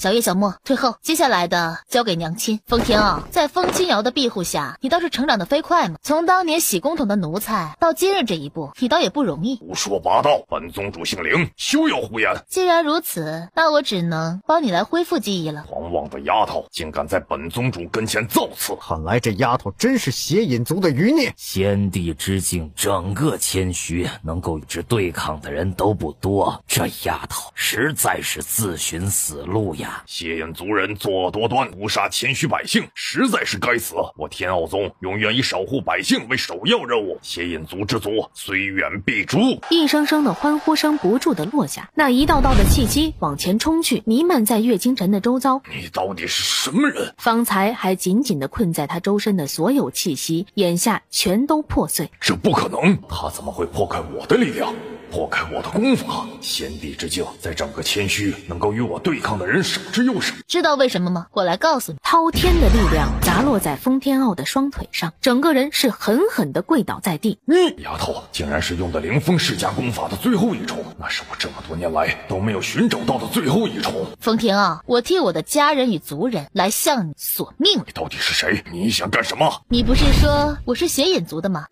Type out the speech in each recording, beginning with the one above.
小叶、小莫退后，接下来的交给娘亲。风天傲，在风清瑶的庇护下，你倒是成长得飞快嘛。从当年洗公桶的奴才到今日这一步，你倒也不容易。胡说八道，本宗主姓凌，休要胡言。既然如此，那我只能帮你来恢复记忆了。狂妄的丫头，竟敢在本宗主跟前造次！看来这丫头真是邪隐族的余孽。先帝之境，整个千虚能够与之对抗的人都不多，这丫头实在是自寻死路呀！邪隐族人作恶多端，诛杀千虚百姓，实在是该死！我天傲宗永远以守护百姓为首要任务，邪隐族之族虽远必诛！一声声的欢呼声不住的落下，那一道道的气息往前冲去，弥漫在月京城的周遭。你到底是什么人？方才还紧紧地困在他周身的所有气息，眼下全都破碎。这不可能，他怎么会破开我的力量，破开我的功法？先帝之境，在整个千虚能够与我对抗的人少之又少。知道为什么吗？我来告诉你。滔天的力量砸落在风天傲的双腿上，整个人是狠狠地跪倒在地。你丫头竟然是用的凌风世家功法的最后一重，那是我这么多年来都没有寻找到的最后一重。风天傲，我替我的家人与族人来向你索命。你到底是谁？你想干什么？你不是说我是邪隐族的吗？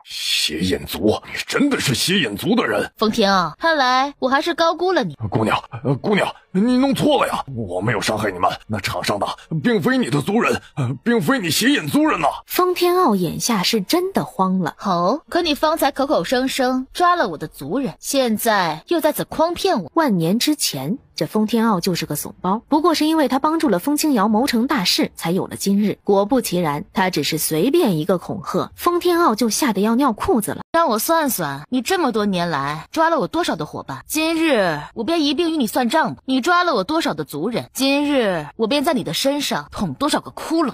邪隐族？你真的是邪隐族的人？风天傲，看来我还是高估了你。姑娘，你弄错了呀！我没有伤害你们，那场上的并非你的族人，并非你邪隐族人呐！风天傲眼下是真的慌了。哦，可你方才口口声声抓了我的族人，现在又在此诓骗我。万年之前，这风天傲就是个怂包，不过是因为他帮助了风清瑶谋成大事，才有了今日。果不其然，他只是随便一个恐吓，风天傲就吓得要尿裤子了。让我算算，你这么多年来抓了我多少的伙伴，今日我便一并与你算账吧。你抓了我多少的族人，今日我便在你的身上捅多少个窟窿。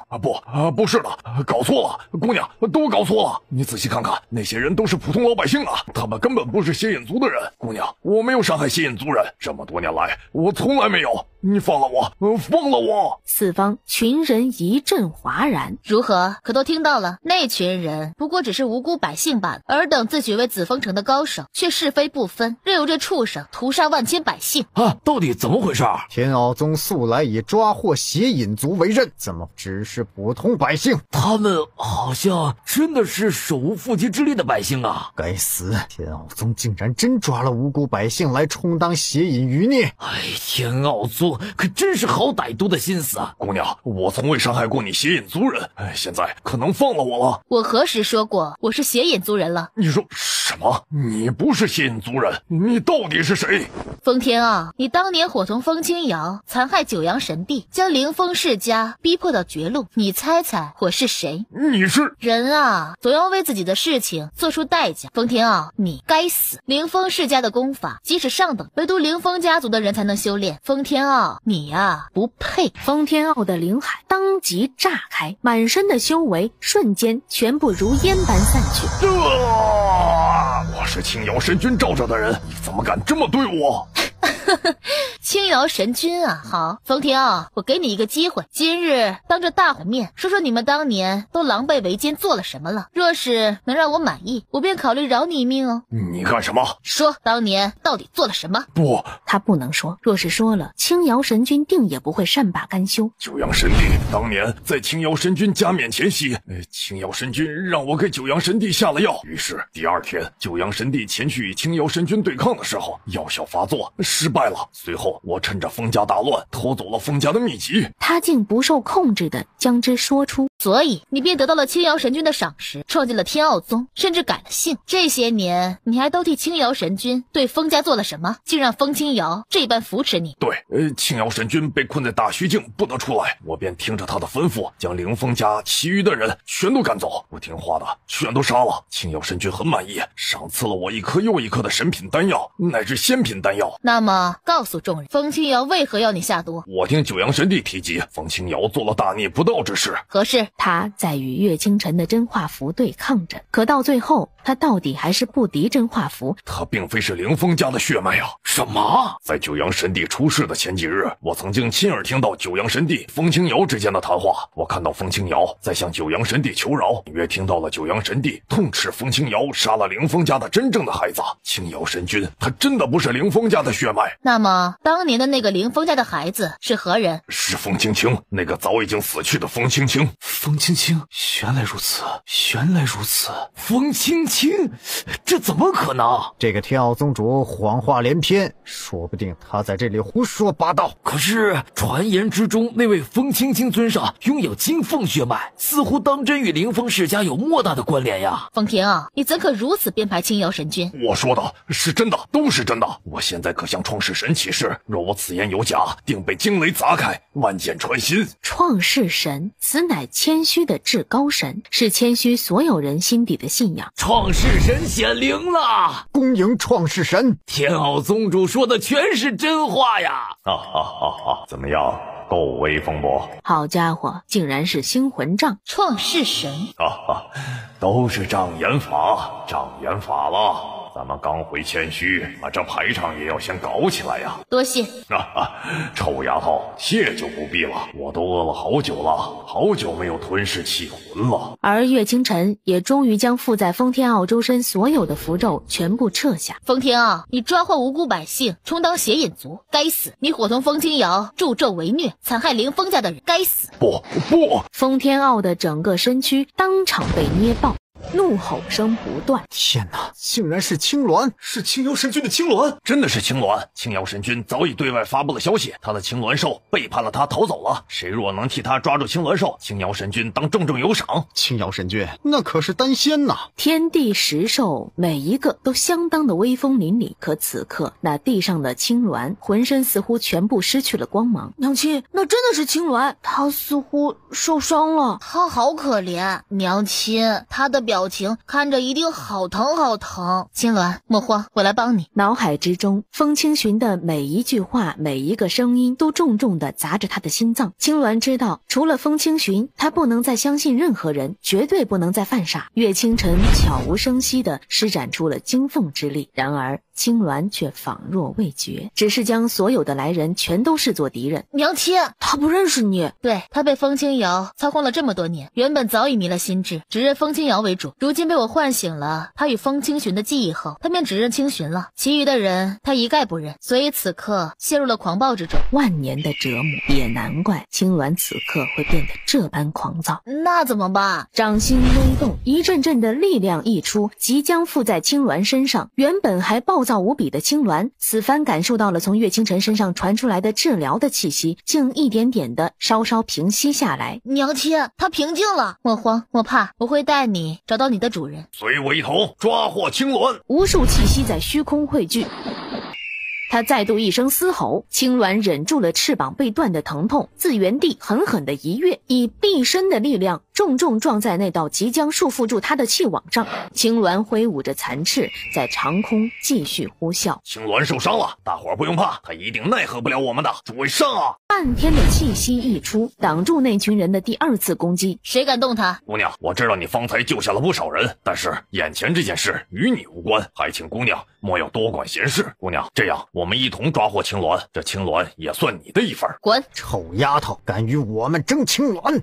不是的，搞错了，姑娘，都搞错了。你仔细看看，那些人都是普通老百姓啊，他们根本不是邪隐族的人。姑娘，我没有伤害邪隐族人，这么多年来我从来没有。你放了我，放了我！四方群人一阵哗然。如何？可都听到了？那群人不过只是无辜百姓罢了，尔等自诩为紫风城的高手，却是非不分，任由这畜生屠杀万千百姓啊！到底怎么回事？天傲宗素来以抓获邪隐族为任，怎么只是普通百姓？他们好像真的是手无缚鸡之力的百姓啊！该死！天傲宗竟然真抓了无辜百姓来充当邪隐余孽！天傲宗可真是好歹毒的心思啊！姑娘，我从未伤害过你邪隐族人，现在可能放了我了。我何时说过我是邪隐族人了？你说什么？你不是邪隐族人，你到底是谁？风天傲，你当年伙同风清瑶残害九阳神帝，将凌风世家逼迫到绝路，你猜猜我是谁？你是人啊，总要为自己的事情做出代价。风天傲，你该死！凌风世家的功法即使上等，唯独凌风家族的人才能修炼。风天傲，你呀，不配！风天傲的灵海当即炸开，满身的修为瞬间全部如烟般散去。我是青瑶神君罩着的人，你怎么敢这么对我？青瑶神君啊，好，风天傲，我给你一个机会，今日当着大伙面说说你们当年都狼狈为奸做了什么了。若是能让我满意，我便考虑饶你一命哦。你干什么？说当年到底做了什么？不，他不能说，若是说了，青瑶神君定也不会善罢甘休。九阳神帝当年在青瑶神君加冕前夕，青瑶神君让我给九阳神帝下了药，于是第二天九阳神帝前去与青瑶神君对抗的时候，药效发作失败了。随后我趁着封家大乱，偷走了封家的秘籍。他竟不受控制的将之说出，所以你便得到了青瑶神君的赏识，创建了天傲宗，甚至改了姓。这些年你还都替青瑶神君对封家做了什么？竟让风清瑶这般扶持你？对，青瑶神君被困在大虚境不得出来，我便听着他的吩咐，将凌风家其余的人全都赶走，不听话的全都杀了。青瑶神君很满意，赏赐了我一颗又一颗的神品丹药，乃至仙品丹药。那么告诉众人，风清瑶为何要你下毒？我听九阳神帝提及，风清瑶做了大逆不道之事。何事？他在与月清晨的真化符对抗着，可到最后他到底还是不敌真化符。他并非是凌风家的血脉啊！什么？在九阳神帝出事的前几日，我曾经亲耳听到九阳神帝、风清瑶之间的谈话。我看到风清瑶在向九阳神帝求饶，约听到了九阳神帝痛斥风清瑶杀了凌风家的真正的孩子。青瑶神君，他真的不是凌风家的血脉。那么当当年的那个凌风家的孩子是何人？是风青青，那个早已经死去的风青青。风青青，原来如此，原来如此。风青青，这怎么可能？这个天傲宗主谎话连篇，说不定他在这里胡说八道。可是传言之中，那位风青青尊上拥有金凤血脉，似乎当真与凌风世家有莫大的关联呀。风天傲，你怎可如此编排青瑶神君？我说的是真的，都是真的。我现在可向创世神起誓，若我此言有假，定被惊雷砸开，万箭穿心。创世神，此乃谦虚的至高神，是谦虚所有人心底的信仰。创世神显灵了，恭迎创世神！天傲宗主说的全是真话呀！怎么样？够威风不？好家伙，竟然是星魂杖！创世神，都是障眼法，障眼法了。咱们刚回谦虚，这排场也要先搞起来呀！多谢。臭丫头，谢就不必了，我都饿了好久了，好久没有吞噬气魂了。而岳清晨也终于将附在封天傲周身所有的符咒全部撤下。封天傲，你抓获无辜百姓，充当邪隐族，该死！你伙同风清瑶助纣为虐，残害凌风家的人，该死！不！封天傲的整个身躯当场被捏爆，怒吼声不断。天哪，竟然是青鸾！是青瑶神君的青鸾！真的是青鸾！青瑶神君早已对外发布了消息，他的青鸾兽背叛了他，逃走了。谁若能替他抓住青鸾兽，青瑶神君当重重有赏。青瑶神君那可是丹仙呐！天地十兽每一个都相当的威风凛凛，可此刻那地上的青鸾浑身似乎全部失去了光芒。娘亲，那真的是青鸾，他似乎受伤了。他好可怜，娘亲，他的表情看着一定好疼好疼。青鸾，莫慌，我来帮你。脑海之中，风清寻的每一句话，每一个声音都重重地砸着他的心脏。青鸾知道，除了风清寻，他不能再相信任何人，绝对不能再犯傻。岳清晨悄无声息地施展出了金凤之力，然而青鸾却仿若未觉，只是将所有的来人全都视作敌人。娘亲，他不认识你。对，他被风清瑶操控了这么多年，原本早已迷了心智，只认风清瑶为主。如今被我唤醒了他与风清寻的记忆后，他便只认清寻了，其余的人他一概不认，所以此刻陷入了狂暴之中。万年的折磨，也难怪青鸾此刻会变得这般狂躁。那怎么办？掌心微动，一阵阵的力量溢出，即将附在青鸾身上。原本还暴躁无比的青鸾，此番感受到了从岳清晨身上传出来的治疗的气息，竟一点点的稍稍平息下来。娘亲，他平静了，莫慌莫怕，我会带你找到你的主人。随我一同抓获青鸾。无数气息在虚空汇聚，他再度一声嘶吼，青鸾忍住了翅膀被断的疼痛，自原地狠狠地一跃，以毕生的力量重重撞在那道即将束缚住他的气网上。青鸾挥舞着残翅，在长空继续呼啸。青鸾受伤了，大伙儿不用怕，他一定奈何不了我们的。诸位上啊！半天的气息一出，挡住那群人的第二次攻击。谁敢动他？姑娘，我知道你方才救下了不少人，但是眼前这件事与你无关，还请姑娘莫要多管闲事。姑娘，这样我们一同抓获青鸾，这青鸾也算你的一份。滚！臭丫头，敢与我们争青鸾！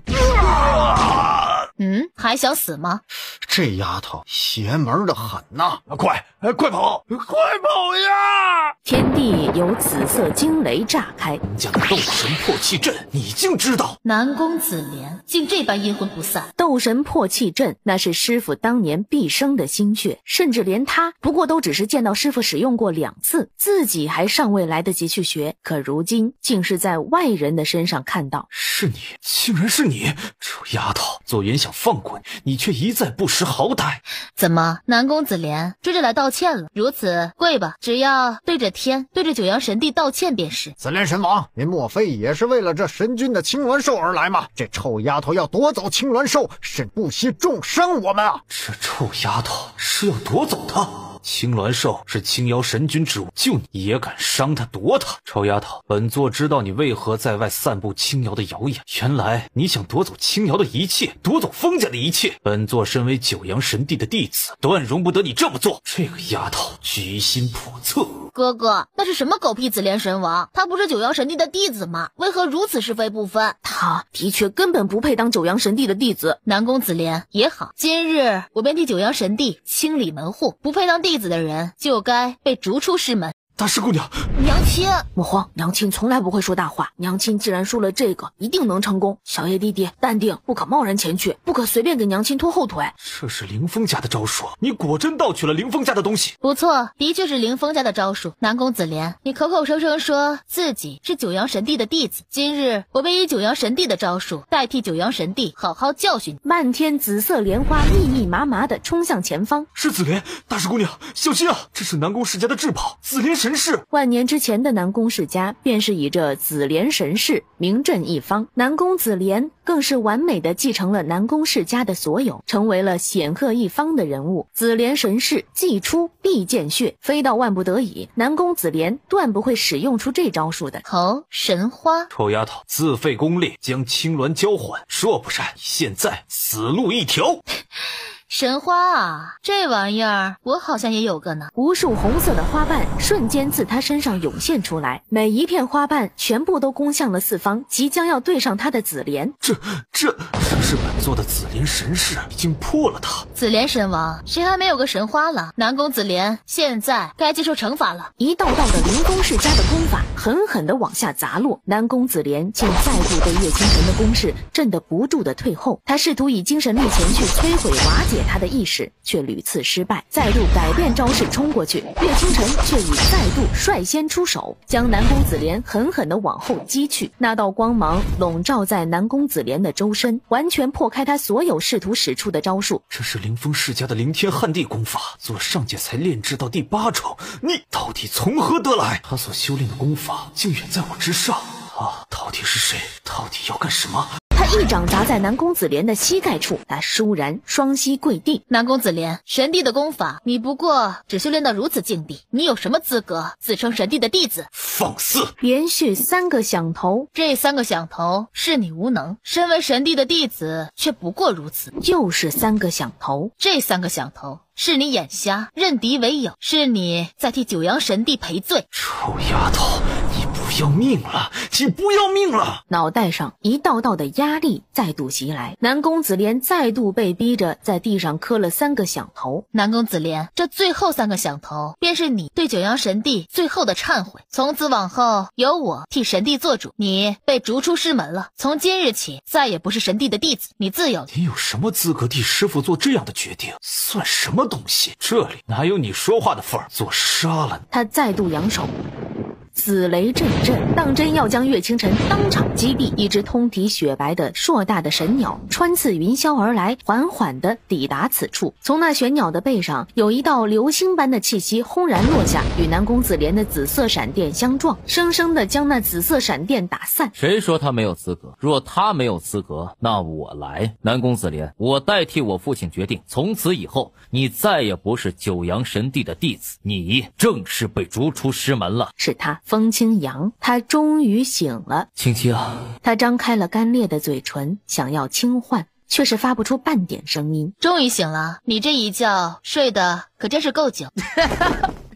还想死吗？这丫头邪门的很呐！快跑！快跑呀！天地有紫色惊雷炸开，将斗神破气阵，你竟知道？南宫子莲竟这般阴魂不散。斗神破气阵，那是师傅当年毕生的心血，甚至连他不过都只是见到师傅使用过2次，自己还尚未来得及去学，可如今竟是在外人的身上看到。是你，竟然是你！臭丫头，左云想放过你，你却一再不识好歹。怎么，南宫子莲追着来道歉了？如此，跪吧，只要对着天，对着九阳神帝道歉便是。紫莲神王，您莫非也是为了这神君的青鸾兽而来吗？这臭丫头要夺走青鸾兽，是不惜重伤我们啊！这臭丫头是要夺走他？青鸾兽是青瑶神君之物，就你也敢伤他夺他？臭丫头，本座知道你为何在外散布青瑶的谣言，原来你想夺走青瑶的一切，夺走封家的一切。本座身为九阳神帝的弟子，断容不得你这么做。这个丫头居心叵测。哥哥，那是什么狗屁紫莲神王？他不是九阳神帝的弟子吗？为何如此是非不分？他的确根本不配当九阳神帝的弟子。南宫子莲也好，今日我便替九阳神帝清理门户，不配当弟子的人就该被逐出师门。大师姑娘，娘亲，莫慌，娘亲从来不会说大话。娘亲既然说了这个，一定能成功。小叶弟弟，淡定，不可贸然前去，不可随便给娘亲拖后腿。这是凌风家的招数，你果真盗取了凌风家的东西。不错，的确是凌风家的招数。南宫子莲，你口口声声说自己是九阳神帝的弟子，今日我便以九阳神帝的招数代替九阳神帝，好好教训你。漫天紫色莲花密密麻麻的冲向前方。是紫莲，大师姑娘小心啊！这是南宫世家的至宝紫莲神饰。万年之前的南宫世家便是以这紫莲神饰名震一方，南宫紫莲更是完美的继承了南宫世家的所有，成为了显赫一方的人物。紫莲神饰既出必见血，非到万不得已，南宫紫莲断不会使用出这招数的。神花，臭丫头，自废功力，将青鸾交还，若不然现在死路一条。神花啊，这玩意儿我好像也有个呢。无数红色的花瓣瞬间自他身上涌现出来，每一片花瓣全部都攻向了四方，即将要对上他的紫莲。这是本座的紫莲神饰，已经破了他。紫莲神王，谁还没有个神花了？南宫紫莲现在该接受惩罚了。一道道的凌风世家的功法狠狠地往下砸落，南宫紫莲竟再度被岳清晨的攻势震得不住的退后。他试图以精神力前去摧毁瓦解他的意识，却屡次失败，再度改变招式冲过去，岳清晨却已再度率先出手，将南宫紫莲狠狠地往后击去。那道光芒笼罩在南宫紫莲的周身，完全破开他所有试图使出的招数。这是凌风世家的凌天撼地功法，做上界才炼制到第8重，你到底从何得来？他所修炼的功法竟远在我之上，他到底是谁？到底要干什么？他一掌砸在南宫紫莲的膝盖处，他倏然双膝跪地。南宫紫莲，神帝的功法你不过只修炼到如此境地，你有什么资格自称神帝的弟子？放肆！连续3个响头，这3个响头是你无能，身为神帝的弟子却不过如此。又是3个响头，这3个响头是你眼瞎，认敌为友，是你在替九阳神帝赔罪。臭丫头，你不要命了！你不要命了！脑袋上一道道的压力再度袭来，南宫紫莲再度被逼着在地上磕了3个响头。南宫紫莲，这最后3个响头便是你对九阳神帝最后的忏悔，从此往后由我替神帝做主，你被逐出师门了，从今日起再也不是神帝的弟子，你自由。你有什么资格替师父做这样的决定？算什么东西？这里哪有你说话的份儿？做杀了你！他再度扬手，紫雷阵阵，当真要将岳清晨当场击毙。一只通体雪白的硕大的神鸟穿刺云霄而来，缓缓地抵达此处。从那玄鸟的背上有一道流星般的气息轰然落下，与南宫紫莲的紫色闪电相撞，生生地将那紫色闪电打散。谁说他没有资格？若他没有资格，那我来。南宫紫莲，我代替我父亲决定，从此以后你再也不是九阳神帝的弟子，你正式被逐出师门了。是他，风清扬，他终于醒了。青青啊，他张开了干裂的嘴唇，想要轻唤，却是发不出半点声音。终于醒了，你这一觉睡得可真是够久。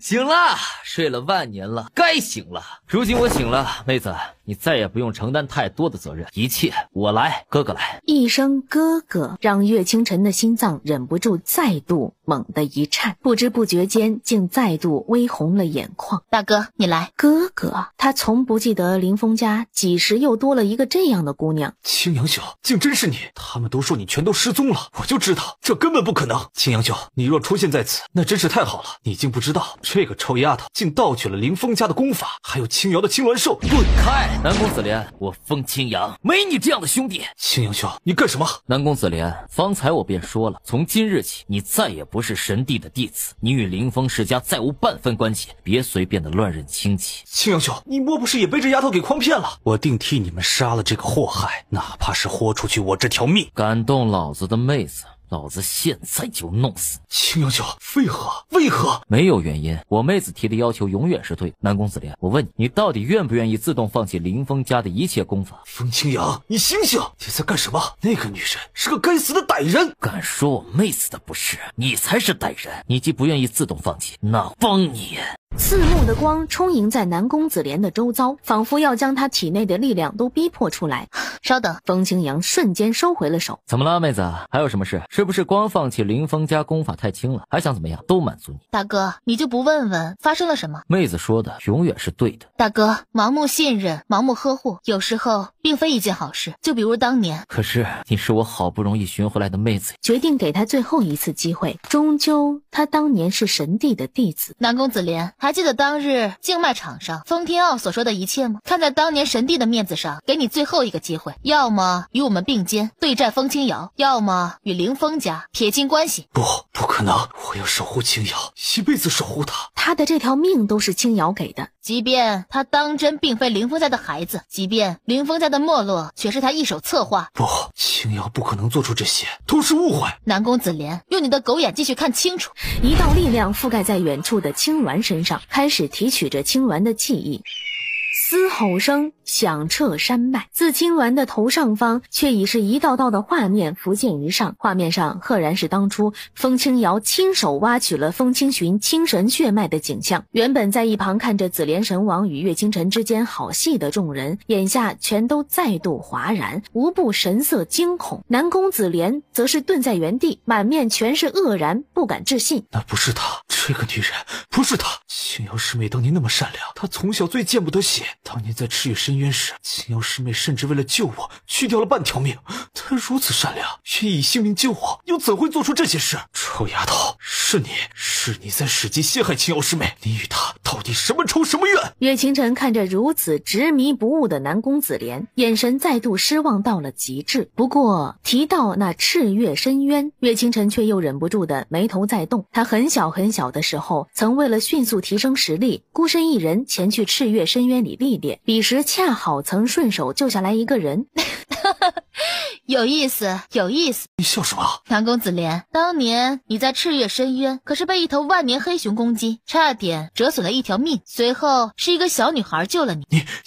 醒了，睡了万年了，该醒了。如今我醒了，妹子，你再也不用承担太多的责任，一切我来，哥哥来。一声哥哥让岳清晨的心脏忍不住再度猛地一颤，不知不觉间竟再度微红了眼眶。大哥，你来。哥哥，他从不记得林峰家几时又多了一个这样的姑娘。青阳兄，竟真是你！他们都说你全都失踪了，我就知道这根本不可能。青阳兄，你若出现在此，那真是太好了。你竟不知道这个臭丫头竟盗取了林峰家的功法，还有青瑶的青鸾兽。滚开！南宫紫莲，我风清扬没你这样的兄弟。青阳兄，你干什么？南宫紫莲，方才我便说了，从今日起你再也不是神帝的弟子，你与凌风世家再无半分关系，别随便的乱认亲戚。青阳兄，你莫不是也被这丫头给诓骗了？我定替你们杀了这个祸害，哪怕是豁出去我这条命。感动老子的妹子，老子现在就弄死。青阳兄，为何？没有原因，我妹子提的要求永远是对。南宫紫莲，我问你，你到底愿不愿意自动放弃凌风家的一切功法？风清扬，你醒醒！你在干什么？那个女人是个该死的歹人！敢说我妹子的不是，你才是歹人！你既不愿意自动放弃，那帮你。刺目的光充盈在南宫子莲的周遭，仿佛要将他体内的力量都逼迫出来。稍等，风清扬瞬间收回了手。怎么了，妹子？还有什么事？是不是光放弃林峰家功法太轻了？还想怎么样？都满足你。大哥，你就不问问发生了什么？妹子说的永远是对的。大哥，盲目信任、盲目呵护，有时候并非一件好事。就比如当年，可是你是我好不容易寻回来的妹子，决定给他最后一次机会。终究，他当年是神帝的弟子。南宫子莲，还记得当日竞卖场上风天傲所说的一切吗？看在当年神帝的面子上，给你最后一个机会，要么与我们并肩对战风清瑶，要么与凌风家撇清关系。不可能！我要守护清瑶，一辈子守护她。他的这条命都是清瑶给的。即便他当真并非凌风家的孩子，即便凌风家的没落却是他一手策划，不，清瑶不可能做出这些，都是误会。南宫子莲，用你的狗眼继续看清楚。一道力量覆盖在远处的青鸾身上，开始提取着青鸾的记忆。嘶吼声响彻山脉，自青鸾的头上方却已是一道道的画面浮现于上，画面上赫然是当初风清瑶亲手挖取了风清寻清神血脉的景象。原本在一旁看着紫莲神王与岳清晨之间好戏的众人，眼下全都再度哗然，无不神色惊恐。南宫紫莲则是顿在原地，满面全是愕然，不敢置信。那不是她，这个女人不是她。青瑶师妹当年那么善良，她从小最见不得血。当年在赤羽深渊时，青瑶师妹甚至为了救我去掉了半条命。她如此善良，愿意以性命救我，又怎会做出这些事？臭丫头，是你在使计陷害青瑶师妹，你与她到底什么仇什么怨？岳清晨看着如此执迷不悟的南宫子莲，眼神再度失望到了极致。不过提到那赤月深渊，岳清晨却又忍不住的眉头在动。他很小的时候，曾为了迅速提升实力，孤身一人前去赤月深渊里历练，彼时恰好曾顺手救下来一个人。有意思。你笑什么？南宫子莲，当年你在赤月深渊可是被一头万年黑熊攻击，差点折损了一条命，随后是一个小女孩救了你。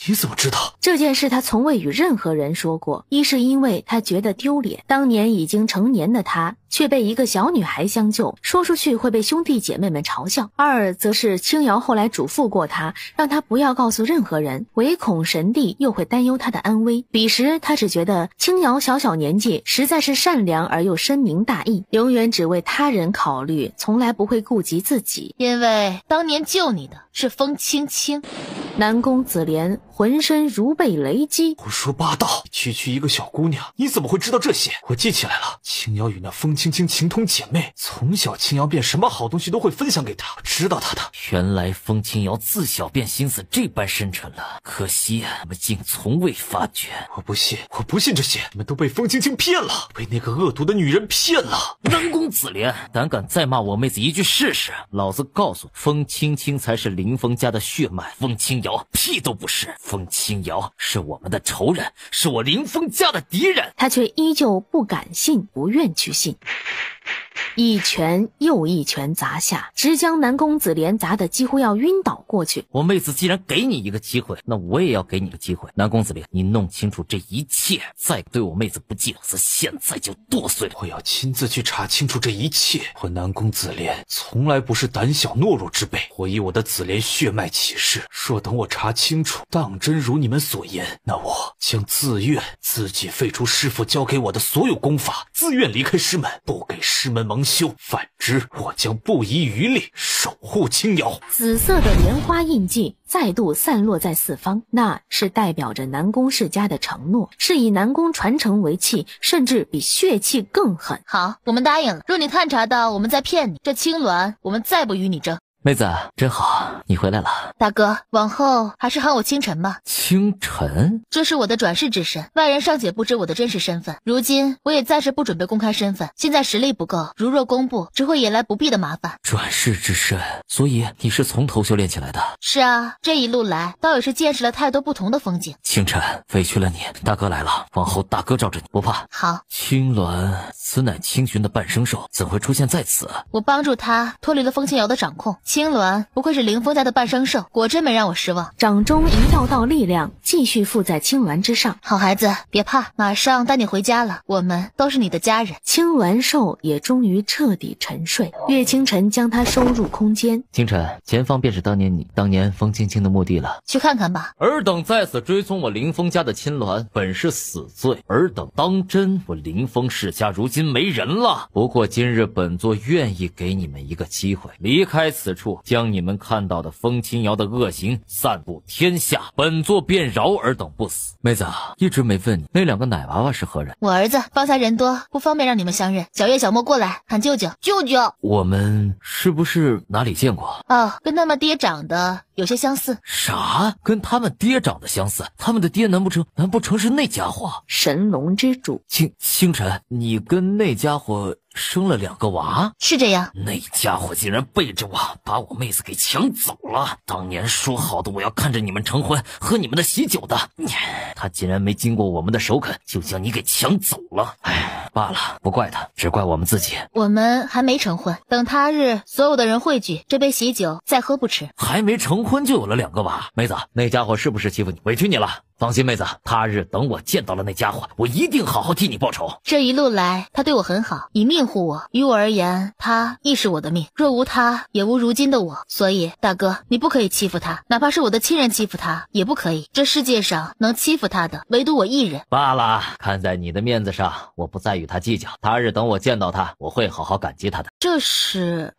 你怎么知道？这件事他从未与任何人说过，一是因为他觉得丢脸，当年已经成年的他却被一个小女孩相救，说出去会被兄弟姐妹们嘲笑；二则是青瑶后来嘱咐过他，让他不要告诉任何人，唯恐神帝又会担忧他的安危。彼时他只觉得青瑶小年纪实在是善良而又深明大义，永远只为他人考虑，从来不会顾及自己。因为当年救你的是风清清。南宫子莲浑身如被雷击。胡说八道！区区一个小姑娘，你怎么会知道这些？我记起来了，青瑶与那风清清情同姐妹，从小青瑶便什么好东西都会分享给她，我知道她的。原来风清瑶自小便心思这般深沉了，可惜我们竟从未发觉。我不信这些，你们都被风清清骗了，被那个恶毒的女人骗了。南宫子莲，胆敢再骂我妹子一句试试，老子告诉风清清才是凌风家的血脉，风清瑶屁都不是。风清瑶是我们的仇人，是我凌风家的敌人。他却依旧不敢信，不愿去信。一拳又一拳砸下，直将南宫子莲砸得几乎要晕倒过去。我妹子既然给你一个机会，那我也要给你个机会。南宫子莲，你弄清楚这一切，再对我妹子不敬，老子现在就剁碎了。我要亲自去查清楚这一切。我南宫子莲从来不是胆小懦弱之辈，我以我的子莲血脉起誓，若等我查清楚，当真如你们所言，那我将自愿自己废除师父教给我的所有功法，自愿离开师门，不给师门蒙羞。反之，我将不遗余力守护青瑶。紫色的莲花印记再度散落在四方，那是代表着南宫世家的承诺，是以南宫传承为契，甚至比血气更狠。好，我们答应了。若你探查到我们在骗你，这青鸾我们再不与你争。妹子真好，你回来了。大哥，往后还是喊我清晨吧。清晨？这是我的转世之身，外人尚且不知我的真实身份。如今我也暂时不准备公开身份，现在实力不够，如若公布，只会引来不必的麻烦。转世之身，所以你是从头修炼起来的？是啊，这一路来倒也是见识了太多不同的风景。清晨，委屈了你，大哥来了，往后大哥罩着你，不怕。好。青鸾，此乃青寻的半生兽，怎会出现在此？我帮助他脱离了风清瑶的掌控。青鸾不愧是凌风家的半生兽，果真没让我失望。掌中一道道力量继续附在青鸾之上。好孩子，别怕，马上带你回家了，我们都是你的家人。青鸾兽也终于彻底沉睡，岳清晨将他收入空间。清晨，前方便是当年风青青的墓地了，去看看吧。尔等在此追踪我凌风家的青鸾，本是死罪。尔等当真，我凌风世家如今没人了。不过今日本座愿意给你们一个机会，离开此处，将你们看到的风清瑶的恶行散布天下，本座便饶尔等不死。妹子，一直没问你，那2个奶娃娃是何人？我儿子，方才人多，不方便让你们相认。小叶、小莫过来，喊舅舅。舅舅，我们是不是哪里见过？哦，跟他们爹长得有些相似。啥？跟他们爹长得相似？他们的爹难不成是那家伙？神龙之主。星辰，你跟那家伙生了2个娃？是这样。那家伙竟然背着我把我妹子给抢走了。当年说好的我要看着你们成婚，喝你们的喜酒的，他竟然没经过我们的首肯就将你给抢走了。唉，罢了，不怪他，只怪我们自己。我们还没成婚，等他日所有的人汇聚，这杯喜酒再喝不迟。还没成婚就有了2个娃？妹子，那家伙是不是欺负你，委屈你了？放心妹子，他日等我见到了那家伙，我一定好好替你报仇。这一路来他对我很好，以命护我，于我而言他亦是我的命，若无他也无如今的我。所以大哥，你不可以欺负他，哪怕是我的亲人欺负他也不可以。这世界上能欺负他的唯独我一人。罢了，看在你的面子上，我不再与他计较。他日等我见到他，我会好好感激他的。这是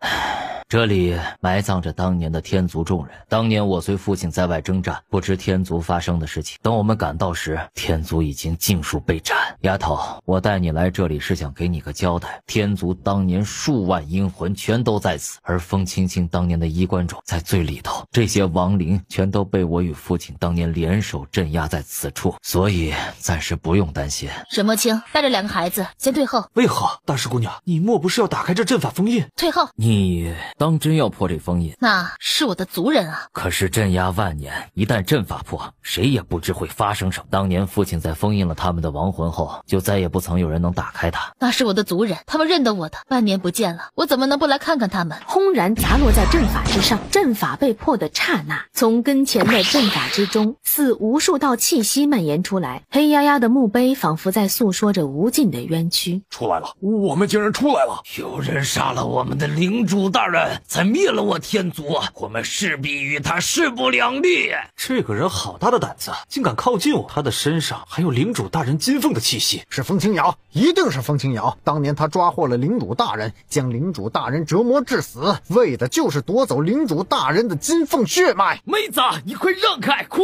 这里埋葬着当年的天族众人。当年我随父亲在外征战，不知天族发生的事情。等我们赶到时，天族已经尽数被斩。丫头，我带你来这里是想给你个交代。天族当年数万阴魂全都在此，而风青青当年的衣冠冢在最里头，这些亡灵全都被我与父亲当年联手镇压在此处，所以暂时不用担心。沈墨清带着2个孩子先退后。为何？大师姑娘，你莫不是要打开这阵法封印？退后。你当真要破这封印？那是我的族人啊。可是镇压万年，一旦阵法破，谁也不知会发生什么。当年父亲在封印了他们的亡魂后，就再也不曾有人能打开它。那是我的族人，他们认得我的。万年不见了，我怎么能不来看看他们？轰然砸落在阵法之上，阵法被破的刹那，从跟前的阵法之中，似无数道气息蔓延出来，黑压压的墓碑仿佛在诉说着无尽的冤屈。出来了，我们竟然出来了！有人杀了我们的领主大人，才灭了我天族，我们势必与他势不两立。这个人好大的胆子，竟敢靠近我！他的身上还有领主大人金凤的气息。是风清瑶，一定是风清瑶。当年他抓获了领主大人，将领主大人折磨致死，为的就是夺走领主大人的金凤血脉。妹子，你快让开，快！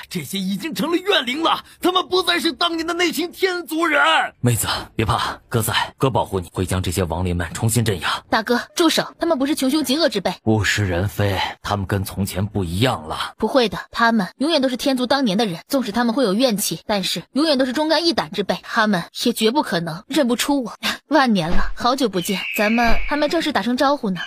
这些已经成了怨灵了，他们不再是当年的那群天族人。妹子，别怕，哥在，哥保护你，会将这些亡灵们重新镇压。大哥，住手！他们不是穷凶极恶之辈，物是人非，他们跟从前不一样了。不会的，他们永远都是天族当年的人，纵使他们会有怨气，但是永远都是忠肝义胆之辈，他们也绝不可能认不出我。万年了，好久不见，咱们还没正式打声招呼呢。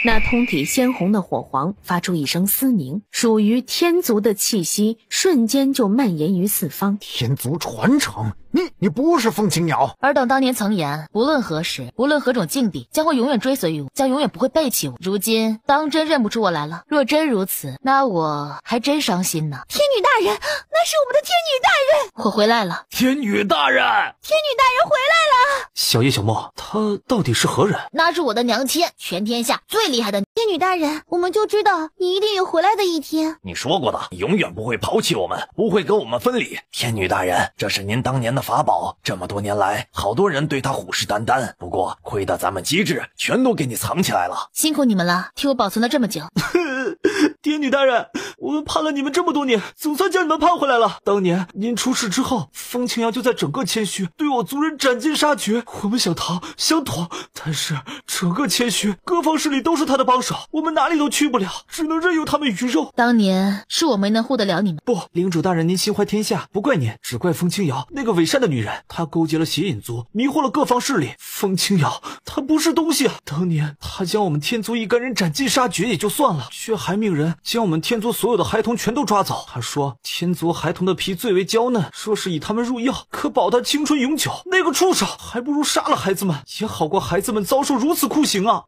那通体鲜红的火皇发出一声嘶鸣，属于天族的气息瞬间就蔓延于四方。天族传承，你不是风清瑶。尔等当年曾言，不论何时，不论何种境地，将会永远追随于我，将永远不会背弃我。如今当真认不出我来了，若真如此，那我还真伤心呢。天女大人，那是我们的天女大人，我回来了。天女大人，天女大人回来了。小叶小莫，他到底是何人？那是我的娘亲，全天下最厉害的。天女大人，我们就知道你一定有回来的一天。你说过的，你永远不会抛弃我们，不会跟我们分离。天女大人，这是您当年的法宝，这么多年来，好多人对他虎视眈眈，不过亏得咱们机智，全都给你藏起来了。辛苦你们了，替我保存了这么久。天女大人，我们盼了你们这么多年，总算将你们盼回来了。当年您出事之后，风清瑶就在整个千虚对我族人斩尽杀绝，我们想逃想躲，但是整个千虚各方势力都是他的帮手，我们哪里都去不了，只能任由他们鱼肉。当年是我没能护得了你们。不，领主大人您心怀天下，不怪您，只怪风清瑶那个伪善的女人，她勾结了邪隐族，迷惑了各方势力。风清瑶她不是东西啊！当年她将我们天族一干人斩尽杀绝也就算了，却还命人将我们天族所有的孩童全都抓走。他说天族孩童的皮最为娇嫩，说是以他们入药可保他青春永久。那个畜生还不如杀了孩子们，也好过孩子们遭受如此酷刑啊！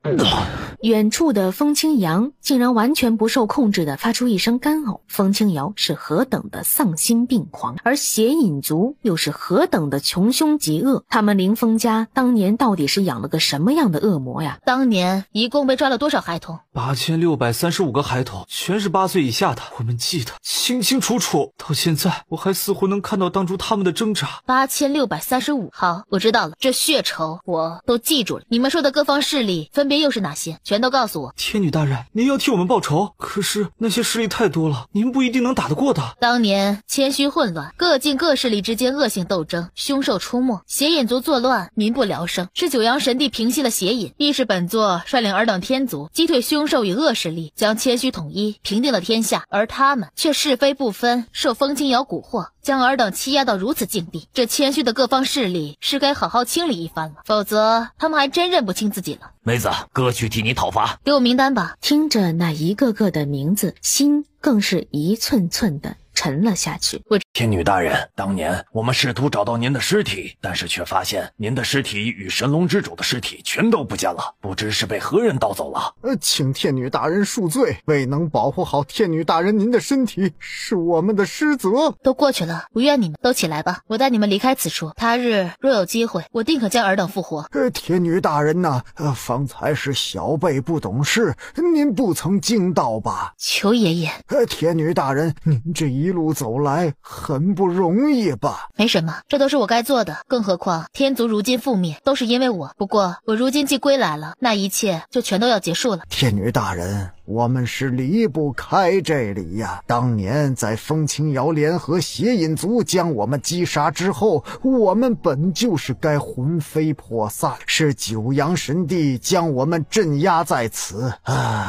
远处的风清扬竟然完全不受控制地发出一声干呕。风清扬是何等的丧心病狂，而邪隐族又是何等的穷凶极恶。他们凌风家当年到底是养了个什么样的恶魔呀？当年一共被抓了多少孩童8635个孩童，全是8岁以下的，我们记得清清楚楚。到现在我还似乎能看到当初他们的挣扎。8635，好，我知道了，这血仇我都记住了。你们说的各方势力分别又是哪些？全都告诉我。天女大人，您要替我们报仇，可是那些势力太多了，您不一定能打得过的。当年谦虚混乱，各境各势力之间恶性斗争，凶兽出没，邪隐族作乱，民不聊生。是九阳神帝平息了邪隐，亦是本座率领尔等天族击退凶兽与恶势力，将谦虚统一，平定了天下。而他们却是非不分，受风清瑶蛊惑，将尔等欺压到如此境地。这谦虚的各方势力是该好好清理一番了，否则他们还真认不清自己了。妹子，哥去替你讨伐。给我名单吧。听着那一个个的名字，心更是一寸寸的沉了下去。天女大人，当年我们试图找到您的尸体，但是却发现您的尸体与神龙之主的尸体全都不见了，不知是被何人盗走了。请天女大人恕罪，未能保护好天女大人您的身体，是我们的失责。都过去了，不怨你们，都起来吧，我带你们离开此处。他日若有机会，我定可将尔等复活。天女大人呐，方才是小辈不懂事，您不曾惊到吧？求爷爷。天女大人，您这一路走来很不容易吧？没什么，这都是我该做的，更何况天族如今覆灭都是因为我。不过我如今既归来了，那一切就全都要结束了。天女大人，我们是离不开这里呀。当年在风清瑶联合邪隐族将我们击杀之后，我们本就是该魂飞魄散，是九阳神帝将我们镇压在此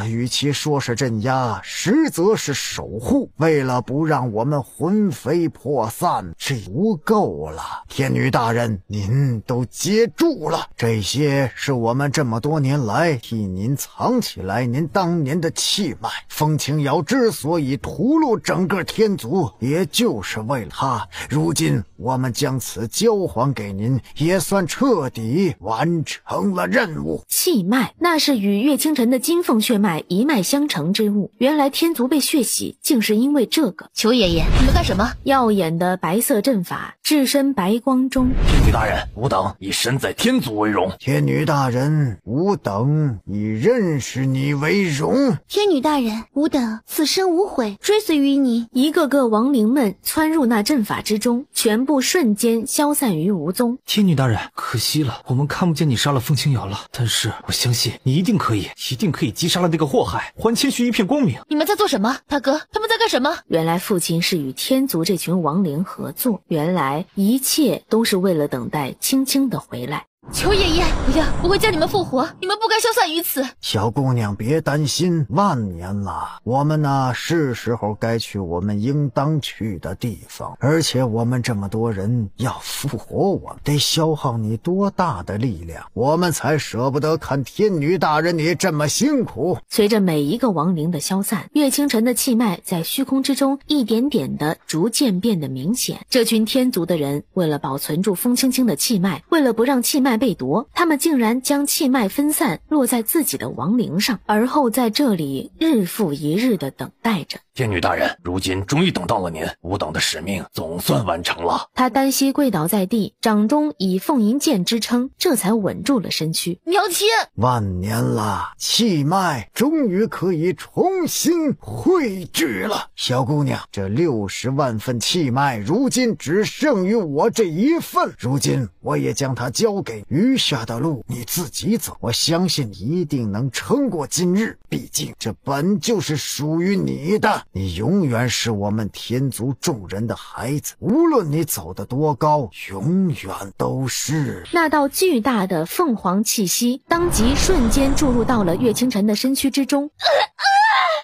与其说是镇压，实则是守护。为了不让我们魂飞魄散，这足够了。天女大人，您都接住了，这些是我们这么多年来替您藏起来您当年的气脉。风清瑶之所以屠戮整个天族，也就是为了他。如今我们将此交还给您，也算彻底完成了任务。气脉，那是与月清晨的金凤血脉一脉相承之物。原来天族被血洗，竟是因为这个。求爷爷，你们干什么？耀眼的白色阵法置身白光中。天女大人，吾等以身在天族为荣。天女大人，吾等以认识你为荣。天女大人，吾等此生无悔，追随于你。一个个亡灵们窜入那阵法之中，全部瞬间消散于无踪。天女大人，可惜了，我们看不见你杀了风清瑶了，但是我相信你一定可以击杀了那个祸害，还谦虚一片光明。你们在做什么？大哥，他们在干什么？原来父亲是与天族这群亡灵合作，原来一切都是为了等待青青的回来。求爷爷，不要，我会将你们复活，你们不该消散于此。小姑娘别担心，万年了，我们呢是时候该去我们应当去的地方，而且我们这么多人要复活我们，得消耗你多大的力量，我们才舍不得看天女大人你这么辛苦。随着每一个亡灵的消散，月清晨的气脉在虚空之中一点点的逐渐变得明显。这群天族的人为了保存住风清清的气脉，为了不让气脉被夺，他们竟然将气脉分散落在自己的亡灵上，而后在这里日复一日的等待着。天女大人，如今终于等到了您，吾等的使命总算完成了。他单膝跪倒在地，掌中以凤银剑支撑，这才稳住了身躯。苗天，万年了，气脉终于可以重新汇聚了。小姑娘，这60万份气脉如今只剩于我这一份，如今我也将它交给，余下的路你自己走，我相信你一定能撑过今日，毕竟这本就是属于你的，你永远是我们天族众人的孩子，无论你走得多高，永远都是。那道巨大的凤凰气息当即瞬间注入到了月清晨的身躯之中。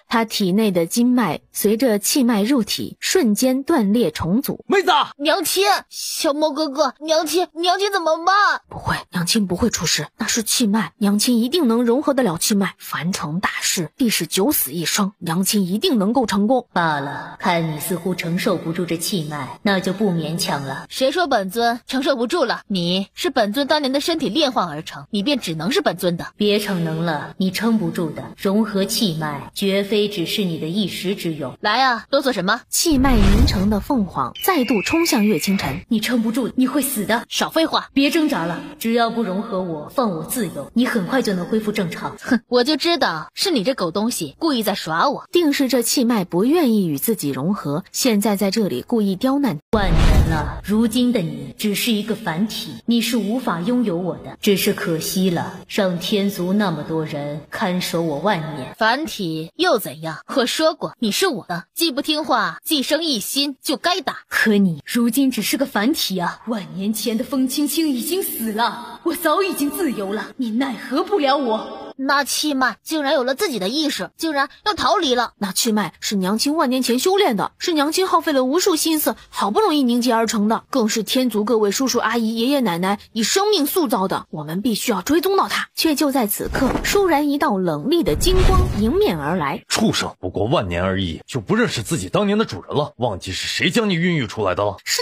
他体内的经脉随着气脉入体，瞬间断裂重组。妹子，娘亲，小莫哥哥，娘亲怎么办？不会，娘亲不会出事，那是气脉，娘亲一定能融合得了气脉。凡成大事，必是九死一生，娘亲一定能够成功。罢了，看你似乎承受不住这气脉，那就不勉强了。谁说本尊承受不住了？你是本尊当年的身体炼化而成，你便只能是本尊的。别逞能了，你撑不住的。融合气脉，绝非只是你的一时之勇。来啊，啰嗦什么？气脉凝成的凤凰再度冲向岳清晨。你撑不住，你会死的。少废话，别挣扎了，只要不融合我，放我自由，你很快就能恢复正常。哼，我就知道是你这狗东西故意在耍我。定是这气脉不愿意与自己融合，现在在这里故意刁难。万年了，如今的你只是一个凡体，你是无法拥有我的。只是可惜了，让天族那么多人看守我万年。凡体又怎样？我说过你是我的，既不听话，既生异心，就该打。可你如今只是个凡体啊！万年前的风青青已经死了，我早已经自由了，你奈何不了我。那气脉竟然有了自己的意识，竟然要逃离了。那气脉是娘亲万年前修炼的，是娘亲耗费了无数心思，好不容易凝结而成的，更是天族各位叔叔阿姨、爷爷奶奶以生命塑造的。我们必须要追踪到他。却就在此刻，倏然一道冷厉的金光迎面而来。畜生，不过万年而已，就不认识自己当年的主人了？忘记是谁将你孕育出来的了？是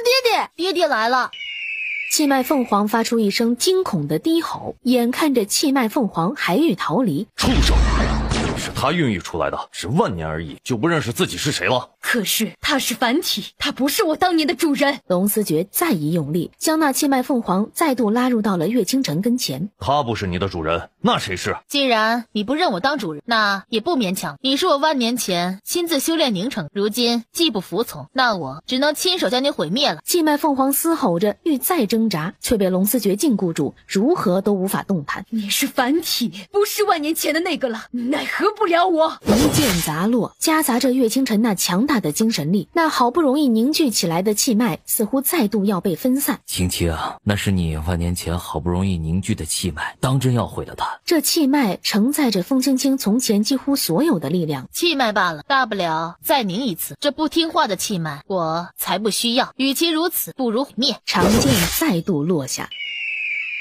爹爹来了。气脉凤凰发出一声惊恐的低吼，眼看着气脉凤凰还欲逃离。畜生，是他孕育出来的，是万年而已，就不认识自己是谁了？可是他是凡体，他不是我当年的主人。龙思觉再一用力，将那气脉凤凰再度拉入到了岳清晨跟前。他不是你的主人，那谁是？既然你不认我当主人，那也不勉强。你是我万年前亲自修炼凝成，如今既不服从，那我只能亲手将你毁灭了。气脉凤凰嘶吼着欲再挣扎，却被龙思觉禁锢住，如何都无法动弹。你是凡体，不是万年前的那个了，你奈何不了我。一剑砸落，夹杂着岳清晨那强大的精神力，那好不容易凝聚起来的气脉似乎再度要被分散。青青啊，那是你万年前好不容易凝聚的气脉，当真要毁了它？这气脉承载着风青青从前几乎所有的力量。气脉罢了，大不了再凝一次。这不听话的气脉我才不需要，与其如此，不如毁灭。长剑再度落下，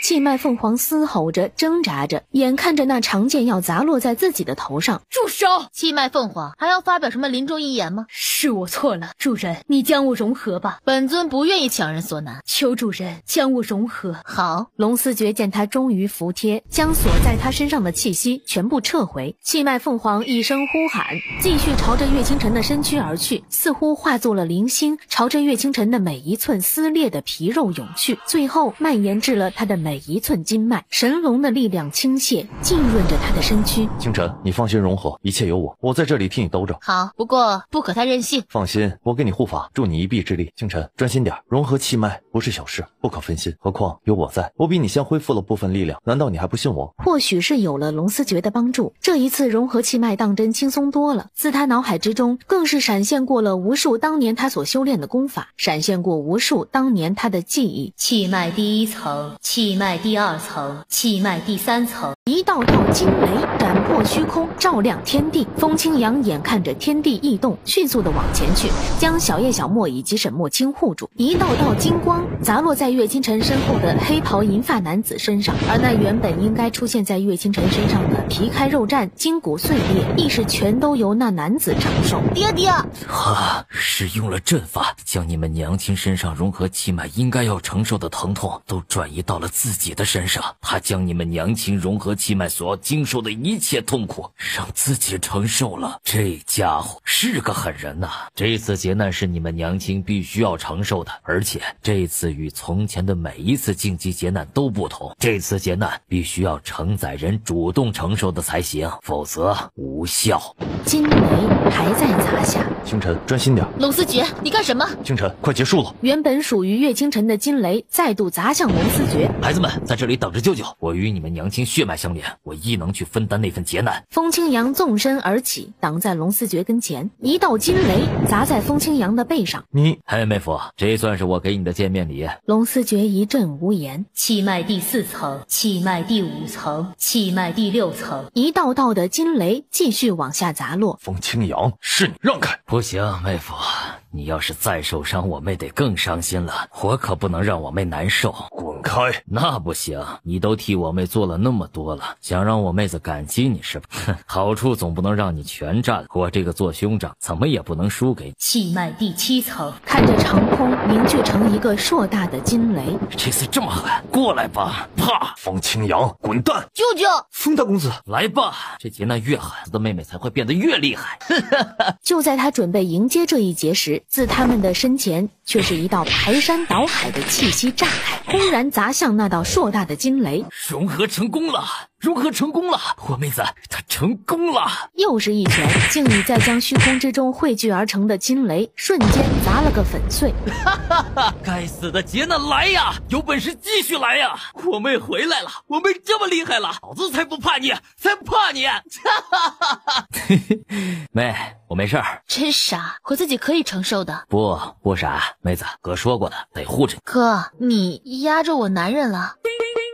气脉凤凰嘶吼着挣扎着，眼看着那长剑要砸落在自己的头上。住手！气脉凤凰还要发表什么临终遗言吗？是我错了，主人，你将我融合吧。本尊不愿意强人所难，求主人将我融合。好。龙思觉见他终于服帖，将锁在他身上的气息全部撤回。气脉凤凰一声呼喊，继续朝着岳清晨的身躯而去，似乎化作了零星，朝着岳清晨的每一寸撕裂的皮肉涌去，最后蔓延至了他的每一寸经脉。神龙的力量倾泻，浸润着他的身躯。清晨，你放心融合，一切有我在这里替你兜着。好，不过不可太任性。放心，我给你护法，助你一臂之力。清晨，专心点，融合气脉不是小事，不可分心。何况有我在，我比你先恢复了部分力量，难道你还不信我？或许是有了龙思觉的帮助，这一次融合气脉当真轻松多了。自他脑海之中更是闪现过了无数当年他所修炼的功法，闪现过无数当年他的记忆。气脉第一层，气脉第二层，气脉第三层。一道道惊雷斩破虚空，照亮天地。风清扬眼看着天地异动，迅速的往前去，将小叶小沫以及沈墨清护住。一道道金光砸落在岳清晨身后的黑袍银发男子身上，而那原本应该出现在岳清晨身上的皮开肉绽、筋骨碎裂，亦是全都由那男子承受。爹爹，使用了阵法，将你们娘亲身上融合气脉应该要承受的疼痛都转移到了自己的身上。他将你们娘亲融合气脉所要经受的一切痛苦让自己承受了。这家伙是个狠人呐！这次劫难是你们娘亲必须要承受的，而且这次与从前的每一次晋级劫难都不同，这次劫难必须要承载人主动承受的才行，否则无效。金雷还在砸下，清晨，专心点。龙思觉，你干什么？清晨，快结束了。原本属于岳清晨的金雷再度砸向龙思觉。孩子们在这里等着舅舅，我与你们娘亲血脉相连，我亦能去分担那份劫难。风清扬纵身而起，挡在龙思觉跟前，一道金雷砸在风清扬的背上。嘿，妹夫，这算是我给你的见面礼。龙思觉一阵无言。气脉第4层，气脉第5层，气脉第6层，一道道的金雷继续往下砸落。风清扬，是你让开！不行，妹夫，你要是再受伤，我妹得更伤心了。我可不能让我妹难受。滚开！那不行，你都替我妹做了那么多了，想让我妹子感激你是吧？哼，好处总不能让你全占了。我这个做兄长，怎么也不能输给你。气脉第7层，看着长空凝聚成一个硕大的金雷。这次这么狠，过来吧！啪！风清扬，滚蛋！舅舅，风大公子，来吧！这劫难越狠，他的妹妹才会变得越厉害。就在他准备迎接这一劫时，自他们的身前却是一道排山倒海的气息炸开，轰然砸向那道硕大的金雷。融合成功了！融合成功了！我妹子她成功了！又是一拳，竟已在将虚空之中汇聚而成的金雷瞬间砸了个粉碎。该死的劫难来呀！有本事继续来呀！我妹回来了，我妹这么厉害了，老子才不怕你，才不怕你！妹，我没事儿。真傻，我自己可以承受的。不傻，妹子，哥说过的，得护着你。哥，你压着我男人了。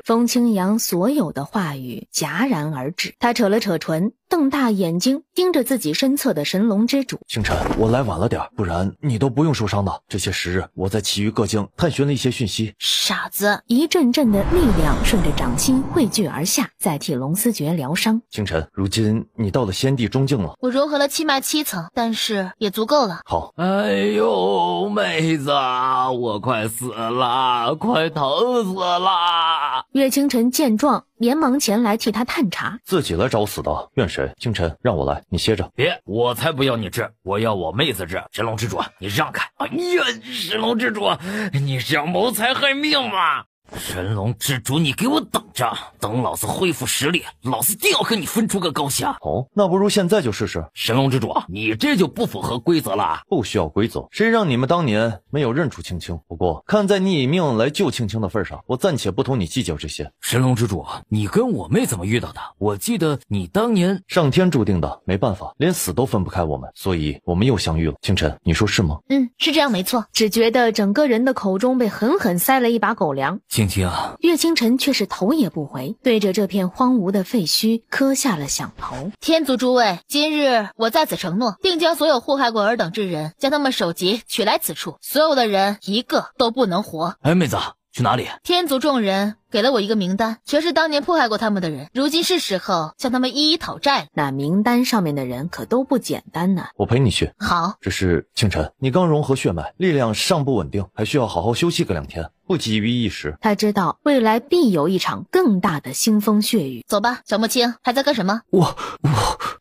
风清扬所有的话语戛然而止，他扯了扯唇，瞪大眼睛盯着自己身侧的神龙之主。清晨，我来晚了点，不然你都不用受伤的。这些时日，我在其余各境探寻了一些讯息。傻子，一阵阵的力量顺着掌心汇聚而下，再替龙思觉疗伤。清晨，如今你到了先帝中境了。我融合了气脉7层，但是也足够了。好。哎呦，妹子，我快死了，快疼死了！岳清晨见状，连忙前来替他探查。自己来找死的，怨谁？清晨，让我来，你歇着。别，我才不要你治，我要我妹子治。神龙之主，你让开！哎呀，神龙之主，你是要谋财害命吗？神龙之主，你给我等着，等老子恢复实力，老子定要和你分出个高下。哦，那不如现在就试试。神龙之主，你这就不符合规则了。不需要规则，谁让你们当年没有认出青青？不过看在你以命来救青青的份上，我暂且不同你计较这些。神龙之主，你跟我妹怎么遇到的？我记得你当年……上天注定的，没办法，连死都分不开我们，所以我们又相遇了。清晨，你说是吗？是这样没错。只觉得整个人的口中被狠狠塞了一把狗粮。青青啊，岳清晨却是头也不回，对着这片荒芜的废墟磕下了响头。天族诸位，今日我在此承诺，定将所有祸害过尔等之人，将他们首级取来此处，所有的人一个都不能活。哎，妹子，去哪里？天族众人给了我一个名单，全是当年迫害过他们的人，如今是时候向他们一一讨债了。那名单上面的人可都不简单呢。我陪你去。好。只是清晨，你刚融合血脉，力量尚不稳定，还需要好好休息个2天，不急于一时。他知道未来必有一场更大的腥风血雨。走吧，小莫青，还在干什么？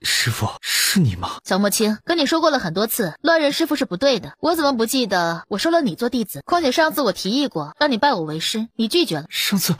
师父，是你吗？小莫青，跟你说过了很多次，乱认师父是不对的。我怎么不记得我收了你做弟子？况且上次我提议过让你拜我为师，你拒绝了。上次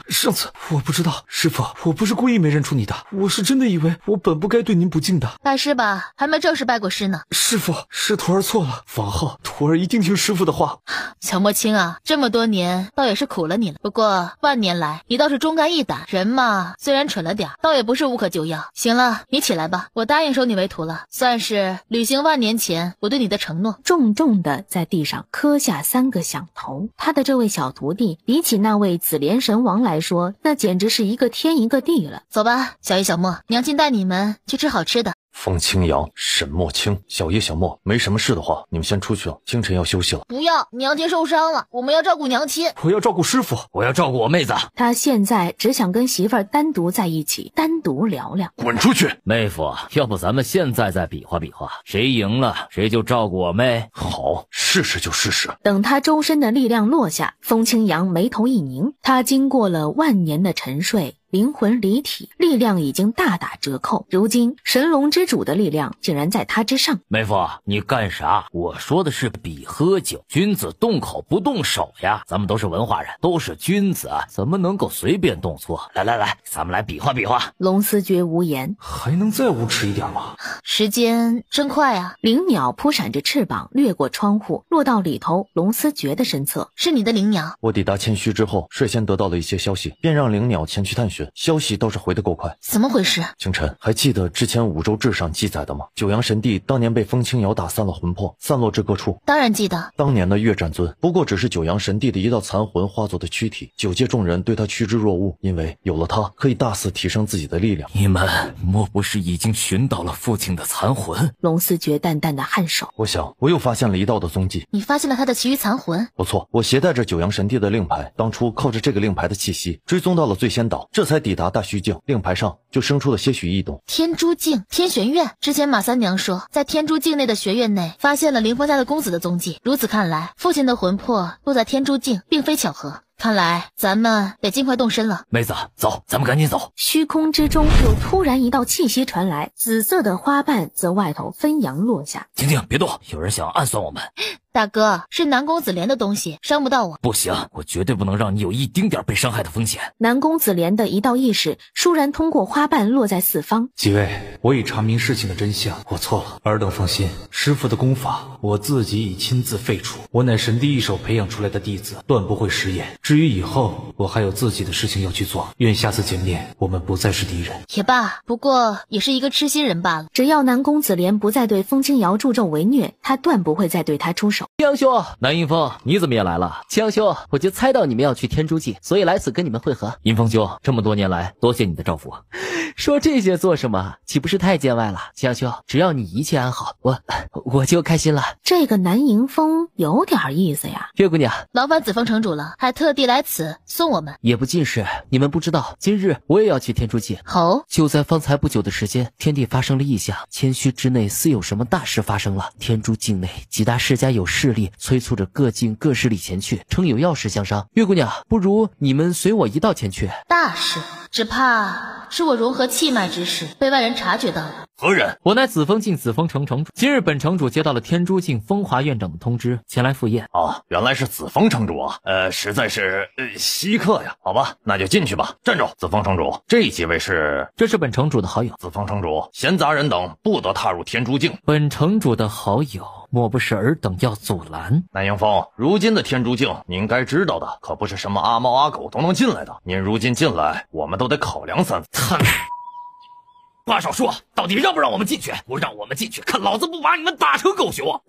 我不知道，师父，我不是故意没认出你的，我是真的以为我本不该对您不敬的。拜师吧，还没正式拜过师呢。师父，是徒儿错了，往后徒儿一定听师父的话。小莫青啊，这么多年倒也是苦了你了，不过万年来你倒是忠肝义胆，人嘛虽然蠢了点，倒也不是无可救药。行了，你起来吧，我答应收你为徒了，算是履行万年前我对你的承诺。重重的在地上磕下3个响头。他的这位小徒弟比起那位紫莲神王来说，那简直是一个天一个地了。走吧，小叶小莫，娘亲带你们去吃好吃的。风清扬、沈墨清、小叶小莫，没什么事的话，你们先出去了，清晨要休息了。不要，娘亲受伤了，我们要照顾娘亲。我要照顾师父，我要照顾我妹子。他现在只想跟媳妇儿单独在一起，单独聊聊。滚出去！妹夫，要不咱们现在再比划比划，谁赢了谁就照顾我妹。好，试试就试试。等他周身的力量落下，风清扬眉头一凝，他经过了万年的沉睡，灵魂离体，力量已经大打折扣。如今神龙之主的力量竟然在他之上。妹夫，你干啥？我说的是比喝酒，君子动口不动手呀。咱们都是文化人，都是君子，怎么能够随便动错？来，咱们来比划比划。龙思觉无言，还能再无耻一点吗？时间真快啊！灵鸟扑闪着翅膀，掠过窗户，落到里头龙思觉的身侧。是你的灵鸟？我抵达千虚之后，率先得到了一些消息，便让灵鸟前去探寻。消息倒是回得够快。怎么回事？清晨，还记得之前五洲志上记载的吗？九阳神帝当年被风清瑶打散了魂魄，散落至各处。当然记得。当年的月斩尊不过只是九阳神帝的一道残魂化作的躯体，九界众人对他趋之若鹜，因为有了他，可以大肆提升自己的力量。你们莫不是已经寻到了父亲的残魂？龙思觉淡淡的颔首。我想，我又发现了一道的踪迹。你发现了他的其余残魂？不错，我携带着九阳神帝的令牌，当初靠着这个令牌的气息，追踪到了醉仙岛，这才抵达大虚境。令牌上就生出了些许异动。天珠境天玄院，之前马三娘说，在天珠境内的学院内发现了凌风家的公子的踪迹。如此看来，父亲的魂魄落在天珠境，并非巧合。看来咱们得尽快动身了。妹子，走，咱们赶紧走。虚空之中又突然一道气息传来，紫色的花瓣自外头纷扬落下。静静，别动，有人想要暗算我们。大哥，是南宫子莲的东西，伤不到我。不行，我绝对不能让你有一丁点被伤害的风险。南宫子莲的一道意识倏然通过花瓣落在四方。几位，我已查明事情的真相，我错了。尔等放心，师父的功法我自己已亲自废除，我乃神帝一手培养出来的弟子，断不会食言。至于以后，我还有自己的事情要去做，愿下次见面我们不再是敌人。也罢，不过也是一个痴心人罢了。只要南宫子莲不再对风清瑶助纣为虐，他断不会再对他出手。江兄，南银峰，你怎么也来了？江兄，我就猜到你们要去天珠境，所以来此跟你们会合。银峰兄，这么多年来，多谢你的照拂。说这些做什么？岂不是太见外了？江兄，只要你一切安好，我就开心了。这个南迎风有点意思呀。月姑娘，劳烦子枫城主了，还特地来此送我们。也不尽是，你们不知道，今日我也要去天珠境。好，就在方才不久的时间，天地发生了异象，千虚之内似有什么大事发生了。天珠境内几大世家有势力催促着各境各势力前去，称有要事相商。月姑娘，不如你们随我一道前去。大事，只怕是我融合气脉之事被外人察觉到了。何人？我乃紫风境紫风城城主。今日本城主接到了天珠境风华院长的通知，前来赴宴。哦，原来是紫风城主啊！实在是稀客呀。好吧，那就进去吧。站住！紫风城主，这几位是？这是本城主的好友。紫风城主，闲杂人等不得踏入天珠境。本城主的好友，莫不是尔等要阻拦？南迎风，如今的天珠境，您该知道的，可不是什么阿猫阿狗都能进来的。您如今进来，我们都得考量三次。话少说，到底让不让我们进去？不让我们进去，看老子不把你们打成狗熊！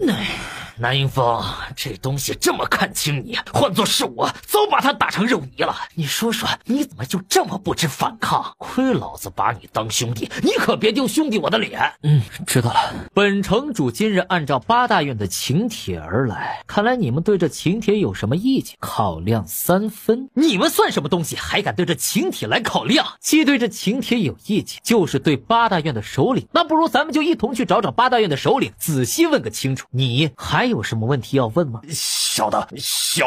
南迎风，这东西这么看轻你，换作是我，早把他打成肉泥了。你说说，你怎么就这么不知反抗？亏老子把你当兄弟，你可别丢兄弟我的脸。知道了。本城主今日按照八大院的请帖而来，看来你们对这请帖有什么意见？考量3分。你们算什么东西，还敢对这请帖来考量？既对这请帖有意见，就是对八大院的首领。那不如咱们就一同去找找八大院的首领，仔细问个清楚。你还有什么问题要问吗？小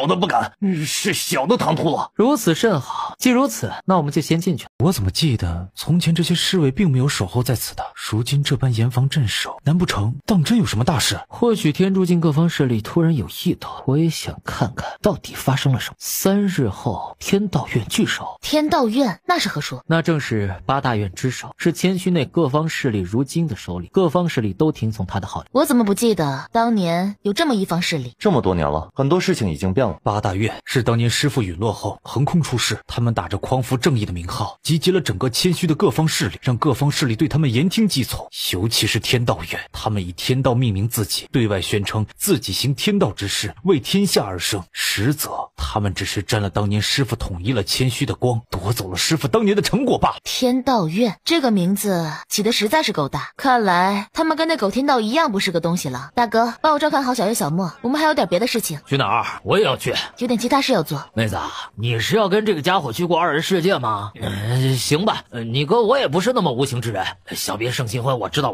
的不敢，是小的唐突了。如此甚好，既如此，那我们就先进去。我怎么记得从前这些侍卫并没有守候在此的，如今这般严防镇守，难不成当真有什么大事？或许天珠境各方势力突然有异动，我也想看看到底发生了什么。3日后，天道院聚首。天道院那是何处？那正是八大院之首，是千虚内各方势力如今的首领，各方势力都听从他的号令。我怎么不记得当年有这么一方势力？这么多年了，很多事情已经变了。八大院是当年师父陨落后横空出世，他们打着匡扶正义的名号，集结了整个千虚的各方势力，让各方势力对他们言听计从。尤其是天道院，他们以天道命名自己，对外宣称自己行天道之事，为天下而生，实则他们只是沾了当年师父统一了千虚的光，夺走了师父当年的成果罢了。天道院这个名字起得实在是够大，看来他们跟那狗天道一样不是个东西了。大哥，帮我照看好小月小莫，我们还有点别的事情。去哪儿？我也要去，有点其他事要做。妹子，你是要跟这个家伙去过二人世界吗？行吧，你哥我也不是那么无情之人。小别胜新婚，我知道。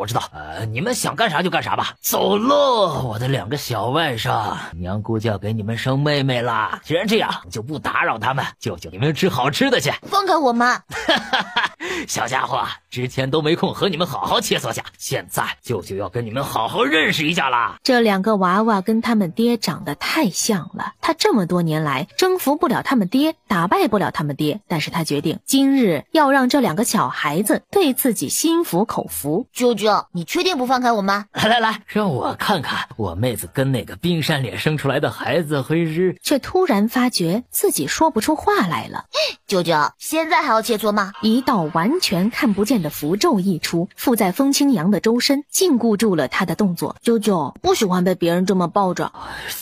你们想干啥就干啥吧。走喽，我的2个小外甥，娘姑就要给你们生妹妹啦，既然这样就不打扰他们，舅舅你们吃好吃的去。放开我妈！小家伙，之前都没空和你们好好切磋下，现在舅舅要跟你们好好认识一下啦。这两个娃娃跟他们爹长得太像了，他这么多年来征服不了他们爹，打败不了他们爹，但是他决定今日要让这两个小孩子对自己心服口服。舅舅，你确定不放开我妈？来，让我看看我妹子跟那个冰山脸生出来的孩子会是……却突然发觉自己说不出话来了。舅舅，现在还要切磋吗？一道完全看不见的符咒一出，附在风清扬的周身，禁锢住了他的动作。舅舅不喜欢被别人这么抱着。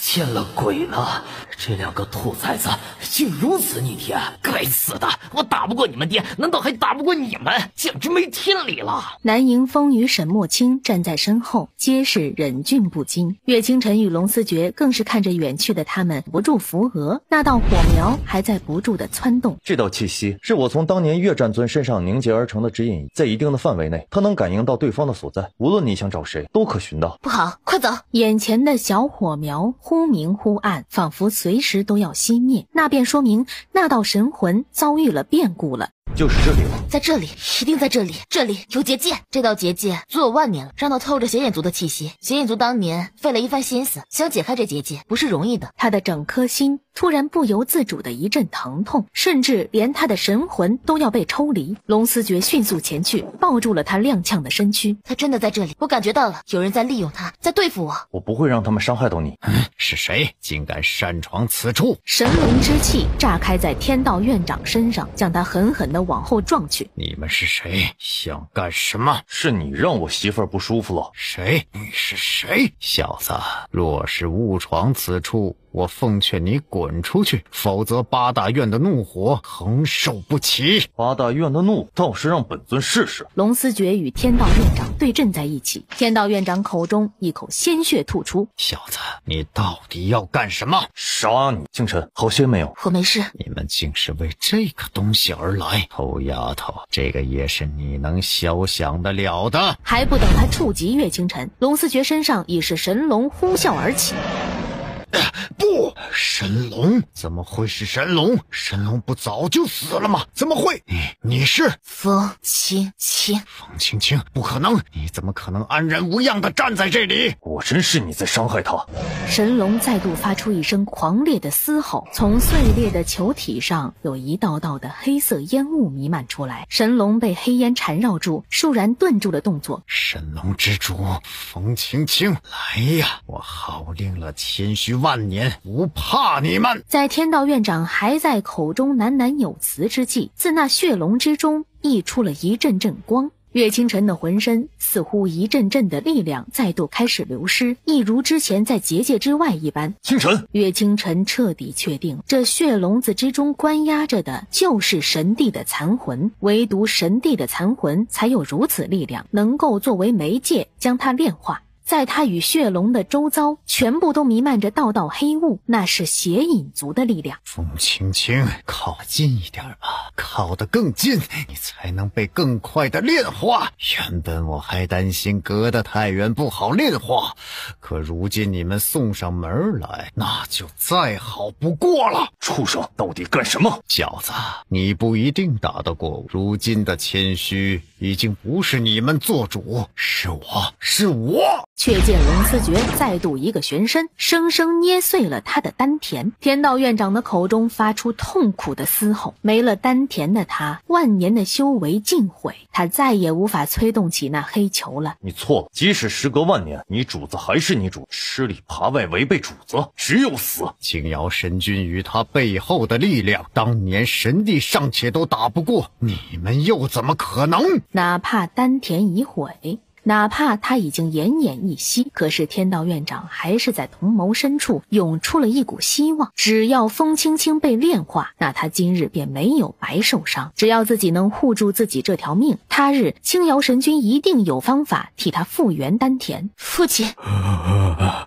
见了鬼了，这两个兔崽子竟如此逆天，该死的，我打不过你们爹，难道还打不过你们？简直没天理了。南迎风与沈墨清站在身后，皆是忍俊不禁。岳清晨与龙思觉更是看着远去的他们不住扶额，那道火苗还在不住的窜动。这道气息是我从当年岳战尊身上凝结而成的指引仪，在一定的范围内，它能感应到对方的所在，无论你想找谁都可寻到。不好，快走！眼前的小火苗忽明忽暗，仿佛随时都要熄灭，那便说明那道神魂遭遇了变故了。就是这里了，在这里，一定在这里，这里有结界。这道结界足有万年了，上头透着邪眼族的气息。邪眼族当年费了一番心思，想解开这结界，不是容易的。他的整颗心突然不由自主的一阵疼痛，甚至连他的神魂都要被抽离。龙思觉迅速前去，抱住了他踉跄的身躯。他真的在这里，我感觉到了，有人在利用他，在对付我。我不会让他们伤害到你。是谁竟敢擅闯此处？神龙之气炸开在天道院长身上，将他狠狠地往后撞去。你们是谁？想干什么？是你让我媳妇儿不舒服了。谁？你是谁？小子，若是误闯此处，我奉劝你滚出去，否则八大院的怒火承受不起。八大院的怒倒是让本尊试试。龙思觉与天道院长对阵在一起，天道院长口中一口鲜血吐出。小子，你到底要干什么？杀你！清晨，好些没有？我没事。你们竟是为这个东西而来，臭丫头，这个也是你能肖想得了的。还不等他触及岳清晨，龙思觉身上已是神龙呼啸而起。不，神龙怎么会是神龙？神龙不早就死了吗？怎么会？你是风清清？风清清，不可能！你怎么可能安然无恙地站在这里？果真是你在伤害他！神龙再度发出一声狂烈的嘶吼，从碎裂的球体上有一道道的黑色烟雾弥漫出来。神龙被黑烟缠绕住，倏然顿住了动作。神龙之主风清清，来呀！我号令了千虚万年，不怕你们！在天道院长还在口中喃喃有词之际，自那血龙之中溢出了一阵阵光。岳清晨的浑身似乎一阵阵的力量再度开始流失，一如之前在结界之外一般。清晨，岳清晨彻底确定，这血笼子之中关押着的就是神帝的残魂，唯独神帝的残魂才有如此力量，能够作为媒介将它炼化。在他与血龙的周遭，全部都弥漫着道道黑雾，那是邪隐族的力量。风清清，靠近一点吧，靠得更近，你才能被更快的炼化。原本我还担心隔得太远不好炼化，可如今你们送上门来，那就再好不过了。畜生，到底干什么？小子，你不一定打得过我。如今的谦虚已经不是你们做主，是我。却见龙思觉再度一个旋身，生生捏碎了他的丹田。天道院长的口中发出痛苦的嘶吼，没了丹田的他，万年的修为尽毁，他再也无法催动起那黑球了。你错了，即使时隔万年，你主子还是你主，吃里扒外违背主子，只有死。青瑶神君与他背后的力量，当年神帝尚且都打不过，你们又怎么可能？哪怕丹田已毁，哪怕他已经奄奄一息，可是天道院长还是在瞳眸深处涌出了一股希望。只要风清清被炼化，那他今日便没有白受伤。只要自己能护住自己这条命，他日青瑶神君一定有方法替他复原丹田。父亲，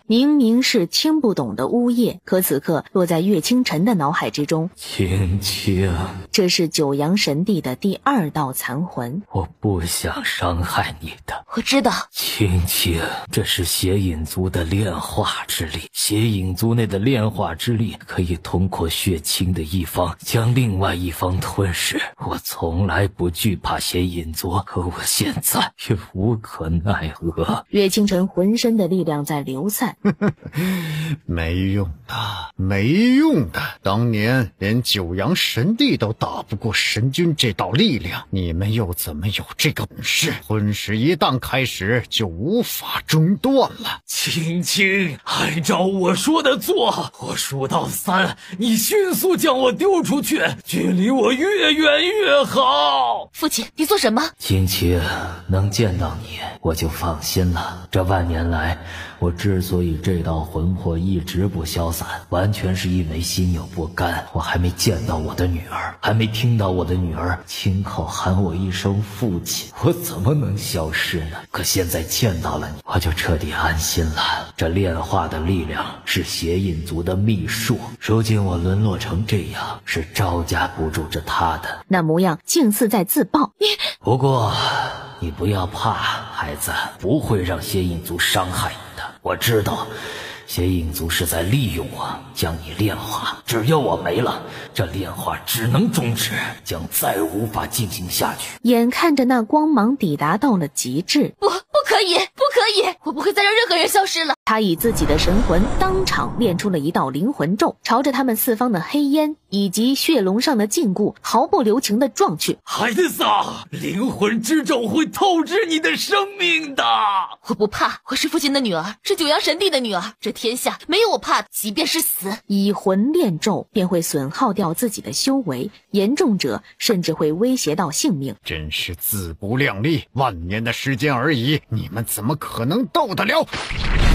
明明是听不懂的呜咽，可此刻落在岳清晨的脑海之中。清清，这是九阳神帝的第二道残魂。我不想伤害你的。我知道。青青，这是邪影族的炼化之力，邪影族内的炼化之力可以通过血清的一方将另外一方吞噬。我从来不惧怕邪影族，可我现在也无可奈何。岳清晨浑身的力量在流散。没用的，没用的。当年连九阳神帝都打不过神君这道力量，你们又怎么有这个本事？婚事一旦开始，就无法中断了。青青，按照我说的做，我数到3，你迅速将我丢出去，距离我越远越好。父亲，你做什么？青青，能见到你，我就放心了。这万年来，我之所以这道魂魄一直不消散，完全是因为心有不甘。我还没见到我的女儿，还没听到我的女儿亲口喊我一声父亲，我怎么能消失呢？可现在见到了你，我就彻底安心了。这炼化的力量是邪隐族的秘术，如今我沦落成这样，是招架不住这他的。那模样竟似在自爆。不过你不要怕，孩子，不会让邪隐族伤害你的。我知道邪影族是在利用我，将你炼化。只要我没了，这炼化只能终止，将再无法进行下去。眼看着那光芒抵达到了极致，不可以，不可以！我不会再让任何人消失了。他以自己的神魂当场炼出了一道灵魂咒，朝着他们四方的黑烟以及血龙上的禁锢毫不留情地撞去。孩子，灵魂之咒会透支你的生命的。我不怕，我是父亲的女儿，是九阳神帝的女儿，这天下没有我怕的，即便是死。以魂炼咒便会损耗掉自己的修为，严重者甚至会威胁到性命。真是自不量力，万年的时间而已，你们怎么可能斗得了？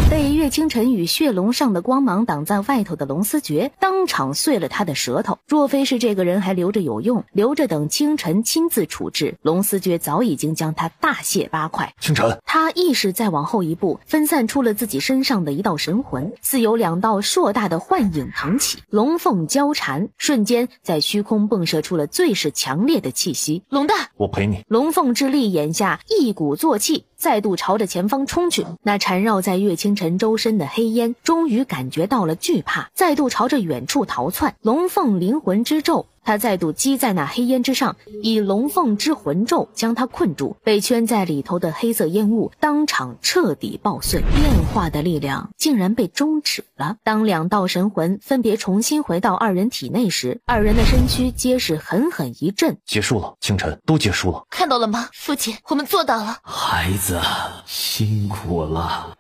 被岳清晨与血龙上的光芒挡在外头的龙思觉当场碎了他的舌头，若非是这个人还留着有用，留着等清晨亲自处置，龙思觉早已经将他大卸八块。清晨，他意识再往后一步，分散出了自己身上的一道神魂，似有2道硕大的幻影腾起，龙凤交缠，瞬间在虚空迸射出了最是强烈的气息。龙大，我陪你。龙凤之力眼下一鼓作气，再度朝着前方冲去。那缠绕在岳清晨周身的黑烟终于感觉到了惧怕，再度朝着远处逃窜。龙凤灵魂之咒，他再度击在那黑烟之上，以龙凤之魂咒将他困住，被圈在里头的黑色烟雾当场彻底爆碎，炼化的力量竟然被终止了。当2道神魂分别重新回到2人体内时，2人的身躯皆是狠狠一震。结束了，清晨，都结束了。看到了吗？父亲，我们做到了。孩子，辛苦了，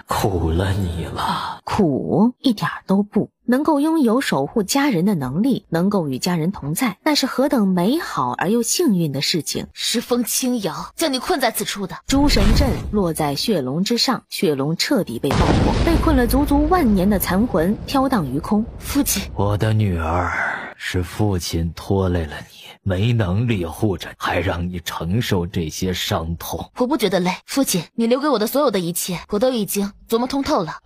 苦了你了。苦一点都不，能够拥有守护家人的能力，能够与家人同在，那是何等美好而又幸运的事情。是风轻摇将你困在此处的。诸神阵落在血龙之上，血龙彻底被爆破，被困了足足万年的残魂飘荡于空。父亲，我的女儿，是父亲拖累了你，没能力护着，还让你承受这些伤痛。我不觉得累，父亲，你留给我的所有的一切，我都已经琢磨通透了。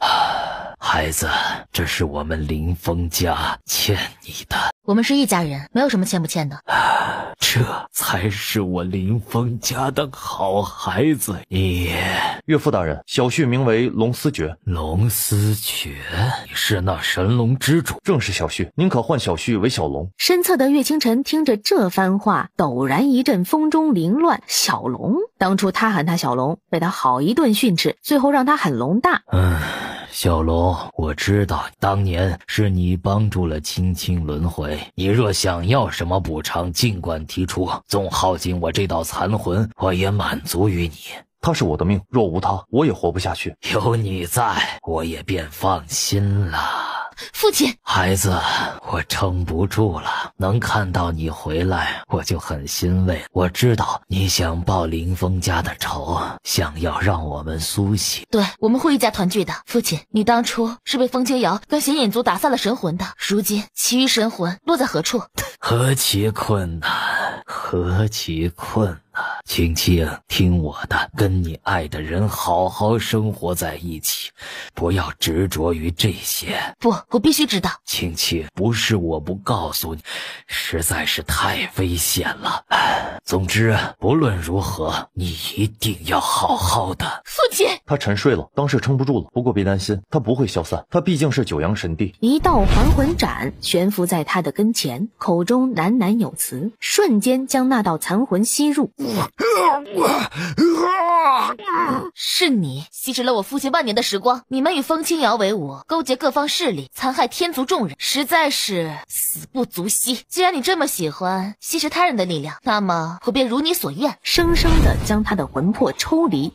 孩子，这是我们林峰家欠你的。我们是一家人，没有什么欠不欠的。这才是我林峰家的好孩子。你，岳父大人，小婿名为龙思觉。龙思觉，你是那神龙之主？正是小婿，您可唤小婿为小龙。身侧的岳清晨听着这番话，陡然一阵风中凌乱。小龙，当初他喊他小龙，被他好一顿训斥，最后让他喊龙大。小龙，我知道当年是你帮助了青青轮回，你若想要什么补偿，尽管提出，纵耗尽我这道残魂，我也满足于你。他是我的命，若无他，我也活不下去。有你在，我也便放心了。父亲，孩子，我撑不住了，能看到你回来，我就很欣慰。我知道你想报林峰家的仇，想要让我们苏醒。对，我们会一家团聚的。父亲，你当初是被风清瑶跟邪影族打散了神魂的，如今其余神魂落在何处？何其困难，何其困难。青青，听我的，跟你爱的人好好生活在一起，不要执着于这些。不，我必须知道。青青，不是我不告诉你，实在是太危险了。总之，不论如何，你一定要好好的。父亲，他沉睡了，当时撑不住了。不过别担心，他不会消散，他毕竟是九阳神帝。一道还魂斩悬浮在他的跟前，口中喃喃有词，瞬间将那道残魂吸入。是你吸食了我父亲万年的时光，你们与风清瑶为伍，勾结各方势力，残害天族众人，实在是死不足惜。既然你这么喜欢吸食他人的力量，那么我便如你所愿，生生的将他的魂魄抽离。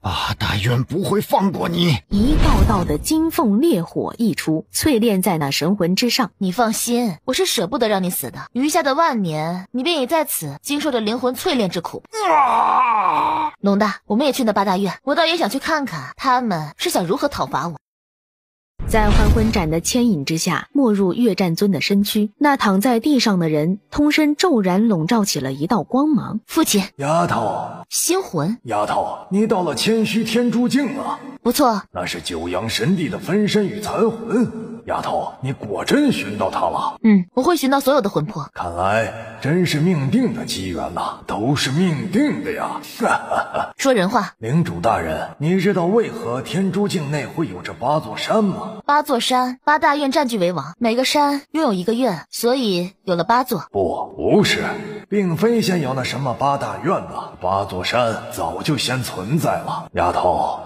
八大院不会放过你！一道道的金凤烈火溢出，淬炼在那神魂之上。你放心，我是舍不得让你死的。余下的万年，你便也在此经受着灵魂淬炼之苦。龙大，我们也去那八大院，我倒也想去看看他们是想如何讨伐我。在还魂斩的牵引之下，没入月战尊的身躯，那躺在地上的人通身骤然笼罩起了一道光芒。父亲，丫头，星魂，丫头，你到了千虚天珠境了。不错，那是九阳神帝的分身与残魂。丫头，你果真寻到他了？我会寻到所有的魂魄。看来真是命定的机缘呐，都是命定的呀。说人话。领主大人，你知道为何天珠境内会有这8座山吗？8座山，八大院占据为王，每个山拥有一个院，所以有了8座。不是，并非先有那什么8大院呐，8座山早就先存在了。丫头，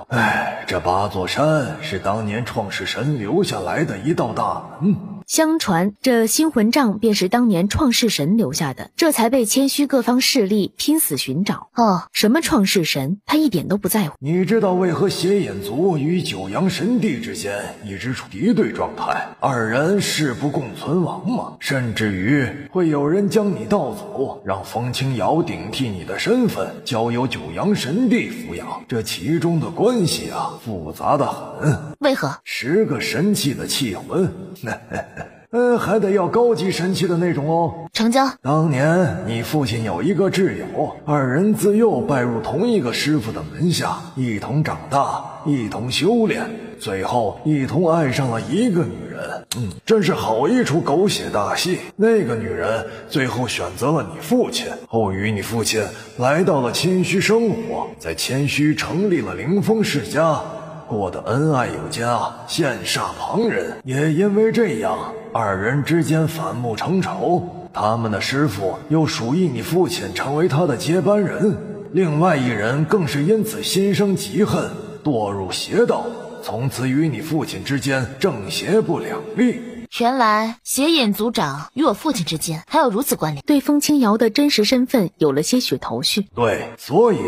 这8座山是当年创世神留下来的一道大门。相传这星魂杖便是当年创世神留下的，这才被谦虚各方势力拼死寻找。什么创世神，他一点都不在乎。你知道为何邪眼族与九阳神帝之间一直处敌对状态，二人势不共存亡吗？甚至于会有人将你盗走，让风清瑶顶替你的身份，交由九阳神帝抚养。这其中的关系啊，复杂的很。为何？10个神器的器魂，还得要高级神器的那种哦。成交。当年你父亲有一个挚友，二人自幼拜入同一个师傅的门下，一同长大，一同修炼，最后一同爱上了一个女人。真是好一出狗血大戏。那个女人最后选择了你父亲，后与你父亲来到了谦虚生活，在谦虚成立了凌风世家，过得恩爱有加，羡煞旁人。也因为这样，二人之间反目成仇，他们的师傅又属意你父亲成为他的接班人，另外一人更是因此心生嫉恨，堕入邪道，从此与你父亲之间正邪不两立。原来邪眼族长与我父亲之间还有如此关联，对风清瑶的真实身份有了些许头绪。对，所以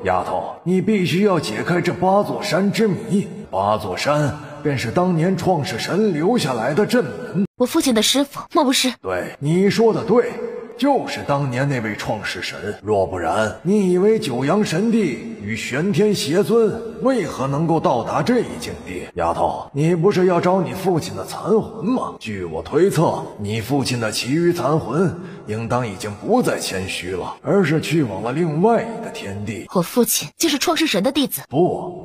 丫头，你必须要解开这8座山之谜。8座山便是当年创世神留下来的镇门。我父亲的师傅莫不是？对，你说的对，就是当年那位创世神。若不然，你以为九阳神帝与玄天邪尊为何能够到达这一境地？丫头，你不是要找你父亲的残魂吗？据我推测，你父亲的其余残魂应当已经不再谦虚了，而是去往了另外一个天地。我父亲就是创世神的弟子？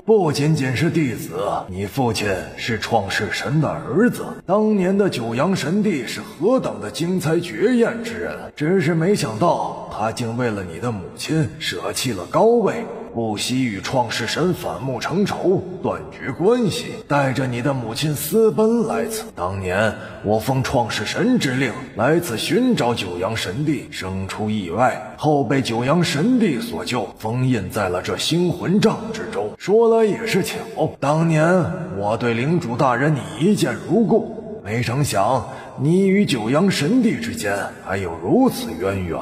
不仅仅是弟子，你父亲是创世神的儿子。当年的九阳神帝是何等的惊才绝艳之人，只是没想到他竟为了你的母亲舍弃了高位，不惜与创世神反目成仇，断绝关系，带着你的母亲私奔来此。当年我奉创世神之令来此寻找九阳神帝，生出意外，后被九阳神帝所救，封印在了这星魂杖之中。说来也是巧，当年我对领主大人你一见如故，没成想你与九阳神帝之间还有如此渊源。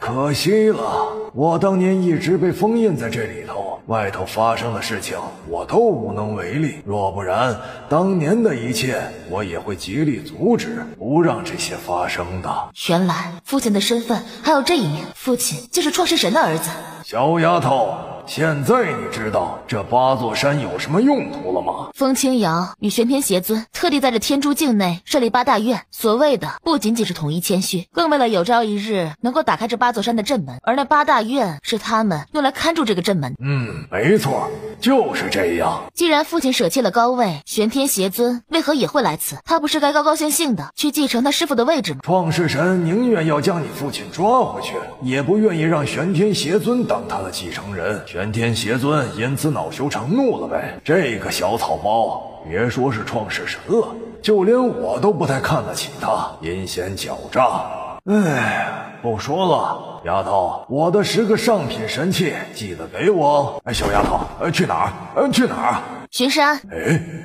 可惜了，我当年一直被封印在这里头，外头发生的事情我都无能为力。若不然，当年的一切我也会极力阻止，不让这些发生的。原来父亲的身份还有这一面，父亲就是创世神的儿子。小丫头，现在你知道这8座山有什么用途了吗？风清瑶与玄天邪尊特地在这天珠境内设立8大院，所谓的不仅仅是统一谦虚，更为了有朝一日能够打开这8座山的镇门，而那8大院是他们用来看住这个镇门。没错，就是这样。既然父亲舍弃了高位，玄天邪尊为何也会来此？他不是该高高兴兴的去继承他师父的位置吗？创世神宁愿要将你父亲抓回去，也不愿意让玄天邪尊当他的继承人。玄天邪尊因此恼羞成怒了呗。这个小草包，别说是创世神了，就连我都不太看得起他，阴险狡诈。不说了，丫头，我的10个上品神器记得给我。小丫头，去哪儿？去哪儿？巡山。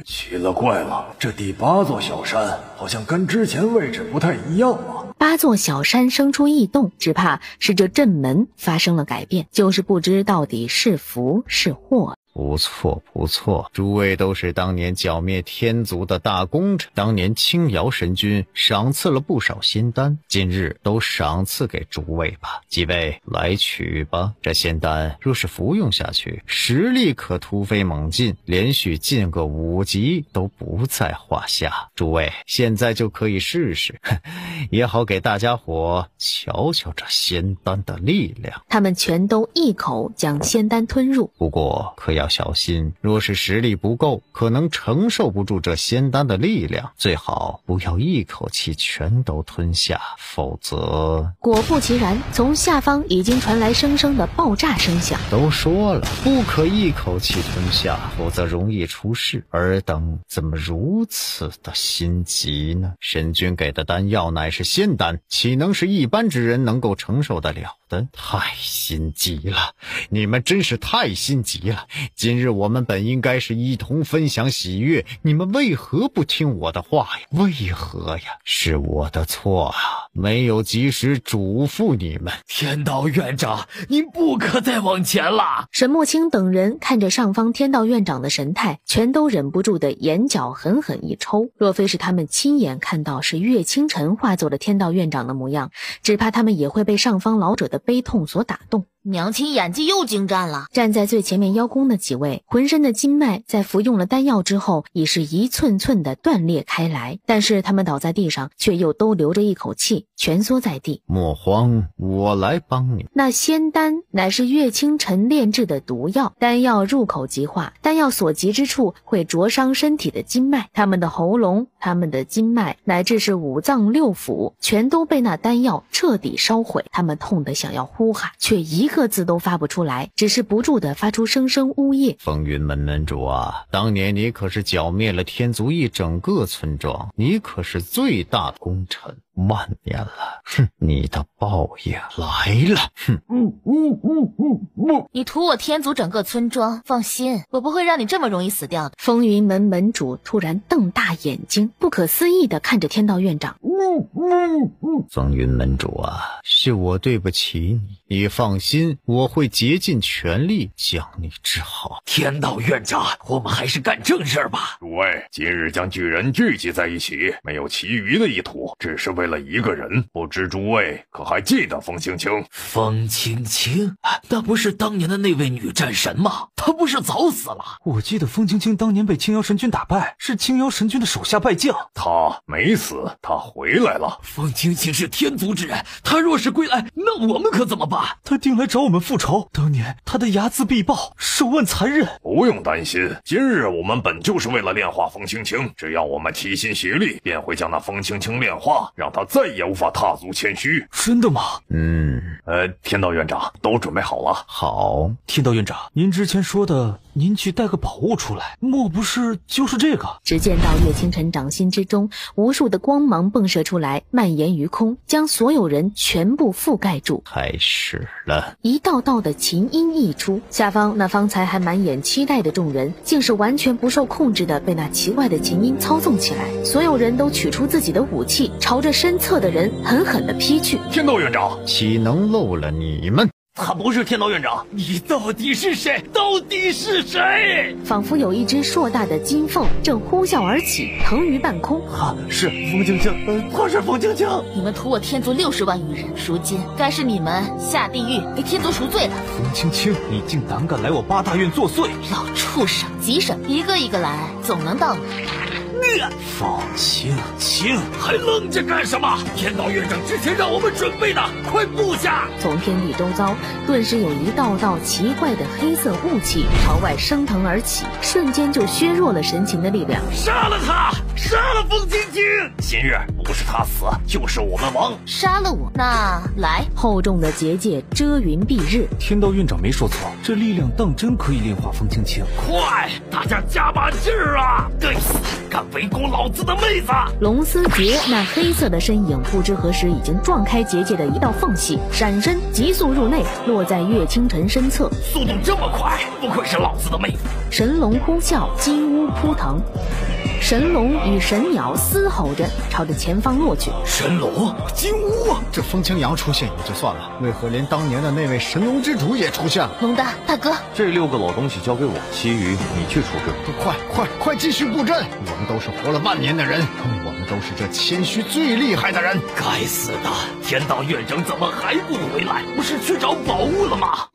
奇了怪了，这第8座小山好像跟之前位置不太一样了。8座小山生出异动，只怕是这镇门发生了改变，就是不知到底是福是祸。不错不错，诸位都是当年剿灭天族的大功臣，当年青瑶神君赏赐了不少仙丹，今日都赏赐给诸位吧。几位来取吧，这仙丹若是服用下去，实力可突飞猛进，连续进个5级都不在话下。诸位现在就可以试试，也好给大家伙瞧瞧这仙丹的力量。他们全都一口将仙丹吞入，不过可要小心，若是实力不够，可能承受不住这仙丹的力量，最好不要一口气全都吞下，否则……果不其然，从下方已经传来声声的爆炸声响。都说了，不可一口气吞下，否则容易出事。尔等怎么如此的心急呢？神君给的丹药乃是仙丹，岂能是一般之人能够承受得了的？太心急了，你们真是太心急了。今日我们本应该是一同分享喜悦，你们为何不听我的话呀？为何呀？是我的错啊，没有及时嘱咐你们。天道院长，您不可再往前了。沈墨清等人看着上方天道院长的神态，全都忍不住的眼角狠狠一抽。若非是他们亲眼看到是岳清晨化作了天道院长的模样，只怕他们也会被上方老者的悲痛所打动。娘亲演技又精湛了。站在最前面邀功的几位，浑身的筋脉在服用了丹药之后已是一寸寸的断裂开来，但是他们倒在地上却又都留着一口气，蜷缩在地。莫慌，我来帮你。那仙丹乃是岳清晨炼制的毒药，丹药入口即化，丹药所及之处会灼伤身体的筋脉，他们的喉咙、他们的筋脉乃至是5脏6腑全都被那丹药彻底烧毁。他们痛得想要呼喊，却一个字都发不出来，只是不住地发出声声呜咽。风云门门主啊，当年你可是剿灭了天族一整个村庄，你可是最大的功臣。万年了，你的报应来了。你屠我天族整个村庄，放心，我不会让你这么容易死掉的。风云门门主突然瞪大眼睛，不可思议地看着天道院长。风云门主啊，是我对不起你，你放心，我会竭尽全力将你治好。天道院长，我们还是干正事吧。诸位，今日将巨人聚集在一起，没有其余的意图，只是为了一个人。不知诸位可还记得风青青？风青青，那不是当年的那位女战神吗？她不是早死了？我记得风青青当年被青瑶神君打败，是青瑶神君的手下败将。她没死，她回来了。风青青是天族之人，她若是归来，那我们可怎么办？她定来找我们复仇，当年她的睚眦必报，手腕残忍。不用担心，今日我们本就是为了炼化风青青，只要我们齐心协力，便会将那风青青炼化，让她再也无法踏足谦虚。真的吗？天道院长都准备好了。好，天道院长，您之前说的您去带个宝物出来，莫不是就是这个？只见到岳清晨掌心之中，无数的光芒迸射出来，蔓延于空，将所有人全部覆盖住。开始了，一道道的琴音溢出，下方那方才还满眼期待的众人，竟是完全不受控制的被那奇怪的琴音操纵起来。所有人都取出自己的武器，朝着身侧的人狠狠地劈去。天道院长，岂能漏了你们？他不是天道院长，你到底是谁？到底是谁？仿佛有一只硕大的金凤正呼啸而起，腾于半空。是风清清，他是风清清。你们屠我天族60万余人，如今该是你们下地狱给天族赎罪了。风清清，你竟胆敢来我八大院作祟！老畜生，急什么？一个一个来，总能到你。方清清，还愣着干什么？天道院长之前让我们准备的，快布下！从天地周遭顿时有一道道奇怪的黑色雾气朝外升腾而起，瞬间就削弱了神禽的力量。杀了他！杀了风清清！今日不是他死，就是我们亡。杀了我，那来！厚重的结界遮云蔽日。天道院长没说错，这力量当真可以炼化风清清。快，大家加把劲儿啊！该死，敢围攻老子的妹子！龙思杰那黑色的身影不知何时已经撞开结界的一道缝隙，闪身急速入内，落在岳清晨身侧。速度这么快，不愧是老子的妹子！神龙呼啸，金乌扑腾。神龙与神鸟嘶吼着朝着前方落去。神龙，金乌啊！这风清扬出现也就算了，为何连当年的那位神龙之主也出现了？龙大大哥，这6个老东西交给我，其余你去处置。快继续布阵！我们都是活了万年的人，我们都是这谦虚最厉害的人。该死的，天道院长怎么还不回来？不是去找宝物了吗？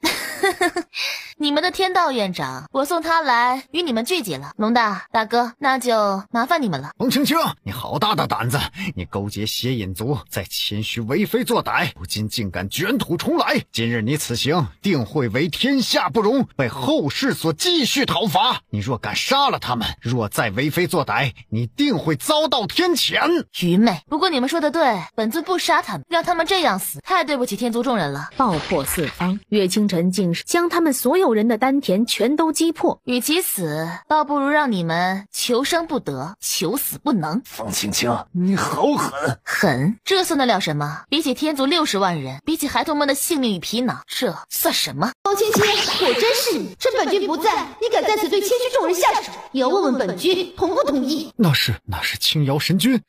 你们的天道院长，我送他来与你们聚集了。龙大大哥，那就麻烦你们了。风清清，你好大的胆子！你勾结邪隐族，在谦虚为非作歹，如今竟敢卷土重来！今日你此行定会为天下不容，被后世所继续讨伐。你若敢杀了他们，若再为非作歹，你定会遭到天谴。愚昧！不过你们说的对，本尊不杀他们，让他们这样死，太对不起天族众人了。爆破四方，岳清晨竟是将他们所有人的丹田全都击破。与其死，倒不如让你们求生不得，求死不能。风清清，你好狠！狠？这算得了什么？比起天族60万人，比起孩童们的性命与皮囊，这算什么？风清清，果真是你！趁本君不在，你敢在此对谦虚众人下手，也要问问本君同不同意？那是青瑶神君，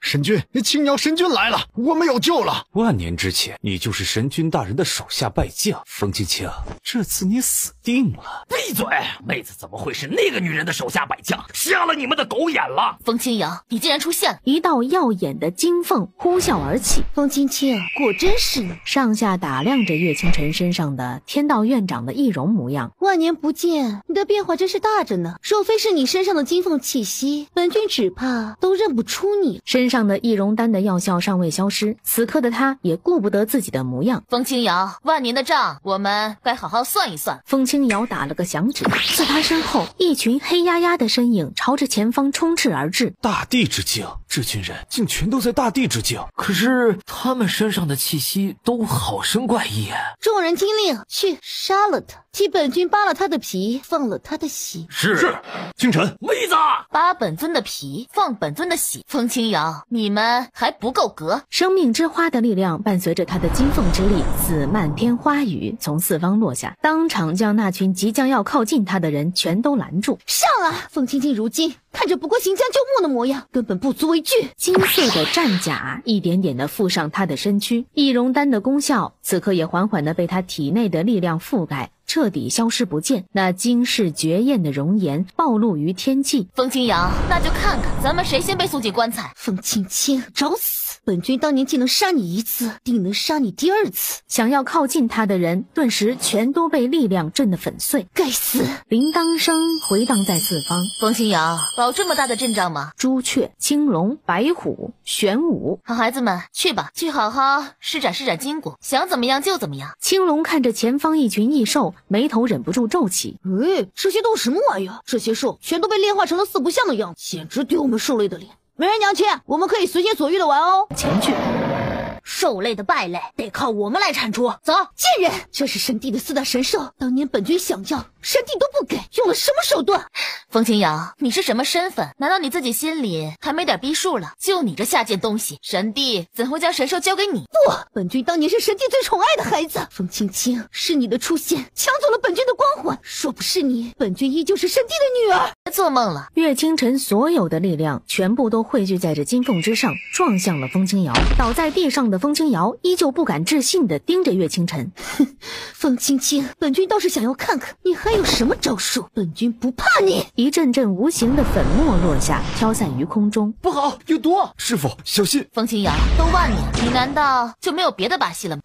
青瑶神君来了，我们有救了！万年之前，你就是神君大人的手下败将，风清清，这次你死定了！闭嘴！妹子怎么会是那个女人的手下败将？瞎了你们的狗眼了！风清扬，你竟然出现了！一道耀眼的金凤呼啸而起。风清清，果真是你！上下打量着岳清晨身上的天道院长的易容模样。万年不见，你的变化真是大着呢。若非是你身上的金凤气息，本君只怕都认不出你。身上的易容丹的药效尚未消失，此刻的他也顾不得自己的模样。风清扬，万年的账，我们该好好算一算。风清扬打了个响指，在他身后，一群黑压压的身影朝着前方冲刺而至。大地之境，这群人竟全都在大地之境，可是他们身上的气息都好生怪异。众人听令，去杀了他，替本君扒了他的皮，放了他的血。是，清晨，妹子，扒本尊的皮，放本尊的血。风清扬，你们还不够格！生命之花的力量伴随着他的金凤之力，似漫天花雨从四方落下，当场将那群即将要靠近他的人全都拦住。上啊！风清清如今看着不过行将就木的模样，根本不足为惧。金色的战甲一点点地附上他的身躯，易容丹的功效此刻也缓缓地被他体内的力量覆盖，彻底消失不见。那惊世绝艳的容颜暴露于天际。风清扬，那就看看咱们谁先被送进棺材。风清清，找死！本君当年既能杀你一次，定能杀你第二次。想要靠近他的人顿时全都被力量震得粉碎。该死！铃铛声回荡在四方。风清扬，搞这么大的阵仗吗？朱雀、青龙、白虎、玄武，好孩子们，去吧，去好好施展筋骨，想怎么样就怎么样。青龙看着前方一群异兽，眉头忍不住皱起。这些都什么玩意儿？这些兽全都被炼化成了四不像的样子，简直丢我们兽类的脸。美人娘亲，我们可以随心所欲的玩哦。前去。兽类的败类得靠我们来铲除。走！贱人，这是神帝的4大神兽，当年本君想要，神帝都不给，用了什么手段？风清扬，你是什么身份？难道你自己心里还没点逼数了？就你这下贱东西，神帝怎会将神兽交给你？不，本君当年是神帝最宠爱的孩子。风清清，是你的出现抢走了本君的光环，若不是你，本君依旧是神帝的女儿。做梦了。岳清晨所有的力量全部都汇聚在这金凤之上，撞向了风清瑶。倒在地上的风清瑶依旧不敢置信地盯着岳清晨。风青青，本君倒是想要看看你还有什么招数，本君不怕你。一阵阵无形的粉末落下，飘散于空中。不好，有毒！师傅小心！风清瑶，都万年，你难道就没有别的把戏了吗？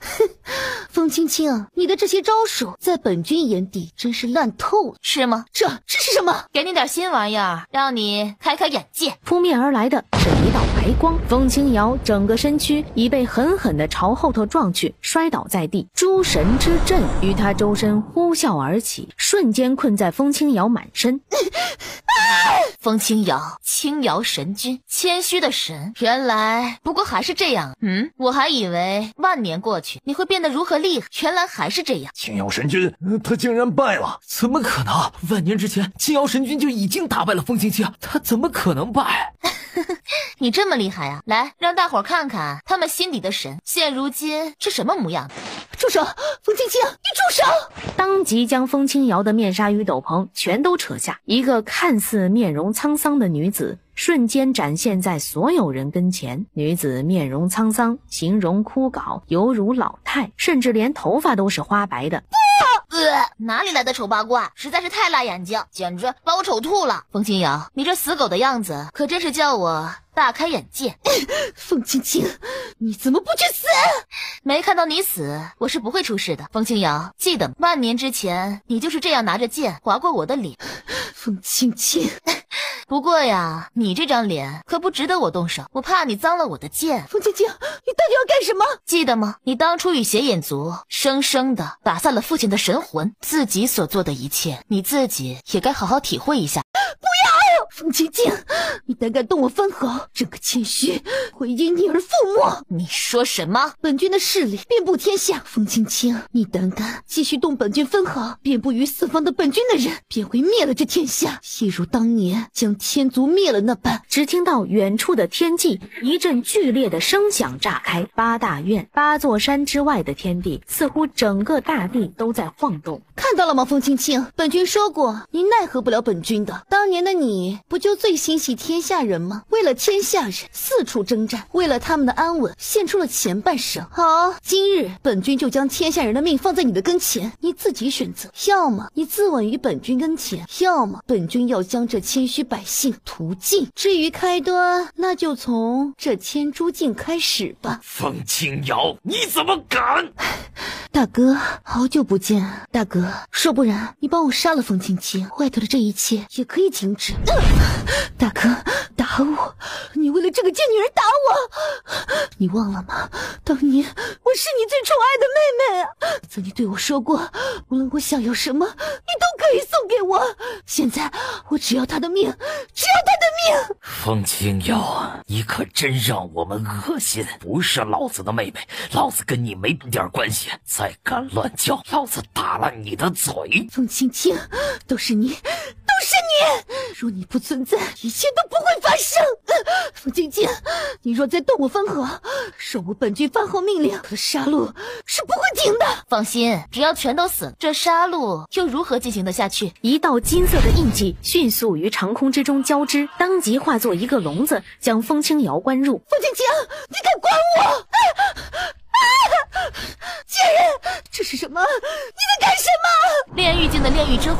风青青，你的这些招数在本君眼底真是烂透了，是吗？这是什么？给你点新玩意儿，让你开开眼界。扑面而来的是一道白光，风清瑶整个身躯已被狠狠地朝后头撞去，摔倒在地。诸神之阵于他周身呼啸而起，瞬间困在风清瑶满身。风清瑶，青瑶神君，谦虚的神，原来不过还是这样。我还以为万年过去你会变得如何厉害，原来还是这样。青瑶神君，他竟然败了！怎么可能？万年之前，青瑶神君就已经打败了风青青，他怎么可能败？你这么厉害啊！来，让大伙儿看看他们心底的神现如今是什么模样。住手！风青青，你住手！当即将风清瑶的面纱与斗篷全都扯下，一个看似面容沧桑的女子瞬间展现在所有人跟前。女子面容沧桑，形容枯槁，犹如老态，甚至连头发都是花白的。哪里来的丑八怪，实在是太辣眼睛，简直把我丑吐了。风清瑶，你这死狗的样子可真是叫我大开眼界。风青青，你怎么不去死？没看到你死，我是不会出事的。风清瑶，记得万年之前你就是这样拿着剑划过我的脸。风青青，不过呀，你这张脸可不值得我动手，我怕你脏了我的剑。风青青，你到底要干什么？记得吗？你当初与邪眼族生生的打散了父亲的神魂，自己所做的一切，你自己也该好好体会一下。不要！风青青，你胆敢动我分毫，整个谦虚会因你而覆没。你说什么？本君的势力遍布天下，风青青，你胆敢继续动本君分毫，遍布于四方的本君的人便会灭了这天下，细如当年将天族灭了那般。只听到远处的天际一阵剧烈的声响炸开，八大院八座山之外的天地，似乎整个大地都在晃动。看到了吗，风青青？本君说过，你奈何不了本君的。当年的你不就最心系天下人吗？为了天下人四处征战，为了他们的安稳献出了前半生。好，今日本君就将天下人的命放在你的跟前，你自己选择，要么你自刎于本君跟前，要么本君要将这谦虚百姓屠尽。至于开端，那就从这天珠镜开始吧。风清瑶，你怎么敢？大哥，好久不见。大哥，说不然你帮我杀了风青青，外头的这一切也可以停止。大哥，打我！你为了这个贱女人打我！你忘了吗？当年我是你最宠爱的妹妹啊！曾经对我说过，无论我想要什么，你都可以送给我。现在我只要她的命，只要她的命！风清瑶，你可真让我们恶心！不是老子的妹妹，老子跟你没点关系，再敢乱叫，老子打了你的嘴！风青青，都是你！若你不存在，一切都不会发生。风青青，你若再动我分毫，受我本君番号命令，可杀戮是不会停的。放心，只要全都死了，这杀戮又如何进行得下去？一道金色的印记迅速于长空之中交织，当即化作一个笼子，将风清瑶关入。风青青，你敢管我？贱人，这是什么？你在干什么？炼狱境的炼狱之火，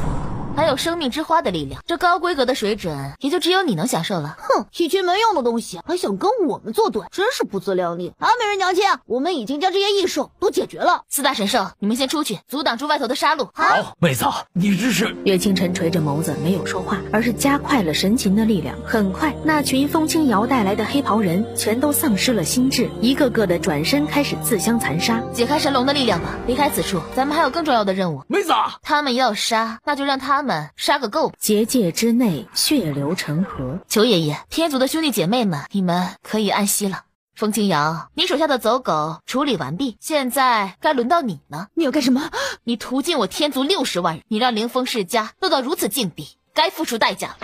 还有生命之花的力量，这高规格的水准也就只有你能享受了。哼，一群没用的东西还想跟我们作对，真是不自量力。啊，美人娘亲，我们已经将这些异兽都解决了。四大神兽，你们先出去阻挡住外头的杀戮。好，妹子，你这是……岳清晨垂着眸子没有说话，而是加快了神琴的力量。很快，那群风清瑶带来的黑袍人全都丧失了心智，一个个的转身开始自相残杀。解开神龙的力量吧，离开此处，咱们还有更重要的任务。妹子，他们要杀，那就让他们杀个够。结界之内，血流成河。求爷爷，天族的兄弟姐妹们，你们可以安息了。风清瑶，你手下的走狗处理完毕，现在该轮到你了。你要干什么？你屠尽我天族60万人，你让凌风世家落到如此境地，该付出代价。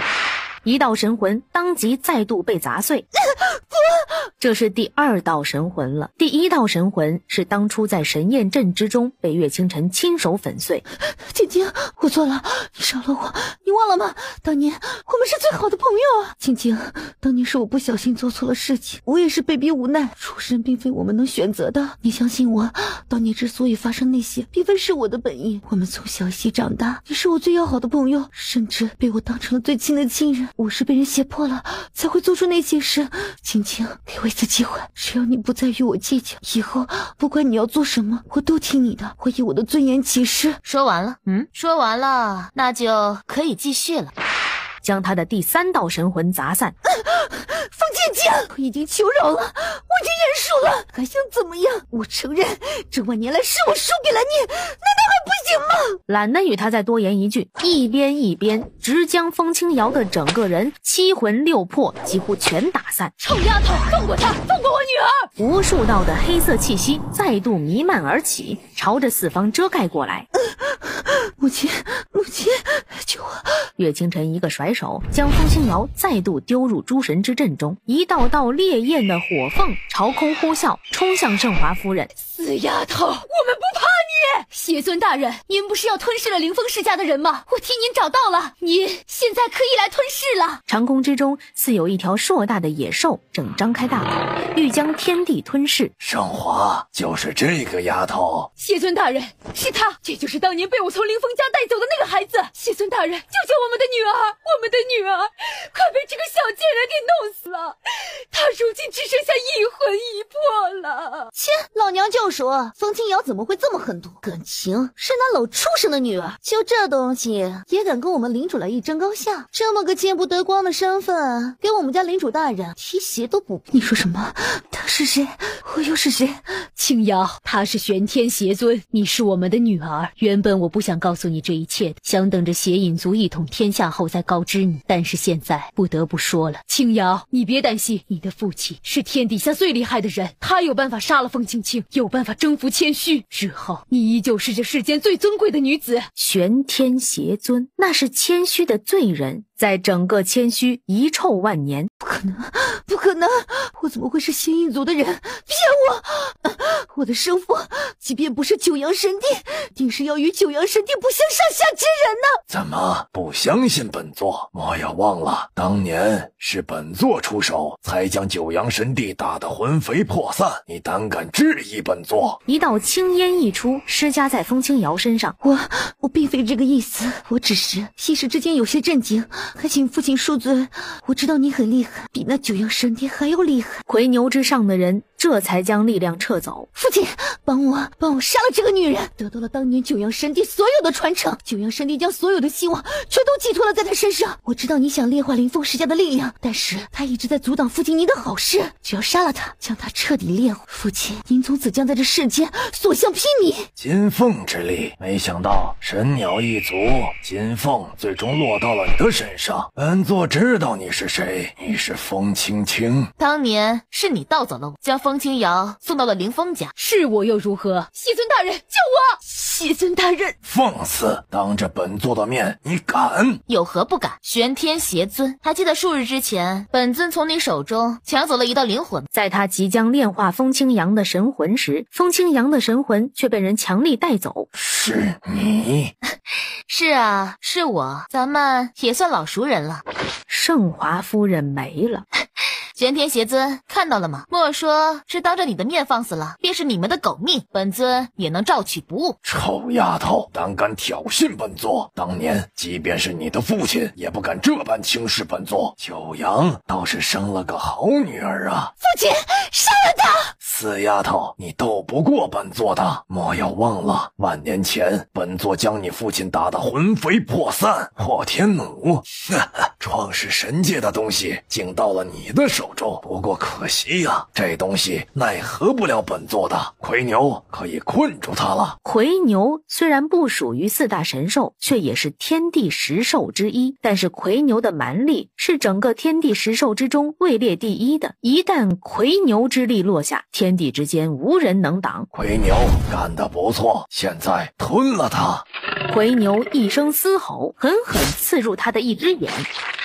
一道神魂当即再度被砸碎。这是第2道神魂了。第1道神魂是当初在神焰阵之中被岳清晨亲手粉碎。晶晶，我错了，你饶了我，你忘了吗？当年我们是最好的朋友啊！晶晶，当年是我不小心做错了事情，我也是被逼无奈，出身并非我们能选择的。你相信我，当年之所以发生那些，并非是我的本意。我们从小一起长大，你是我最要好的朋友，甚至被我当成了最亲的亲人。我是被人胁迫了，才会做出那些事。晶晶，给我一次机会，只要你不再与我计较，以后不管你要做什么，我都听你的，我以我的尊严起誓。说完了，说完了，那就可以继续了。将他的第3道神魂砸散。风姐姐，我已经求饶了，我已经认输了，还想怎么样？我承认，这万年来是我输给了你，难道还不行吗？懒得与他再多言一句，一边直将风清瑶的整个人7魂6魄几乎全打散。臭丫头，放过他，放过我女儿！无数道的黑色气息再度弥漫而起，朝着四方遮盖过来。母亲，救我！岳清晨一个甩手，将风清瑶再度丢入诸神之阵中，一道道烈焰的火凤朝空呼啸，冲向盛华夫人。死丫头，我们不怕你！邪尊大人，您不是要吞噬了凌风世家的人吗？我替您找到了，您现在可以来吞噬了。长空之中似有一条硕大的野兽正张开大口，欲将天地吞噬。盛华，就是这个丫头。邪尊大人，是她，这就是当年被我从凌风家带走的那个孩子。邪尊大人，救救我们的女儿，我们的女儿快被这个小贱人给弄死了，她如今只剩下1魂1魄了。切，老娘就说风清瑶怎么会这么狠毒，感情是那老畜生的女儿，就这东西也敢跟我们领主来一争高下，这么个见不得光的身份，给我们家领主大人提鞋都不。你说什么？他是谁？我又是谁？清瑶，他是玄天邪尊，你是我们的女儿。原本我不想告诉你这一切的，想等着邪影族一统天下后再告知你，但是现在不得不说了。清瑶，你别担心，你的父亲是天底下最厉害的人，他有办法杀了风青青，有办法征服千虚，之后你依旧是这世间最尊贵的女子。玄天邪尊，那是千虚的罪人，在整个千虚遗臭万年。不可能，我怎么会是邪影族的人？骗我！我的生父即便不是九阳神帝，定是要与九阳神帝不相上下之人呢。怎么不相信本座？莫要忘了，当年是本座出手，才将九阳神帝打得魂飞魄散，你胆敢质疑本座？一道青烟一出，施加在风清瑶身上。我并非这个意思，我只是一时之间有些震惊，还请父亲恕罪。我知道你很厉害，比那九阳神帝还要厉害。魁牛之上的人这才将力量撤走。父亲，帮我杀了这个女人，得到了当年九阳神帝所有的传承。九阳神帝将所有的希望全都寄托了在他身上。我知道你想炼化凌风世家的力量，但是他一直在阻挡父亲您的好事。只要杀了他，将他彻底炼化，父亲您从此将在这世间所向披靡。金凤之力，没想到神鸟一族金凤最终落到了你的身上。本座知道你是谁，你是风青青。当年是你盗走了我，将风清瑶送到了凌风家，是我又如何？邪尊大人，救我！邪尊大人，放肆！当着本座的面，你敢？有何不敢？玄天邪尊，还记得数日之前，本尊从你手中抢走了一道灵魂，在他即将炼化风清扬的神魂时，风清扬的神魂却被人强力带走。是你？是啊，是我，咱们也算老熟人了。盛华夫人没了。玄天邪尊看到了吗？莫说是当着你的面放死了，便是你们的狗命，本尊也能照取不误。臭丫头，胆敢挑衅本座！当年即便是你的父亲，也不敢这般轻视本座。九阳倒是生了个好女儿啊！父亲，杀了他！死丫头，你斗不过本座的。莫要忘了，万年前本座将你父亲打得魂飞魄散。破天弩，创世神界的东西竟到了你的手中，不过可惜呀，这东西奈何不了本座的。魁牛可以困住他了。魁牛虽然不属于4大神兽，却也是天地十兽之一，但是魁牛的蛮力是整个天地十兽之中位列第一的。一旦魁牛之力落下，天地之间无人能挡。魁牛干得不错，现在吞了他。魁牛一声嘶吼，狠狠刺入他的一只眼。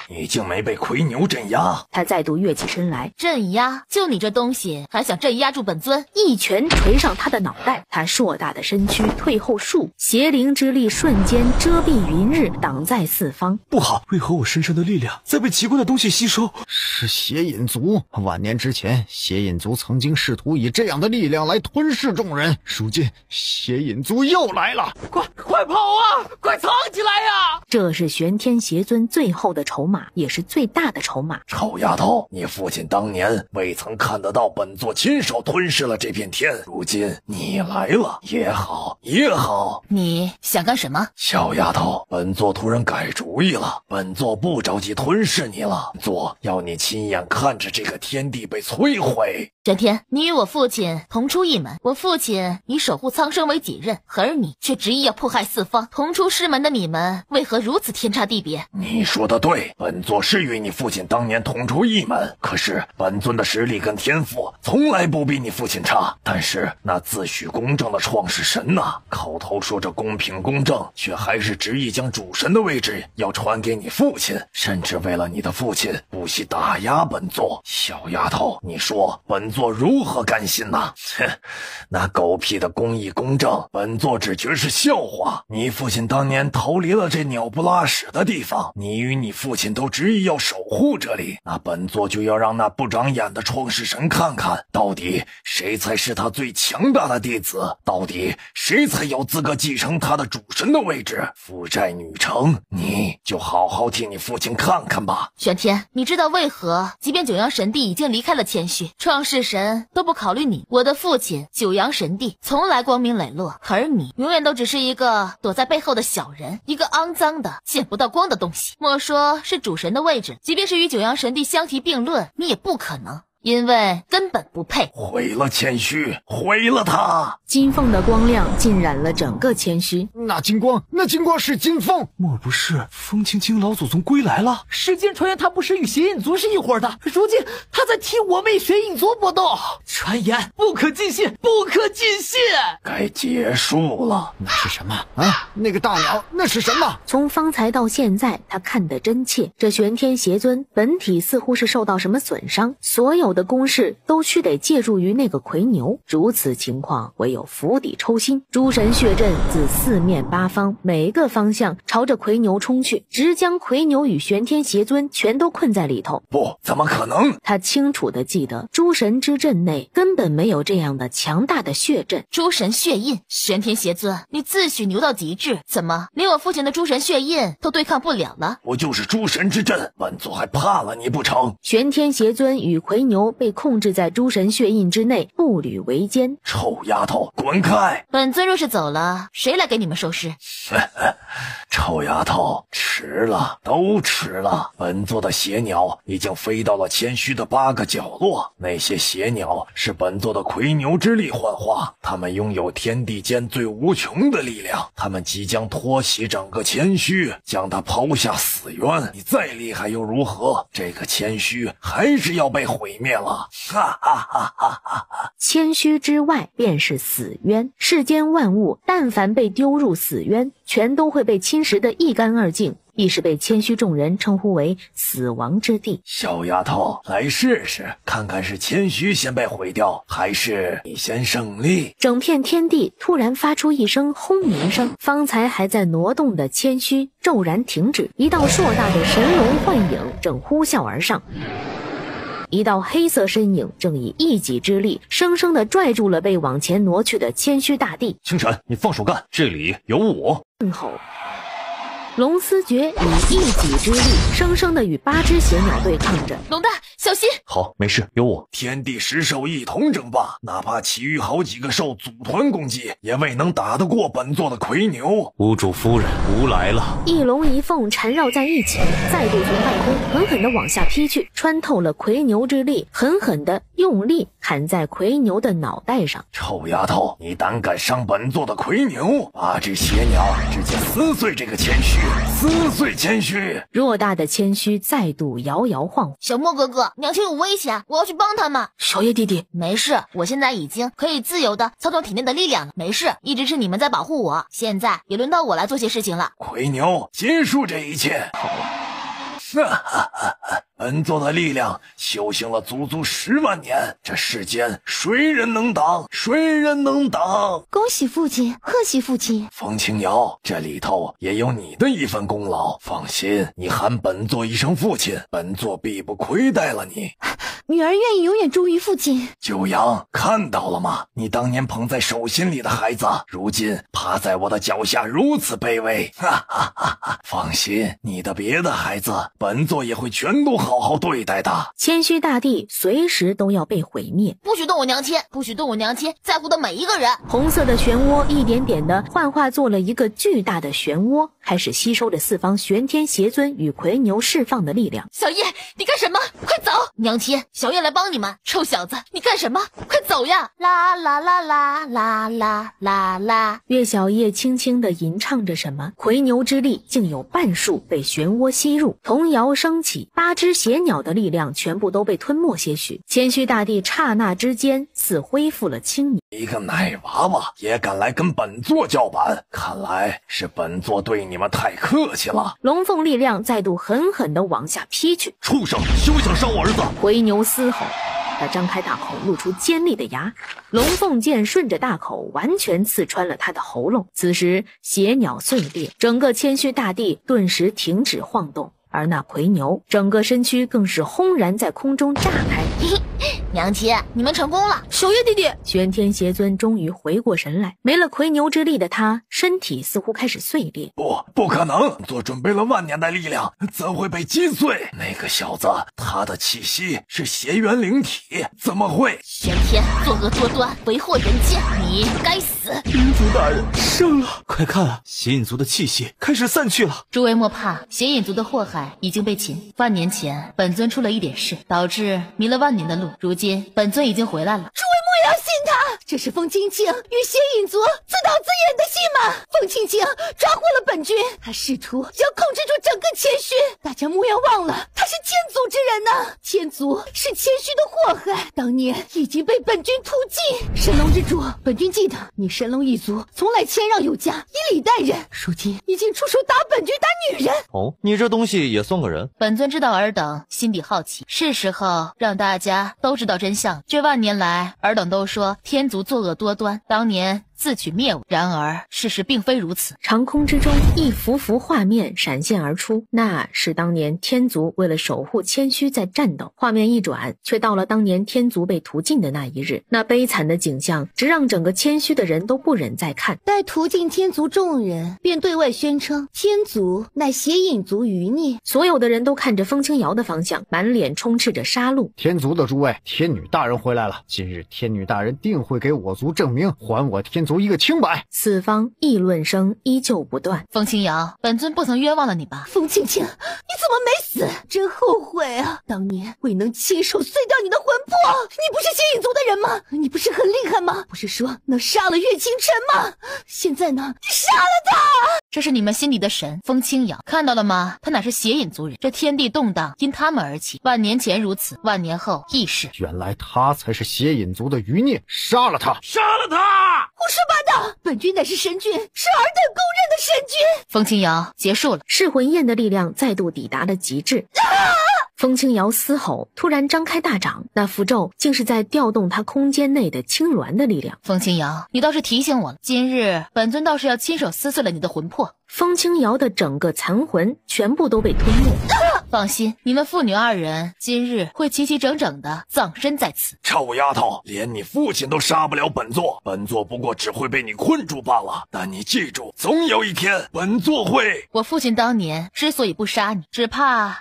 你竟没被奎牛镇压。他再度跃起身来，镇压？就你这东西还想镇压住本尊？一拳捶上他的脑袋，他硕大的身躯退后数，邪灵之力瞬间遮蔽云日，挡在四方。不好，为何我身上的力量在被奇怪的东西吸收？是邪隐族。万年之前，邪隐族曾经试图以这样的力量来吞噬众人，如今邪隐族又来了。快跑啊！快藏起来呀！这是玄天邪尊最后的筹码，也是最大的筹码。臭丫头，你父亲当年未曾看得到本座亲手吞噬了这片天，如今你来了，也好也好。你想干什么？小丫头，本座突然改主意了，本座不着急吞噬你了，本座要你亲眼看着这个天地被摧毁。玄天，你与我父亲同出一门，我父亲以守护苍生为己任，而你却执意要迫害四方。同出师门的你们，为何如此天差地别？你说的对，本座是与你父亲当年同出一门，可是本尊的实力跟天赋从来不比你父亲差。但是那自诩公正的创世神啊，口头说着公平公正，却还是执意将主神的位置要传给你父亲，甚至为了你的父亲不惜打压本座。小丫头，你说本座如何甘心呢？哼，那狗屁的公义公正，本座只觉是笑话。你父亲当年逃离了这鸟不拉屎的地方，你与你父亲都执意要守护这里，那本座就要让那不长眼的创世神看看，到底谁才是他最强大的弟子，到底谁才有资格继承他的主神的位置。负债女成，你就好好替你父亲看看吧。玄天，你知道为何即便九阳神帝已经离开了谦虚，创世神都不考虑你？我的父亲九阳神帝从来光明磊落，而你永远都只是一个躲在背后的小人，一个肮脏的见不到光的东西。莫说是主神的位置，即便是与九阳神帝相提并论，你也不可能，因为根本不配。毁了谦虚，毁了他。金凤的光亮浸染了整个谦虚。那金光是金凤，莫不是风清清老祖宗归来了？世间传言他不是与邪隐族是一伙的，如今他在替我们与邪隐族搏斗，传言不可尽信，不可尽信。该结束了。那是什么啊？那个大鸟那是什么？从方才到现在，他看得真切。这玄天邪尊本体似乎是受到什么损伤，所有的攻势都须得借助于那个奎牛。如此情况，唯有釜底抽薪。诸神血阵自四面八方每个方向朝着奎牛冲去，直将奎牛与玄天邪尊全都困在里头。不，怎么可能？他清楚地记得诸神之阵内根本没有这样的强大的血阵。诸神血印，玄天邪尊，你自诩牛到极致，怎么连我父亲的诸神血印都对抗不了了？我就是诸神之阵，本座还怕了你不成？玄天邪尊与奎牛被控制在诸神血印之内，步履维艰。臭丫头，滚开！本尊若是走了，谁来给你们收尸？臭丫头，迟了，都迟了。本座的邪鸟已经飞到了谦虚的8个角落，那些邪鸟是本座的奎牛之力幻化，它们拥有天地间最无穷的力量，它们即将脱袭整个谦虚，将它抛下死渊。你再厉害又如何？这个谦虚还是要被毁灭了。哈哈哈哈哈哈！谦虚之外便是死渊，世间万物但凡被丢入死渊，全都会被侵蚀得一干二净，亦是被谦虚众人称呼为死亡之地。小丫头，来试试，看看是谦虚先被毁掉，还是你先胜利。整片天地突然发出一声轰鸣声，方才还在挪动的谦虚骤然停止，一道硕大的神龙幻影正呼啸而上。一道黑色身影正以一己之力生生地拽住了被往前挪去的谦虚大地。清晨，你放手干，这里有我。后龙思觉以一己之力生生地与8只邪鸟对抗着。龙大，小心！好，没事，有我。天地10兽一同争霸，哪怕其余好几个兽组团攻击，也未能打得过本座的奎牛。屋主夫人，吾来了。一龙一凤缠绕在一起，再度从半空狠狠地往下劈去，穿透了奎牛之力，狠狠地用力砍在奎牛的脑袋上。臭丫头，你胆敢伤本座的奎牛，8只邪鸟直接撕碎这个谦虚，撕碎谦虚！偌大的谦虚再度摇摇晃晃。小莫哥哥，娘亲有危险，我要去帮他们。小叶弟弟，没事，我现在已经可以自由的操纵体内的力量了，没事，一直是你们在保护我，现在也轮到我来做些事情了。奎牛，结束这一切。好了。本座的力量修行了足足10万年，这世间谁人能挡？谁人能挡？恭喜父亲，贺喜父亲。风清瑶，这里头也有你的一份功劳。放心，你喊本座一声父亲，本座必不亏待了你。女儿愿意永远忠于父亲。九阳，看到了吗？你当年捧在手心里的孩子，如今趴在我的脚下，如此卑微。放心，你的别的孩子，本座也会全都好好对待的。谦虚大帝随时都要被毁灭，不许动我娘亲，不许动我娘亲在乎的每一个人。红色的漩涡一点点的幻化做了一个巨大的漩涡，开始吸收着四方玄天邪尊与魁牛释放的力量。小叶，你干什么？快走！娘亲，小叶来帮你们。臭小子，你干什么？快走呀！啦啦啦啦啦啦啦啦。岳小叶轻轻地吟唱着什么，魁牛之力竟有半数被漩涡吸入，童谣升起，8只邪鸟的力量全部都被吞没些许。谦虚大帝刹那之间似恢复了清明。一个奶娃娃也敢来跟本座叫板，看来是本座对你们太客气了。龙凤力量再度狠狠地往下劈去。畜生，休想伤我儿子！魁牛嘶吼，他张开大口，露出尖利的牙，龙凤剑顺着大口完全刺穿了他的喉咙。此时血鸟碎裂，整个谦虚大地顿时停止晃动，而那魁牛整个身躯更是轰然在空中炸开。娘亲，你们成功了！小叶弟弟，玄天邪尊终于回过神来，没了魁牛之力的他，身体似乎开始碎裂。不可能！本座准备了万年的力量，怎会被击碎？那个小子，他的气息是邪元灵体，怎么会？玄天作恶多端，为祸人间，你该死！领主大人胜了！快看啊，邪影族的气息开始散去了。诸位莫怕，邪影族的祸害已经被擒。万年前，本尊出了一点事，导致迷了万年的路。如今本尊已经回来了。诸位莫要信他，这是风清清与邪影族自导自演的戏码。风清清抓获了本君，他试图要控制住整个谦虚。大家莫要忘了，他是天族之人呐。天族是谦虚的祸害，当年已经被本君屠尽。神龙之主，本君记得你神龙一族从来谦让有加，以礼待人，如今已经出手打本君，打女人。哦，你这东西也算个人。本尊知道尔等心底好奇，是时候让大家都知道真相。这万年来，尔等都说天族作恶多端，当年自取灭亡，然而事实并非如此。长空之中，一幅幅画面闪现而出，那是当年天族为了守护谦虚在战斗。画面一转，却到了当年天族被屠尽的那一日，那悲惨的景象直让整个谦虚的人都不忍再看。待屠尽天族众人，便对外宣称天族乃邪影族余孽。所有的人都看着风清瑶的方向，满脸充斥着杀戮。天族的诸位，天女大人回来了，今日天女大人定会给我族证明，还我天族一个清白。四方议论声依旧不断。风清瑶，本尊不曾冤枉了你吧？风清清，你怎么没死？真后悔啊！当年未能亲手碎掉你的魂魄。你不是邪影族的人吗？你不是很厉害吗？不是说能杀了岳清晨吗？现在呢，你杀了他！这是你们心里的神风清瑶，看到了吗？他乃是邪影族人，这天地动荡因他们而起，万年前如此，万年后亦是。原来他才是邪影族的余孽，杀了他！杀了他！胡说八道！本君乃是神君，是尔等公认的神君。风清瑶，结束了。噬魂焰的力量再度抵达了极致。风清瑶嘶吼，突然张开大掌，那符咒竟是在调动他空间内的青鸾的力量。风清瑶，你倒是提醒我了，今日本尊倒是要亲手撕碎了你的魂魄。风清瑶的整个残魂全部都被吞没。放心，你们父女二人今日会齐齐整整的葬身在此。臭丫头，连你父亲都杀不了本座，本座不过只会被你困住罢了。但你记住，总有一天本座会……我父亲当年之所以不杀你，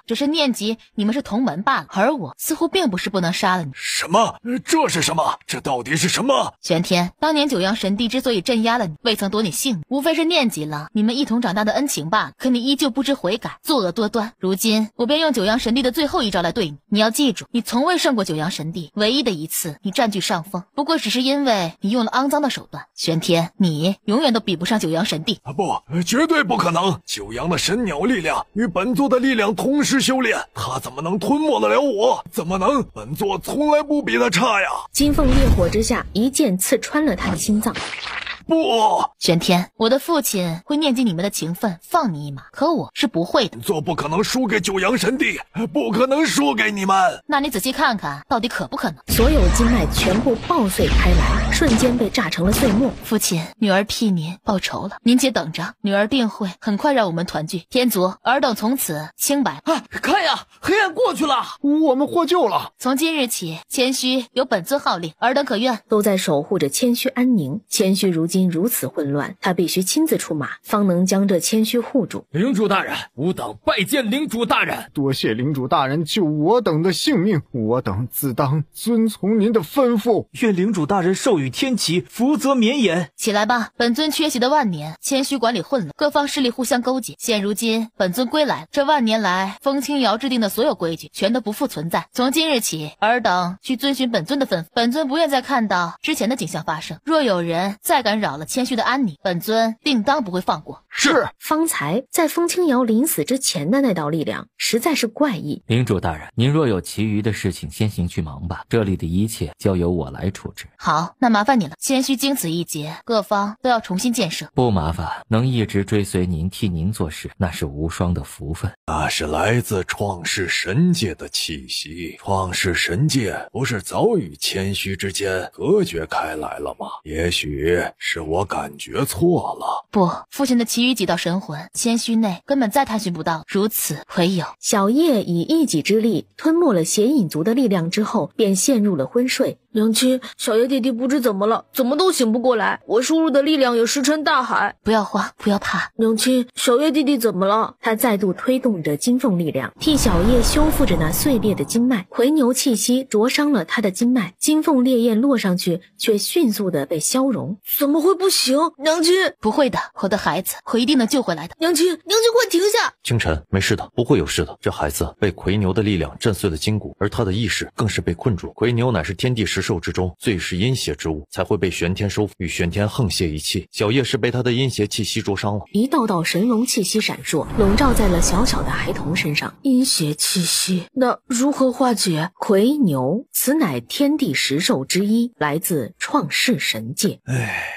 只是念及你们是同门罢了，而我似乎并不是不能杀了你。什么？这是什么？这到底是什么？玄天，当年九阳神帝之所以镇压了你，未曾夺你性命，无非是念及了你们一同长大的恩情罢了。可你依旧不知悔改，作恶多端。如今我便用九阳神帝的最后一招来对你。你要记住，你从未胜过九阳神帝，唯一的一次你占据上风，不过只是因为你用了肮脏的手段。玄天，你永远都比不上九阳神帝。不，绝对不可能！九阳的神鸟力量与本座的力量同时修炼，他怎么能吞没得了我？怎么能？本座从来不比他差呀！金凤烈火之下，一剑刺穿了他的心脏。不！玄天，我的父亲会念及你们的情分，放你一马，可我是不会的。本座不可能输给九阳神帝，不可能输给你们。那你仔细看看，到底可不可能？所有经脉全部爆碎开来，瞬间被炸成了碎末。父亲，女儿替您报仇了，您且等着，女儿定会很快让我们团聚。天族，尔等从此清白。看呀，黑暗过去了，我们获救了。从今日起，谦虚由本尊号令，尔等可愿？都在守护着谦虚安宁。谦虚如今如此混乱，他必须亲自出马，方能将这谦虚护住。领主大人，吾等拜见领主大人。多谢领主大人救我等的性命，我等自当遵从您的吩咐。愿领主大人授予天启，福泽绵延。起来吧，本尊缺席的万年，谦虚管理混乱，各方势力互相勾结。现如今本尊归来，这万年来风清瑶制定的所有规矩全都不复存在。从今日起，尔等需遵循本尊的吩咐。本尊不愿再看到之前的景象发生，若有人再敢扰了谦虚的安宁，本尊定当不会放过。是。方才在风清瑶临死之前的那道力量实在是怪异。领主大人，您若有其余的事情，先行去忙吧，这里的一切交由我来处置。好，那麻烦你了。谦虚经此一劫，各方都要重新建设。不麻烦，能一直追随您，替您做事，那是无双的福分。那是来自创世神界的气息。创世神界不是早与谦虚之间隔绝开来了吗？也许是我感觉错了。不，父亲的其余几道神魂，谦虚内根本再探寻不到，如此唯有。小叶以一己之力吞没了邪影族的力量之后，便陷入了昏睡。娘亲，小叶弟弟不知怎么了，怎么都醒不过来，我输入的力量也石沉大海。不要慌，不要怕。娘亲，小叶弟弟怎么了？他再度推动着金凤力量，替小叶修复着那碎裂的经脉。回牛气息灼伤了他的经脉，金凤烈焰落上去，却迅速的被消融。怎么会不行？娘亲，不会的，我的孩子，我一定能救回来的。娘亲，快停下！清晨，没事的，不会有事的。这孩子被魁牛的力量震碎了筋骨，而他的意识更是被困住。魁牛乃是天地十兽之中最是阴邪之物，才会被玄天收服，与玄天沆瀣一气。小叶是被他的阴邪气息灼伤了。一道道神龙气息闪烁，笼罩在了小小的孩童身上。阴邪气息，那如何化解？魁牛，此乃天地十兽之一，来自创世神界。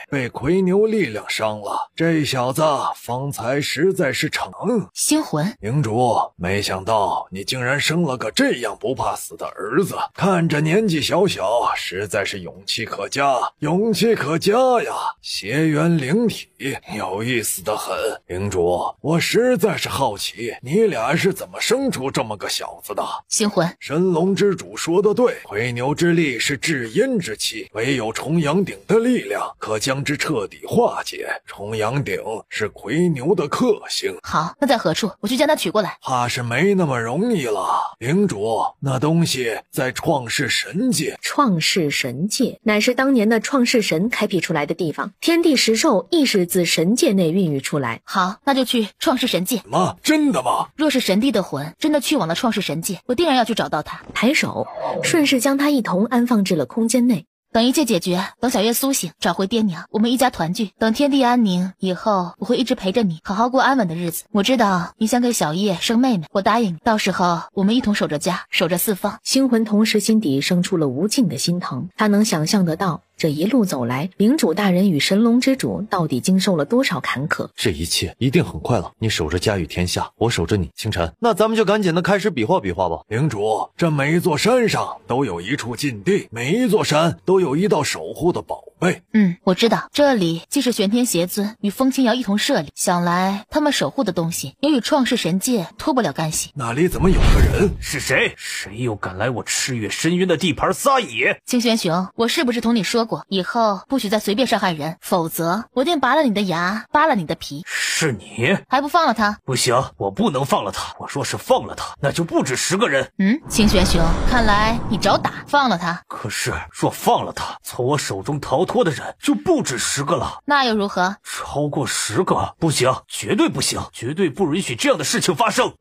被魁牛力量伤了，这小子方才实在是逞能。星魂，领主，没想到你竟然生了个这样不怕死的儿子，看着年纪小小，实在是勇气可嘉，勇气可嘉呀！血缘灵体，有意思的很。领主，我实在是好奇，你俩是怎么生出这么个小子的？星魂，神龙之主说得对，魁牛之力是至阴之气，唯有重阳鼎的力量可将之彻底化解。重阳鼎是魁牛的克星。好，那在何处？我去将它取过来。怕是没那么容易了。领主，那东西在创世神界。创世神界乃是当年的创世神开辟出来的地方，天地十兽亦是自神界内孕育出来。好，那就去创世神界。什么？真的吗？若是神帝的魂真的去往了创世神界，我定然要去找到他。抬手顺势将他一同安放至了空间内。等一切解决，等小月苏醒，找回爹娘，我们一家团聚。等天地安宁以后，我会一直陪着你，好好过安稳的日子。我知道你想给小叶生妹妹，我答应你，到时候我们一同守着家，守着四方。星魂同时心底生出了无尽的心疼，他能想象得到这一路走来，领主大人与神龙之主到底经受了多少坎坷。这一切一定很快了，你守着家与天下，我守着你。清晨，那咱们就赶紧的开始比划比划吧。领主，这每一座山上都有一处禁地，每一座山都有一道守护的宝贝。我知道，这里既是玄天邪尊与风清瑶一同设立，想来他们守护的东西也与创世神界脱不了干系。那里怎么有个人？是谁？谁又敢来我赤月深渊的地盘撒野？清玄雄，我是不是同你说过，以后不许再随便伤害人，否则我定拔了你的牙，扒了你的皮。是你？还不放了他？不行，我不能放了他。我说是放了他，那就不止10个人。清玄雄，看来你找打，放了他。可是若放了他，从我手中逃脱的人就不止10个了。那又如何？超过10个不行，绝对不行，绝对不允许这样的事情发生。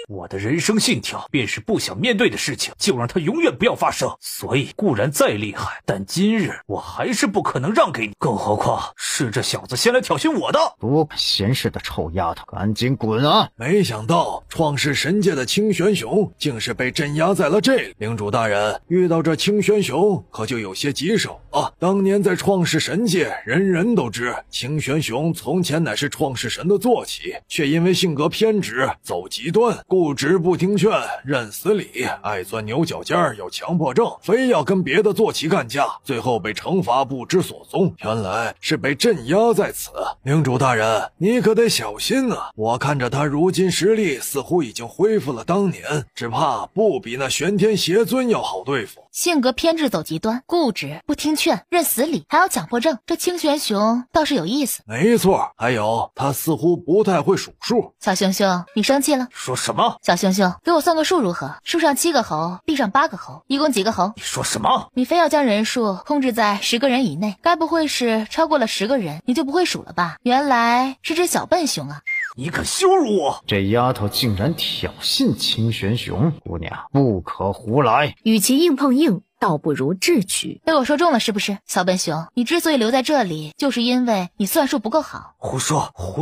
我的人生信条便是不想面对的事情就让它永远不要发生，所以固然再厉害，但今日我还是不可能让给你，更何况是这小子先来挑衅我的。多管闲事的臭丫头，赶紧滚啊！没想到创世神界的清玄雄竟是被镇压在了这里。领主大人，遇到这清玄雄可就有些棘手啊。当年在创世神界，人人都知清玄雄从前乃是创世神的坐骑，却因为性格偏执，走极端，固执不听劝，认死理，爱钻牛角尖，有强迫症，非要跟别的坐骑干架，最后被惩罚不知所踪，原来是被镇压在此。领主大人，你可得小心啊！我看着他如今实力似乎已经恢复了当年，只怕不比那玄天邪尊要好对付。性格偏执，走极端，固执不听劝，认死理，还有强迫症，这清玄雄倒是有意思。没错，还有他似乎不太会数数。小熊熊，你生气了？说什么？小熊熊，给我算个数如何？树上7个猴，地上8个猴，一共几个猴？你说什么？你非要将人数控制在10个人以内，该不会是超过了10个人你就不会数了吧？原来是只小笨熊啊！你可羞辱我！这丫头竟然挑衅清玄雄，姑娘不可胡来。与其硬碰硬，倒不如智取。被我说中了是不是？小笨熊，你之所以留在这里，就是因为你算术不够好。胡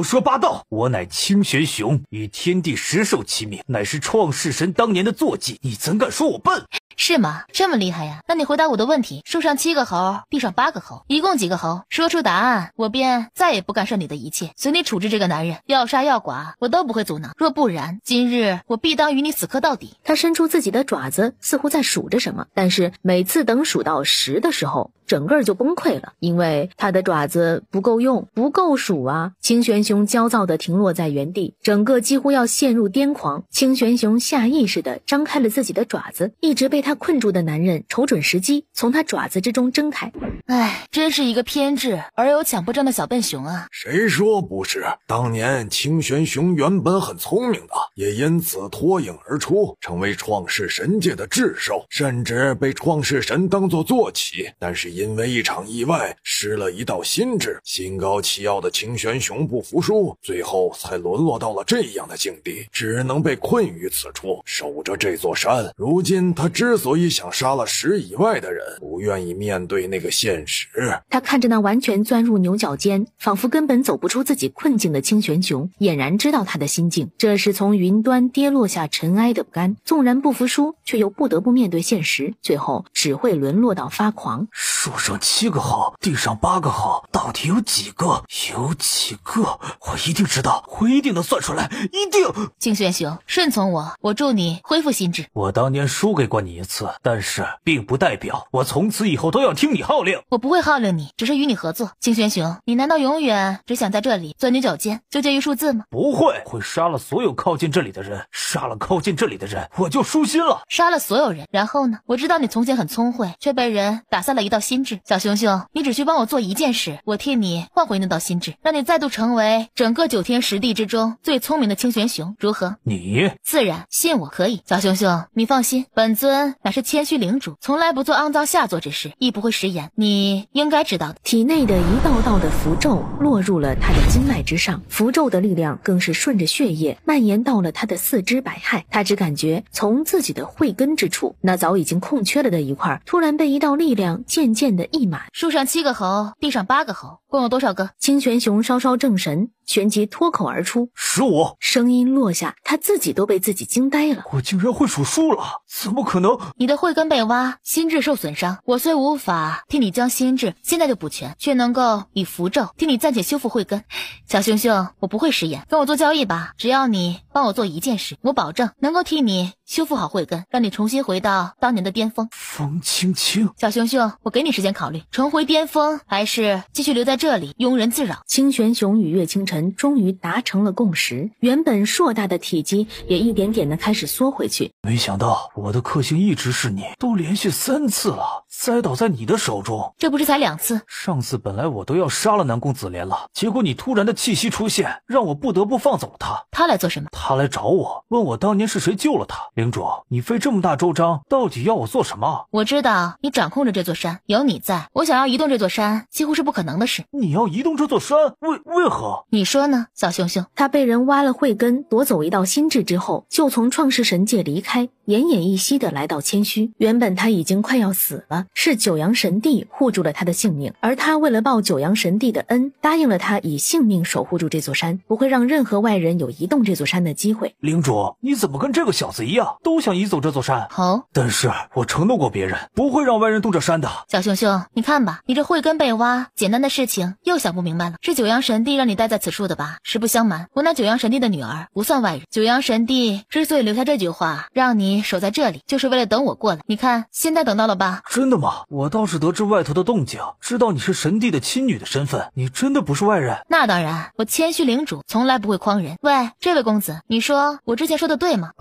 说八道！我乃清玄雄，与天地十兽齐名，乃是创世神当年的坐骑，你怎敢说我笨？是吗？这么厉害呀？那你回答我的问题，树上7个猴，地上8个猴，一共几个猴？说出答案，我便再也不干涉你的一切，随你处置这个男人，要杀要剐我都不会阻挠，若不然今日我必当与你死磕到底。他伸出自己的爪子，似乎在数着什么，但是每次等数到10的时候，整个就崩溃了，因为他的爪子不够用，不够数啊。清玄雄焦躁地停落在原地，整个几乎要陷入癫狂。清玄雄下意识地张开了自己的爪子，一直被他困住的男人瞅准时机，从他爪子之中挣开。唉，真是一个偏执而有强迫症的小笨熊啊！谁说不是？当年清玄雄原本很聪明的，也因此脱颖而出，成为创世神界的智兽，甚至被创世神当作坐骑。但是因为一场意外，失了一道心智，心高气傲的清玄雄不服输，最后才沦落到了这样的境地，只能被困于此处，守着这座山。如今他之所以想杀了10以外的人，不愿意面对那个现实。他看着那完全钻入牛角尖，仿佛根本走不出自己困境的清玄雄，俨然知道他的心境，这是从云端跌落下尘埃的不甘，纵然不服输，却又不得不面对现实，最后只会沦落到发狂。树上7个猴，地上8个猴，到底有几个？有几个？我一定知道，我一定能算出来，一定！清玄雄，顺从我，我助你恢复心智。我当年输给过你一次，但是并不代表我从此以后都要听你号令。我不会号令你，只是与你合作。清玄雄，你难道永远只想在这里钻牛角尖，就介于数字吗？不会杀了所有靠近这里的人，杀了靠近这里的人，我就舒心了。杀了所有人，然后呢？我知道你从前很聪慧，却被人打散了一道心智。小熊熊，你只需帮我做一件事，我替你换回那道心智，让你再度成为整个9天10地之中最聪明的清玄雄，如何？你自然，信我可以。小熊熊，你放心，本尊乃是谦虚领主，从来不做肮脏下作之事，亦不会食言，你应该知道的。体内的一道道的符咒落入了他的经脉之上，符咒的力量更是顺着血液蔓延到了他的4肢百骸。他只感觉从自己的慧根之处，那早已经空缺了的一块，突然被一道力量渐渐的溢满。树上7个猴，地上8个猴，共有多少个？清玄雄稍稍正神，旋即脱口而出15。声音落下，他自己都被自己惊呆了。我竟然会数数了，怎么可能？你的慧根被挖，心智受损伤，我虽无法替你将心智现在就补全，却能够以符咒替你暂且修复慧根。小熊熊，我不会食言，跟我做交易吧，只要你帮我做一件事，我保证能够替你修复好慧根，让你重新回到当年的巅峰。风青青，小熊熊，我给你时间考虑，重回巅峰，还是继续留在这里庸人自扰？清玄雄与岳清晨终于达成了共识，原本硕大的体积也一点点的开始缩回去。没想到我的克星一直是你，都连续3次了，栽倒在你的手中。这不是才2次？上次本来我都要杀了南宫子莲了，结果你突然的气息出现，让我不得不放走他。他来做什么？他来找我，问我当年是谁救了他。领主，你费这么大周章，到底要我做什么？我知道你掌控着这座山，有你在，我想要移动这座山几乎是不可能的事。你要移动这座山，为何？你说呢，小熊熊？他被人挖了慧根，夺走一道心智之后，就从创世神界离开，奄奄一息的来到千虚。原本他已经快要死了，是九阳神帝护住了他的性命，而他为了报九阳神帝的恩，答应了他以性命守护住这座山，不会让任何外人有移动这座山的机会。领主，你怎么跟这个小子一样，都想移走这座山？好，但是我承诺过别人，不会让外人动这山的。小熊熊，你看吧，你这慧根被挖，简单的事情又想不明白了。是九阳神帝让你待在此处的吧？实不相瞒，我那九阳神帝的女儿不算外人。九阳神帝之所以留下这句话，让你守在这里，就是为了等我过来。你看，现在等到了吧？真的吗？我倒是得知外头的动静，知道你是神帝的亲女的身份，你真的不是外人？那当然，我谦虚领主，从来不会诓人。喂，这位公子，你说我之前说的对吗？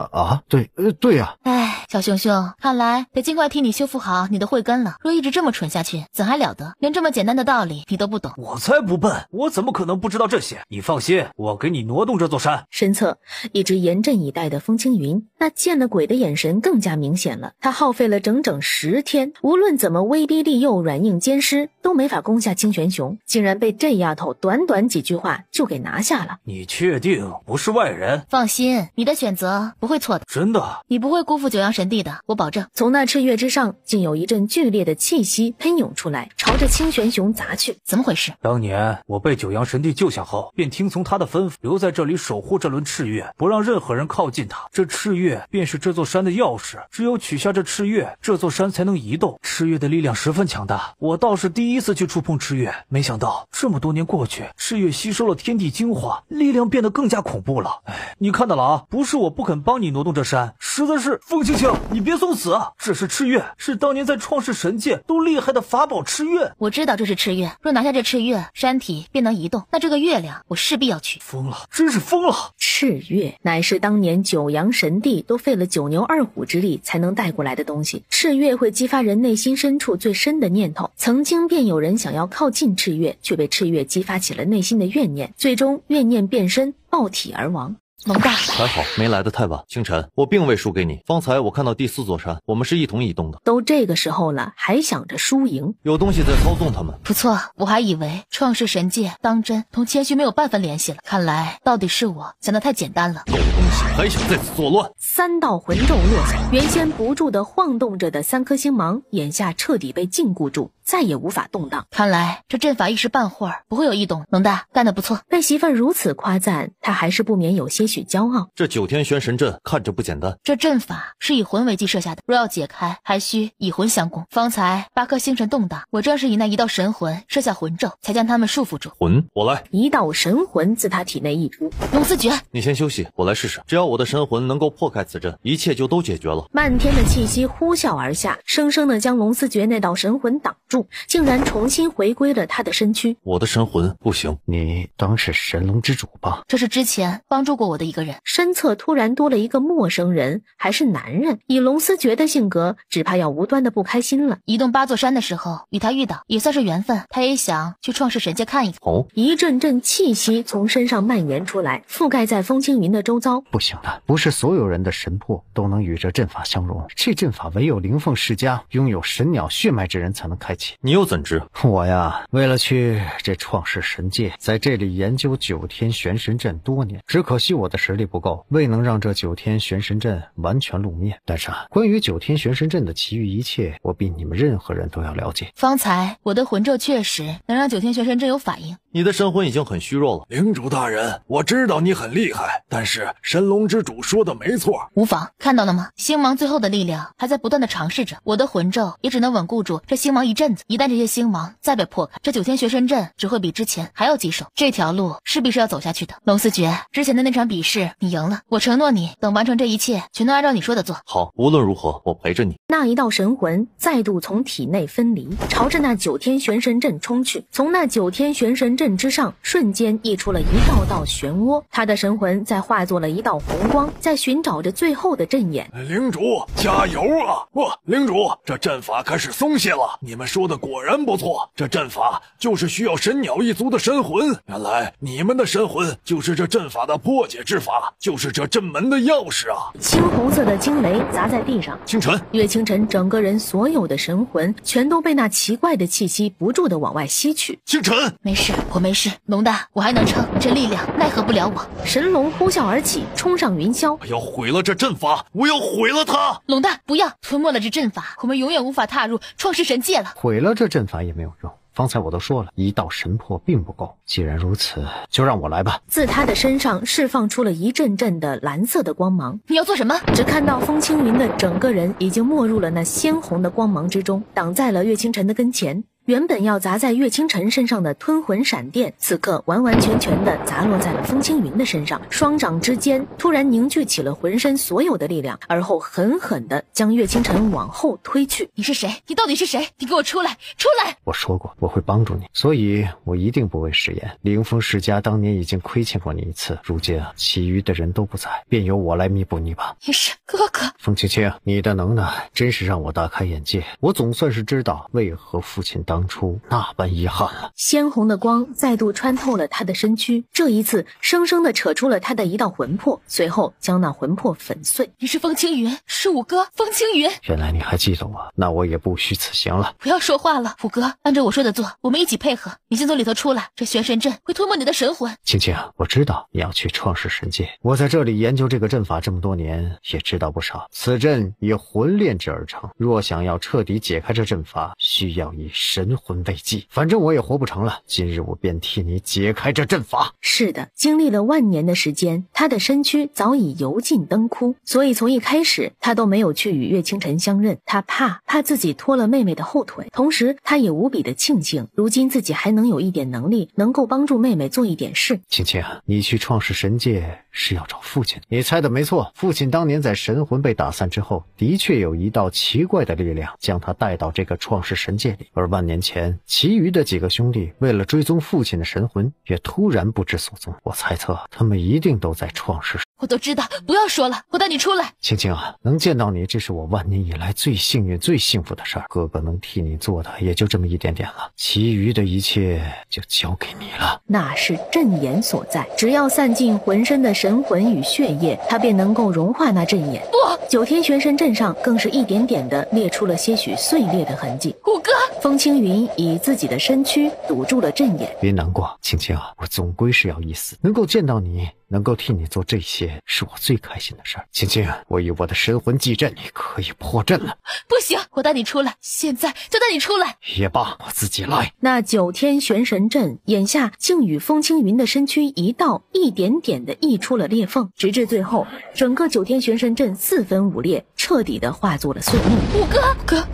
对呀。哎，小熊熊，看来得尽快替你修复好你的慧根了。若一直这么蠢下去，怎还了得？连这么简单的道理你都不懂。我才不笨，我怎么可能不知道这些？你放心，我给你挪动这座山。身侧一直严阵以待的风轻云，那见了鬼的眼神更加明显了。他耗费了整整10天，无论怎么威逼利诱、软硬兼施，都没法攻下清玄雄，竟然被这丫头短短几句话就给拿下了。你确定不是外人？放心，你的选择不会错的。真的？你不会辜负九阳神帝的，我保证。从那赤月之上，竟有一阵剧烈的气息喷涌出来，朝着清玄雄砸去。怎么回事？当年我被九阳神帝救下后，便听从他的吩咐，留在这里守护这轮赤月，不让任何人靠近它。这赤月便是这座山的钥匙，只有取下这赤月，这座山才能移动。赤月的力量十分强大，我倒是第一次去触碰赤月，没想到这么多年过去，赤月吸收了天地精华，力量变得更加恐怖了。哎，你看到了啊，不是我不肯帮你挪动这山，实在是风青青，你别送死啊！这是赤月，是当年在创世神界都厉害的法宝赤月。我知道这是赤月，若拿下这赤月，山体便能移动，那这个月亮我势必要取。疯了，真是疯了！赤月乃是当年九阳神帝都费了9牛2虎之力才能带过来的东西。赤月会激发人内心深处最深的念头，曾经便有人想要靠近赤月，却被赤月激发起了内心的怨念，最终怨念变身，爆体而亡。蒙大，还好没来得太晚。清晨，我并未输给你。方才我看到第4座山，我们是一同移动的。都这个时候了，还想着输赢？有东西在操纵他们。不错，我还以为创世神界当真同谦虚没有半分联系了，看来到底是我想得太简单了。狗东西还想在此作乱！3道魂咒落下，原先不住的晃动着的3颗星芒，眼下彻底被禁锢住，再也无法动荡。看来这阵法一时半会儿不会有异动。龙大干得不错。被媳妇儿如此夸赞，他还是不免有些许骄傲。这9天玄神阵看着不简单。这阵法是以魂为基设下的，若要解开，还需以魂相攻。方才8颗星辰动荡，我正是以那1道神魂设下魂咒，才将他们束缚住。魂，我来。1道神魂自他体内溢出。龙思诀，你先休息，我来试试。只要我的神魂能够破开此阵，一切就都解决了。漫天的气息呼啸而下，生生的将龙思诀那道神魂挡住，竟然重新回归了他的身躯。我的神魂不行。你当是神龙之主吧？这是之前帮助过我的一个人。身侧突然多了一个陌生人，还是男人。以龙思诀的性格，只怕要无端的不开心了。移动8座山的时候与他遇到，也算是缘分。他也想去创世神界看一看。哦，一阵阵气息从身上蔓延出来，覆盖在风青云的周遭。不行的，不是所有人的神魄都能与这阵法相融，这阵法唯有灵凤世家拥有神鸟血脉之人才能开启。你又怎知？我呀，为了去这创世神界，在这里研究9天玄神阵多年，只可惜我的实力不够，未能让这9天玄神阵完全露面。但是关于9天玄神阵的其余一切，我比你们任何人都要了解。方才我的魂咒确实能让9天玄神阵有反应。你的神魂已经很虚弱了。领主大人，我知道你很厉害，但是神龙之主说的没错。无妨，看到了吗？星芒最后的力量还在不断的尝试着，我的魂咒也只能稳固住这星芒一阵子。一旦这些星芒再被破开，这9天玄神阵只会比之前还要棘手。这条路势必是要走下去的。龙思诀，之前的那场比试你赢了，我承诺你，等完成这一切，全都按照你说的做。好，无论如何，我陪着你。那1道神魂再度从体内分离，朝着那9天玄神阵冲去。从那9天玄神阵阵之上瞬间溢出了一道道漩涡，他的神魂在化作了一道红光，在寻找着最后的阵眼。领主加油啊！领主，这阵法开始松懈了，你们说的果然不错，这阵法就是需要神鸟一族的神魂，原来你们的神魂就是这阵法的破解之法，就是这阵门的钥匙啊！青红色的惊雷砸在地上，清晨，岳清晨整个人所有的神魂全都被那奇怪的气息不住地往外吸去。清晨，没事，我没事，龙大，我还能撑，这力量奈何不了我。神龙呼啸而起，冲上云霄，我要毁了这阵法，我要毁了它！龙大，不要吞没了这阵法，我们永远无法踏入创世神界了。毁了这阵法也没有用，方才我都说了，一道神魄并不够，既然如此，就让我来吧。自他的身上释放出了一阵阵的蓝色的光芒。你要做什么？只看到风青云的整个人已经没入了那鲜红的光芒之中，挡在了岳清晨的跟前。原本要砸在岳清晨身上的吞魂闪电，此刻完完全全的砸落在了风青云的身上，双掌之间突然凝聚起了浑身所有的力量，而后狠狠的将岳清晨往后推去。你是谁？你到底是谁？你给我出来！出来！我说过我会帮助你，所以我一定不会食言。凌风世家当年已经亏欠过你一次，如今其余的人都不在，便由我来弥补你吧。你是哥哥。风青青，你的能耐真是让我大开眼界，我总算是知道为何父亲当初那般遗憾了。鲜红的光再度穿透了他的身躯，这一次生生的扯出了他的一道魂魄，随后将那魂魄粉碎。你是风青云，是五哥风青云。原来你还记得我，那我也不虚此行了。不要说话了，五哥，按照我说的做，我们一起配合。你先从里头出来，这玄神阵会吞没你的神魂。青青，我知道你要去创世神界，我在这里研究这个阵法这么多年，也知道不少。此阵以魂炼制而成，若想要彻底解开这阵法，需要以神魂为基。反正我也活不成了，今日我便替你解开这阵法。是的，经历了万年的时间，他的身躯早已油尽灯枯，所以从一开始他都没有去与岳清晨相认，他怕自己拖了妹妹的后腿，同时他也无比的庆幸，如今自己还能有一点能力，能够帮助妹妹做一点事。青青，你去创世神界是要找父亲。你猜的没错，父亲当年在神魂被打散之后，的确有一道奇怪的力量将他带到这个创世神界里，而万年前其余的几个兄弟为了追踪父亲的神魂，也突然不知所踪。我猜测他们一定都在创世。我都知道，不要说了，我带你出来。青青啊，能见到你，这是我万年以来最幸运最幸福的事儿。哥哥能替你做的也就这么一点点了，其余的一切就交给你了。那是阵眼所在，只要散尽浑身的神魂与血液，他便能够融化那阵眼。不，九天玄神阵上更是一点点的裂出了些许碎裂的痕迹。五哥，风青云以自己的身躯堵住了阵眼。别难过，青青啊，我总归是要一死，能够见到你，能够替你做这些，是我最开心的事儿。青青，我以我的神魂祭阵，你可以破阵了。不行，我带你出来，现在就带你出来。也罢，我自己来。那九天玄神阵眼下竟与风青云的身躯一道一点点的溢出了裂缝，直至最后整个九天玄神阵四分五裂，彻底的化作了碎末。五哥，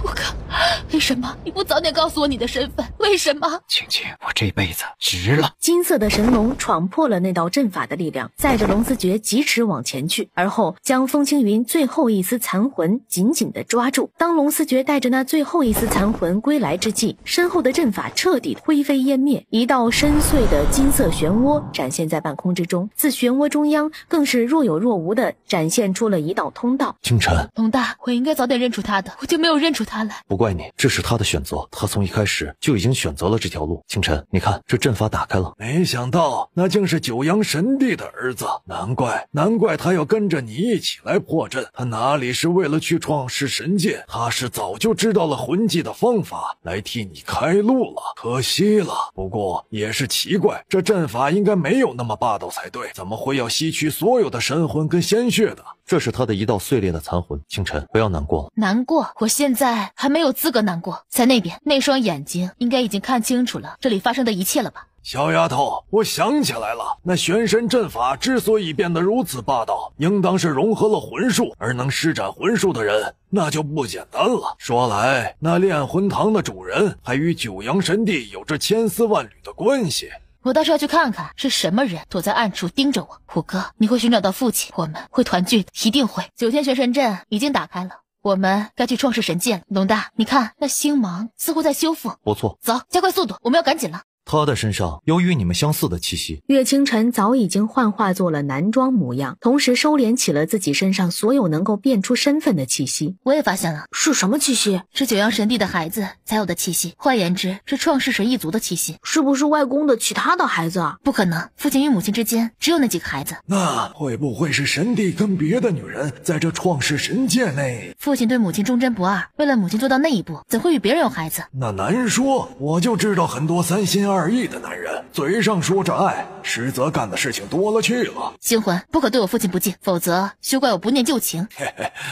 为什么你不早点告诉我你的身份？为什么？青青，我这辈子值了。金色的神龙闯破了那道阵法的力量，载着龙思觉疾驰往前去，而后将风青云最后一丝残魂紧紧地抓住。当龙思觉带着那最后一丝残魂归来之际，身后的阵法彻底灰飞烟灭，一道深邃的金色漩涡展现在半空之中，自漩涡中央更是若有若无地展现出了一道通道。清晨，龙大，我应该早点认出他的，我就没有认出他来。不怪你，这是他的选择，他从一开始就已经选择了这条路。清晨，你看这阵法打开了。没想到那竟是九阳神帝的儿子，难怪他要跟着你一起来破阵。他哪里是为了去创世神界，他是早就知道了魂技的方法来替你开路了，可惜了。不过也是奇怪，这阵法应该没有那么霸道才对，怎么会要吸取所有的神魂跟鲜血的？这是他的一道碎裂的残魂。清晨，不要难过了。难过？我现在还没有资格难过。在那边，那双眼睛应该已经看清楚了这里发生的一切了吧？小丫头，我想起来了，那玄神阵法之所以变得如此霸道，应当是融合了魂术，而能施展魂术的人那就不简单了。说来，那炼魂堂的主人还与九阳神帝有着千丝万缕的关系。我倒是要去看看是什么人躲在暗处盯着我。虎哥，你会寻找到父亲，我们会团聚的，一定会。九天玄神阵已经打开了，我们该去创世神界了。龙大，你看那星芒似乎在修复。不错，走，加快速度，我们要赶紧了。他的身上有与你们相似的气息。岳清晨早已经幻化作了男装模样，同时收敛起了自己身上所有能够辨出身份的气息。我也发现了，是什么气息？是九阳神帝的孩子才有的气息，换言之，是创世神一族的气息。是不是外公的其他的孩子啊？不可能，父亲与母亲之间只有那几个孩子。那会不会是神帝跟别的女人在这创世神界内？父亲对母亲忠贞不二，为了母亲做到那一步，怎会与别人有孩子？那难说，我就知道很多三心二意的男人，嘴上说着爱，实则干的事情多了去了。星魂，不可对我父亲不敬，否则休怪我不念旧情。嘿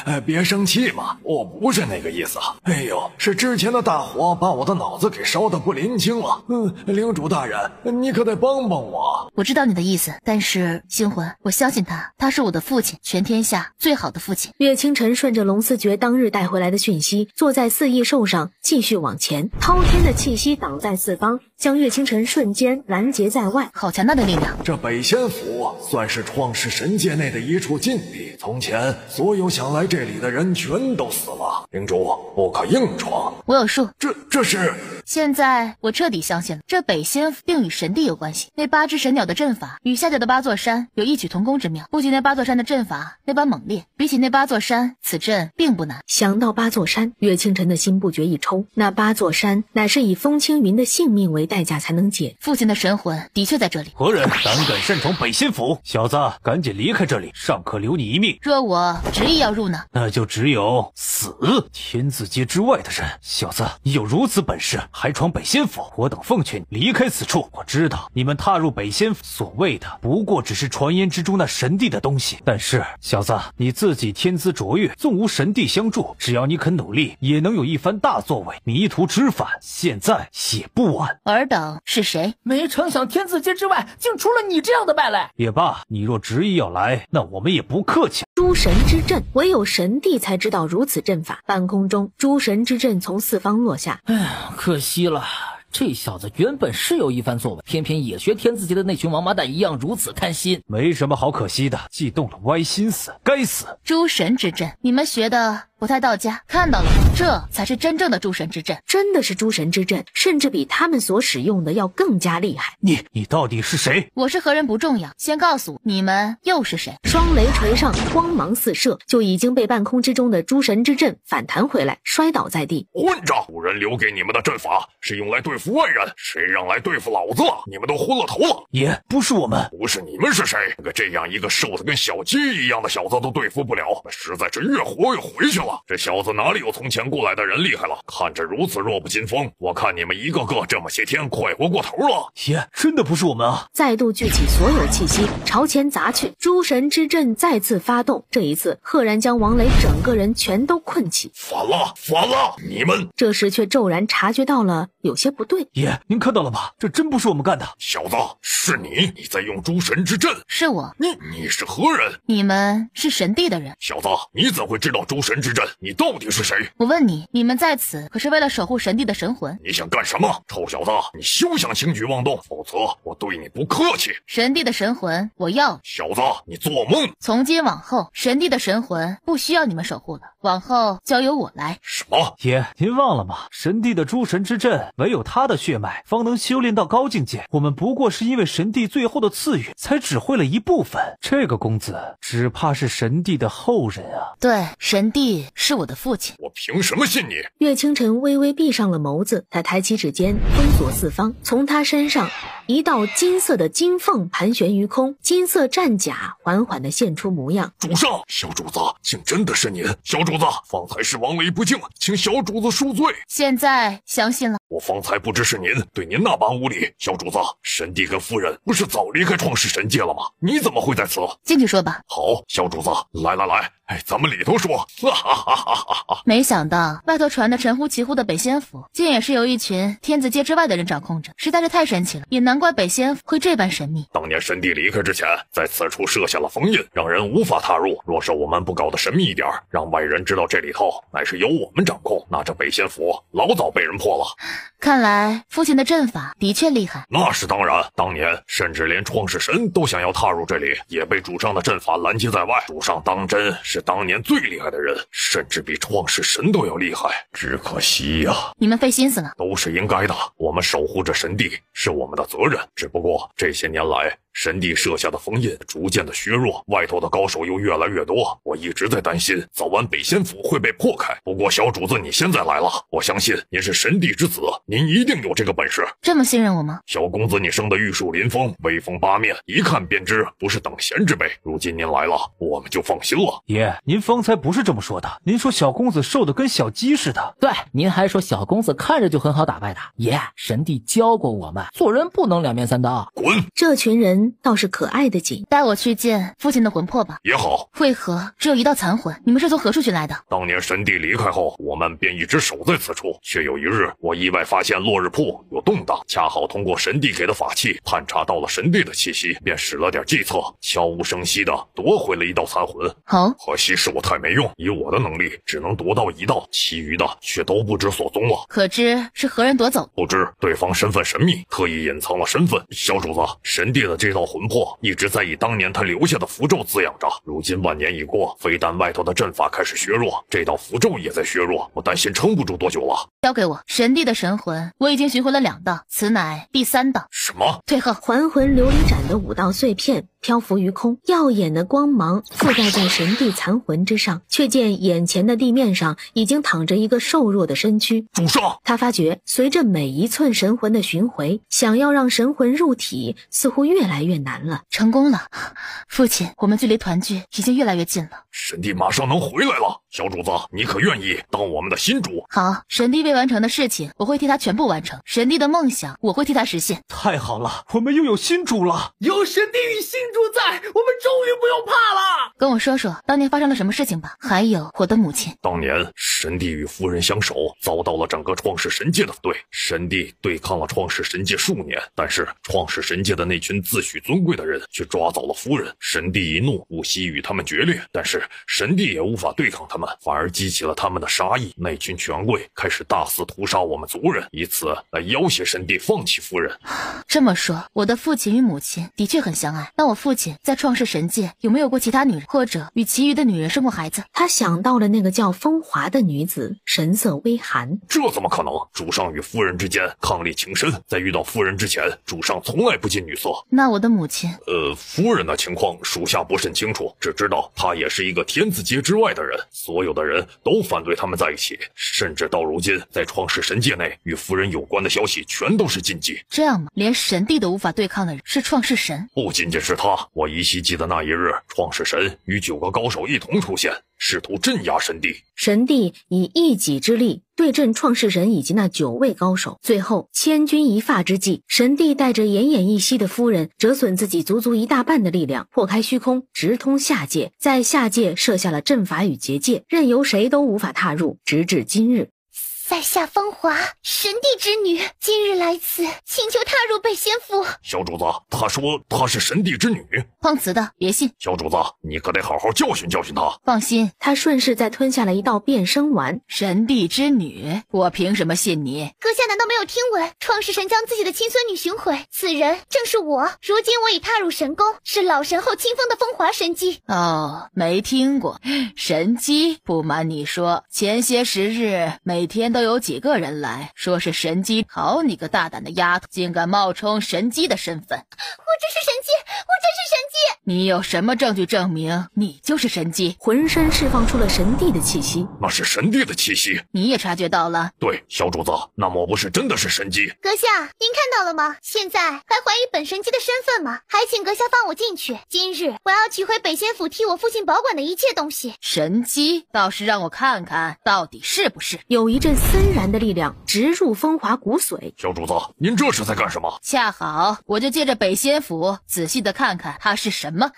嘿，别生气嘛，我不是那个意思。哎呦，是之前的大火把我的脑子给烧得不灵清了。领主大人，你可得帮帮我。我知道你的意思，但是星魂，我相信他是我的父亲，全天下最好的父亲。岳清晨顺着龙思觉当日带回来的讯息，坐在四翼兽上继续往前，滔天的气息挡在四方，将岳清晨瞬间拦截在外。好强大的力量！这北仙府算是创世神界内的一处禁地，从前所有想来这里的人全都死了。领主不可硬闯。我有数。这是……现在我彻底相信了，这北仙府定与神帝有关系。那8只神鸟的阵法与下界的8座山有异曲同工之妙，不仅那8座山的阵法那般猛烈，比起那8座山，此阵并不难。想到8座山，岳清晨的心不觉一抽。那8座山乃是以风清云的性命为代价才能解。父亲的神魂的确在这里。何人胆敢擅闯北仙府？小子，赶紧离开这里，尚可留你一命。若我执意要入呢？那就只有死。天字阶之外的人，小子，你有如此本事，还闯北仙府？我等奉劝你离开此处。我知道你们踏入北仙府所谓的不过只是传言之中那神帝的东西，但是小子，你自己天资卓越，纵无神帝相助，只要你肯努力，也能有一番大作为。迷途知返，现在也不晚。尔等是谁？没成想天字阶之外竟出了你这样的败类。也罢，你若执意要来，那我们也不客气。诸神之阵，唯有神帝才知道如此阵法。半空中，诸神之阵从四方落下。可惜了。这小子原本是有一番作为，偏偏也学天字阶的那群王八蛋一样如此贪心。没什么好可惜的，既动了歪心思，该死！诸神之阵，你们学的不太到家，看到了吗？这才是真正的诸神之阵，真的是诸神之阵，甚至比他们所使用的要更加厉害。你到底是谁？我是何人不重要，先告诉我你们又是谁？双雷垂上，光芒四射，就已经被半空之中的诸神之阵反弹回来，摔倒在地。混账！古人留给你们的阵法是用来对付外人，谁让来对付老子了？你们都昏了头了！也不是我们，不是你们是谁？这样一个瘦的跟小鸡一样的小子都对付不了，实在是越活越回去了。这小子哪里有从前过来的人厉害了？看着如此弱不禁风，我看你们一个个这么些天快活过头了。爷，真的不是我们啊！再度聚起所有气息，朝前砸去。诸神之阵再次发动，这一次赫然将王雷整个人全都困起。反了，你们！这时却骤然察觉到了有些不对。爷，您看到了吧？这真不是我们干的。小子，是你在用诸神之阵。是我。你是何人？你们是神帝的人。小子，你怎会知道诸神之阵？你到底是谁？我问你，你们在此可是为了守护神帝的神魂？你想干什么？臭小子，你休想轻举妄动，否则我对你不客气。神帝的神魂我要。小子，你做梦！从今往后，神帝的神魂不需要你们守护了，往后交由我来。什么？爷，您忘了吗？神帝的诸神之阵，唯有他的血脉方能修炼到高境界，我们不过是因为神帝最后的赐予才只会了一部分。这个公子只怕是神帝的后人啊。对，神帝是我的父亲。我凭什么信你？岳清晨微微闭上了眸子，他抬起指尖封锁四方，从他身上一道金色的金凤盘旋于空，金色战甲缓缓地现出模样。主上，小主子，竟真的是您！小主子，方才是王雷不敬，请小主子恕罪。现在相信了？我方才不知是您，对您那般无礼。小主子，神帝跟夫人不是早离开创世神界了吗？你怎么会在此？进去说吧。好，小主子，来，咱们里头说。没想到外头传的神乎其乎的北仙府，竟也是由一群天字阶之外的人掌控着，实在是太神奇了，也难难怪北仙府会这般神秘。当年神帝离开之前，在此处设下了封印，让人无法踏入。若是我们不搞得神秘一点，让外人知道这里头乃是由我们掌控，那这北仙府老早被人破了。看来父亲的阵法的确厉害。那是当然，当年甚至连创世神都想要踏入这里，也被主上的阵法拦截在外。主上当真是当年最厉害的人，甚至比创世神都要厉害。只可惜呀，你们费心思呢，都是应该的。我们守护着神帝是我们的责任，只不过这些年来神帝设下的封印逐渐的削弱，外头的高手又越来越多，我一直在担心早晚北仙府会被破开。不过小主子你现在来了，我相信您是神帝之子，您一定有这个本事。这么信任我吗？小公子你生得玉树临风，威风八面，一看便知不是等闲之辈。如今您来了，我们就放心了。爷，您方才不是这么说的，您说小公子瘦得跟小鸡似的。对，您还说小公子看着就很好打败的。爷，神帝教过我们，做人不能两面三刀。滚！这群人倒是可爱的紧。带我去见父亲的魂魄吧。也好。为何只有一道残魂？你们是从何处寻来的？当年神帝离开后，我们便一直守在此处，却有一日我意外发现落日铺有动荡，恰好通过神帝给的法器探查到了神帝的气息，便使了点计策，悄无声息的夺回了一道残魂。好，可惜是我太没用，以我的能力只能夺到一道，其余的却都不知所踪了。可知是何人夺走？不知，对方身份神秘，特意隐藏了身份。小主子，神帝的这道魂魄一直在以当年他留下的符咒滋养着，如今万年已过，非但外头的阵法开始削弱，这道符咒也在削弱，我担心撑不住多久了。交给我，神帝的神魂我已经寻回了2道，此乃第3道。什么？退后！还魂琉璃盏的5道碎片漂浮于空，耀眼的光芒覆盖在神帝残魂之上，却见眼前的地面上已经躺着一个瘦弱的身躯。主上，他发觉随着每一寸神魂的巡回，想要让神魂入体似乎越来越难了。成功了，父亲，我们距离团聚已经越来越近了。神帝马上能回来了，小主子，你可愿意当我们的新主？好，神帝未完成的事情我会替他全部完成，神帝的梦想我会替他实现。太好了，我们又有新主了！有神帝与新主在，我们终于不用怕了。跟我说说当年发生了什么事情吧，还有我的母亲。当年神帝与夫人相守，遭到了整个创世神界的对。神帝对抗了创世神界数年，但是创世神界的那群自诩尊贵的人却抓走了夫人。神帝一怒，不惜与他们决裂，但是神帝也无法对抗他们，反而激起了他们的杀意。那群权贵开始大肆屠杀我们族人，以此来要挟神帝放弃夫人。这么说，我的父亲与母亲的确很相爱。那我父亲在创世神界有没有过其他女人，或者与其余的女人生过孩子？他想到了那个叫风华的女子，神色微寒。这怎么可能？主上与夫人之间伉俪情深，在遇到夫人之前，主上从来不近女色。那我的母亲？夫人的情况属下不甚清楚，只知道她也是一个天子界之外的人，所有的人都反对他们在一起，甚至到如今在创世神界内与夫人有关的消息全都是禁忌。这样吗？连神帝都无法对抗的人是创世神？不仅仅是他，我依稀记得那一日，创世神与9个高手一同出现，试图镇压神帝。神帝以一己之力对阵创世神以及那9位高手，最后千钧一发之际，神帝带着奄奄一息的夫人，折损自己足足1大半的力量，破开虚空，直通下界，在下界设下了阵法与结界，任由谁都无法踏入，直至今日。在下风华，神帝之女，今日来此，请求踏入北仙府。小主子，他说她是神帝之女，碰瓷的，别信。小主子，你可得好好教训教训她。放心，他顺势再吞下了一道变声丸。神帝之女，我凭什么信你？阁下难道没有听闻创世神将自己的亲孙女寻回？此人正是我。如今我已踏入神宫，是老神后亲封的风华神姬。哦，没听过神姬。不瞒你说，前些时日每天都有几个人来说是神姬。好你个大胆的丫头，竟敢冒充神姬的身份！我真是神姬，我真是神姬！你有什么证据证明你就是神姬？浑身释放出了神帝的气息。那是神帝的气息，你也察觉到了？对，小主子，那莫不是真的是神姬？阁下，您看到了吗？现在还怀疑本神姬的身份吗？还请阁下放我进去。今日我要取回北仙府替我父亲保管的一切东西。神姬，倒是让我看看到底是不是。有一阵森然的力量直入风华骨髓。小主子，您这是在干什么？恰好我就借着北仙府仔细的看看它是什么。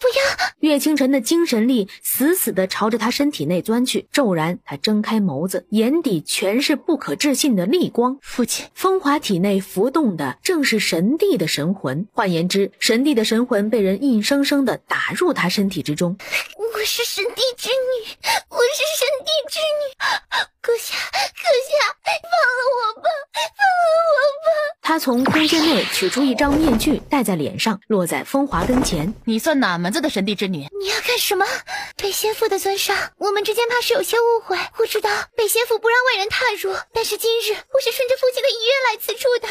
不要！岳清晨的精神力死死地朝着他身体内钻去，骤然他睁开眸子，眼底全是不可置信的厉光。父亲，风华体内浮动的正是神帝的神魂，换言之，神帝的神魂被人硬生生地打入他身体之中。我是神帝之女，我是神帝之女，阁下，放了我吧，放了我吧！他从空间内取出一张面具，戴在脸上，落在风华跟前。你算哪门子的神帝之女？你要干什么？北仙府的尊上，我们之间怕是有些误会。我知道北仙府不让外人踏入，但是今日我是顺着父亲的遗愿来此处的。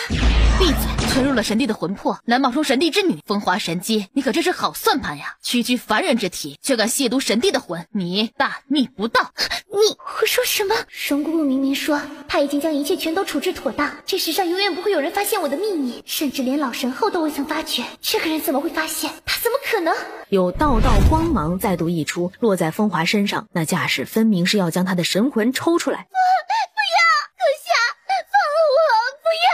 闭嘴！存入了神帝的魂魄，来冒充神帝之女，风华神姬，你可真是好算盘呀！区区凡人之体，却敢亵渎神帝的魂，你大逆不道！你胡说什么？荣姑姑明明说她已经将一切全都处置妥当，这世上永远不会有人发现我的秘密，甚至连老神后都未曾发觉。这个人怎么会发现？他怎么可能？有道道光芒再度溢出，落在风华身上，那架势分明是要将他的神魂抽出来。不要，阁下，放了我！不要！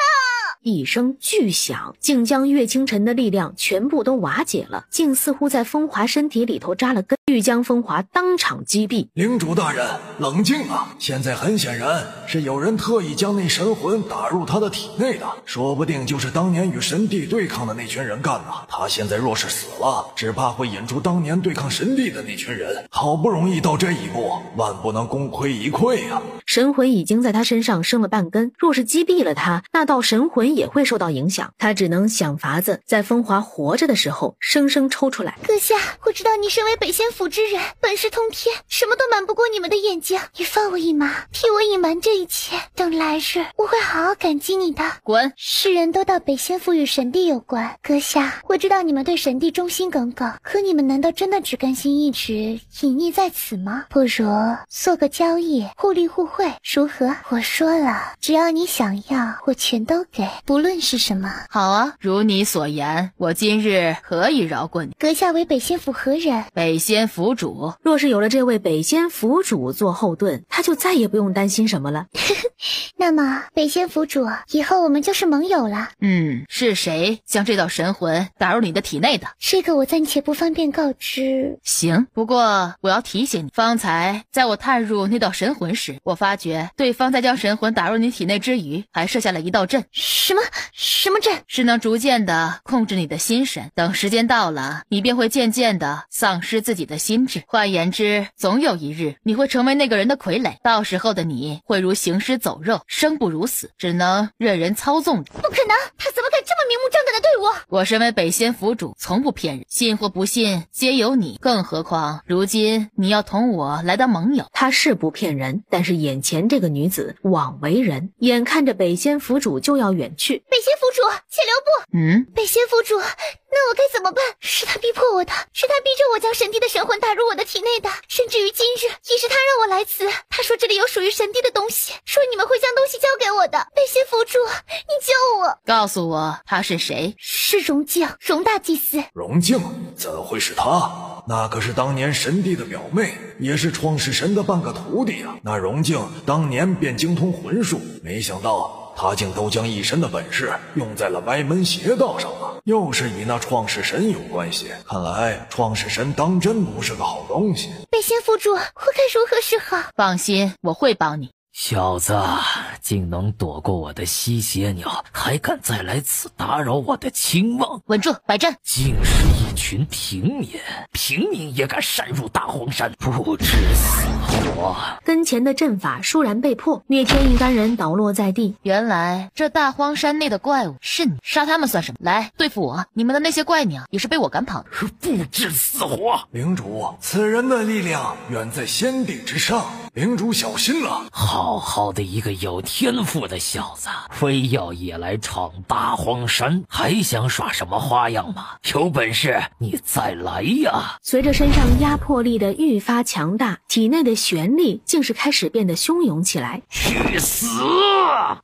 一声巨响，竟将岳清晨的力量全部都瓦解了，竟似乎在风华身体里头扎了根，欲将风华当场击毙。领主大人，冷静啊！现在很显然是有人特意将那神魂打入他的体内的，说不定就是当年与神帝对抗的那群人干的。他现在若是死了，只怕会引出当年对抗神帝的那群人。好不容易到这一步，万不能功亏一篑啊！神魂已经在他身上生了半根，若是击毙了他，那道神魂也会受到影响。他只能想法子在风华活着的时候生生抽出来。阁下，我知道你身为北仙府之人，本事通天，什么都瞒不过你们的眼睛。你放我一马，替我隐瞒这一切，等来日我会好好感激你的。滚！世人都道北仙府与神帝有关，阁下，我知道你们对神帝忠心耿耿，可你们难道真的只甘心一直隐匿在此吗？不如做个交易，互利互惠，如何？我说了，只要你想要，我全都给，不论是什么。好啊，如你所言，我今日可以饶过你。阁下为北仙府何人？北仙府主。若是有了这位北仙府主做后盾，他就再也不用担心什么了。那么北仙府主，以后我们就是盟友了。是谁将这道神魂打入你的体内的？这个我暂且不方便告知。行，不过我要提醒你，方才在我探入那道神魂时，我发觉对方在将神魂打入你体内之余，还设下了一道阵。什么阵？是能逐渐的控制你的心神，等时间到了，你便会渐渐的丧失自己的心智。换言之，总有一日你会成为那个人的傀儡，到时候的你会如行尸走肉，生不如死，只能任人操纵着。不可能，他怎么敢这么明目张胆的对我？我身为北仙府主，从不骗人，信或不信皆由你。更何况如今你要同我来当盟友。他是不骗人，但是眼前这个女子枉为人，眼看着北仙府主就要远去。北仙府主，且留步！北仙府主，那我该怎么办？是他逼迫我的，是他逼着我将神帝的神魂打入我的体内的，甚至于今日也是他让我来此。他说这里有属于神帝的东西，说你们会将东西交给我的。北仙府主，你救我！告诉我他是谁？是荣静，荣大祭司。荣静怎会是他？那可是当年神帝的表妹，也是创世神的半个徒弟啊。那荣静当年便精通魂术，没想到他竟都将一身的本事用在了歪门邪道上了，又是与那创世神有关系。看来创世神当真不是个好东西。北仙府主，我该如何是好？放心，我会帮你。小子，竟能躲过我的吸血鸟，还敢再来此打扰我的亲王！稳住，摆阵！竟是一群平民也敢擅入大荒山，不知死活！跟前的阵法倏然被破，灭天一干人倒落在地。原来这大荒山内的怪物是你，杀他们算什么？来对付我！你们的那些怪鸟也是被我赶跑的，不知死活！领主，此人的力量远在先帝之上，领主小心了。好好的一个有天赋的小子，非要也来闯大荒山，还想耍什么花样吗？有本事你再来呀！随着身上压迫力的愈发强大，体内的玄力竟是开始变得汹涌起来。去死！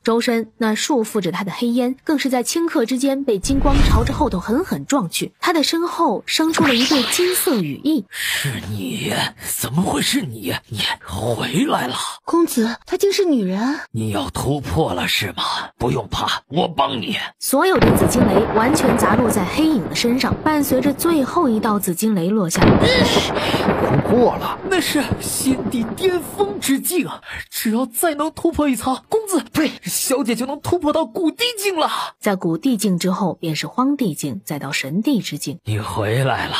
周身那束缚着他的黑烟更是在顷刻之间被金光朝着后头狠狠撞去，他的身后生出了一对金色羽翼。是你？怎么会是你？你回来了。公子，她竟是女人。你要突破了是吗？不用怕，我帮你。所有的紫金雷完全砸落在黑影的身上，伴随着最后一道紫金雷落下。突破了，那是先帝巅峰之境，只要再能突破一层，公子呸，小姐就能突破到古帝境了。在古帝境之后便是荒帝境，再到神帝之境。你回来了，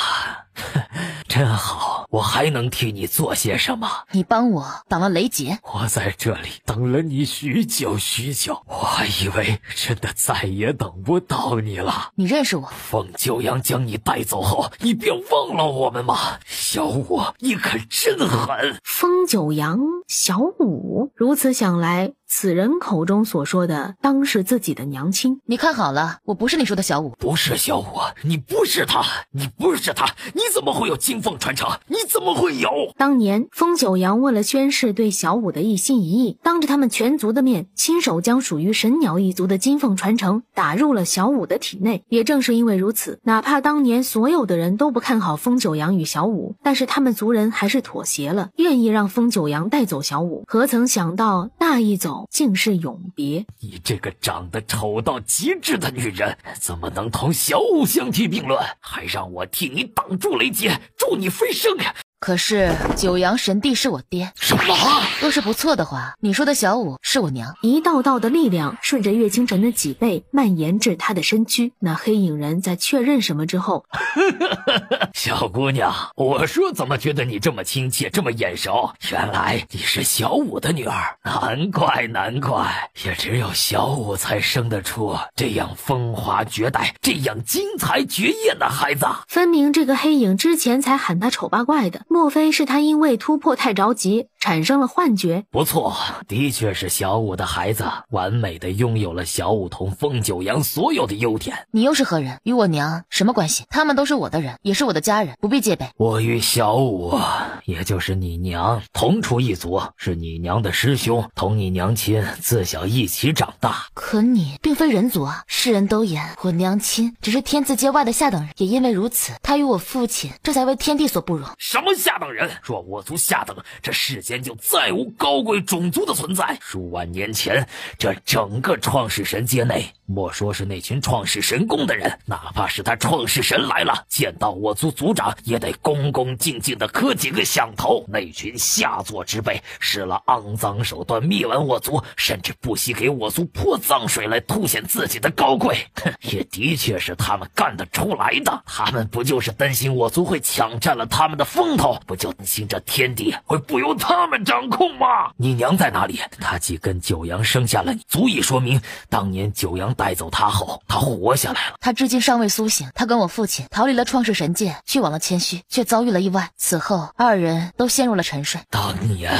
真好，我还能替你做些什么？你帮我挡了雷劫，我在这里等了你许久许久，我还以为真的再也等不到你了。你认识我？风九阳将你带走后，你便忘了我们吗？小五，你可真狠！风九阳，小五，如此想来，此人口中所说的当是自己的娘亲。你看好了，我不是你说的小五。不是小五，你不是他，你不是他，你怎么会有金凤传承？你怎么会有？当年风九阳为了宣示对小五的一心一意，当着他们全族的面，亲手将属于神鸟一族的金凤传承打入了小五的体内。也正是因为如此，哪怕当年所有的人都不看好风九阳与小五，但是他们族人还是妥协了，愿意让风九阳带走小五。何曾想到那一走竟是永别。你这个长得丑到极致的女人，怎么能同小五相提并论？还让我替你挡住雷劫，助你飞升呀！可是九阳神帝是我爹。什么？若是不错的话，你说的小五是我娘。一道道的力量顺着岳清晨的脊背蔓延至他的身躯。那黑影人在确认什么之后，小姑娘，我说怎么觉得你这么亲切，这么眼熟？原来你是小五的女儿，难怪，也只有小五才生得出这样风华绝代、这样金才绝艳的孩子。分明这个黑影之前才喊他丑八怪的，莫非是他因为突破太着急，产生了幻觉？不错，的确是小五的孩子，完美的拥有了小五同风九阳所有的优点。你又是何人？与我娘什么关系？他们都是我的人，也是我的家人，不必戒备。我与小五，也就是你娘，同处一族，是你娘的师兄，同你娘亲自小一起长大。可你并非人族啊！世人都言我娘亲只是天字界外的下等人，也因为如此，她与我父亲这才为天地所不容。什么下等人？若我族下等，这世间就再无高贵种族的存在。数万年前，这整个创世神界内，莫说是那群创世神宫的人，哪怕是他创世神来了，见到我族族长也得恭恭敬敬的磕几个响头。那群下作之辈使了肮脏手段灭完我族，甚至不惜给我族泼脏水来凸显自己的高贵。也的确是他们干得出来的。他们不就是担心我族会抢占了他们的风头，不就担心这天地会不由他们掌控吗？你娘在哪里？她既跟九阳生下了你，足以说明当年九阳带走她后，她活下来了。她至今尚未苏醒，她跟我父亲逃离了创世神界，去往了谦虚，却遭遇了意外，此后二人都陷入了沉睡。当年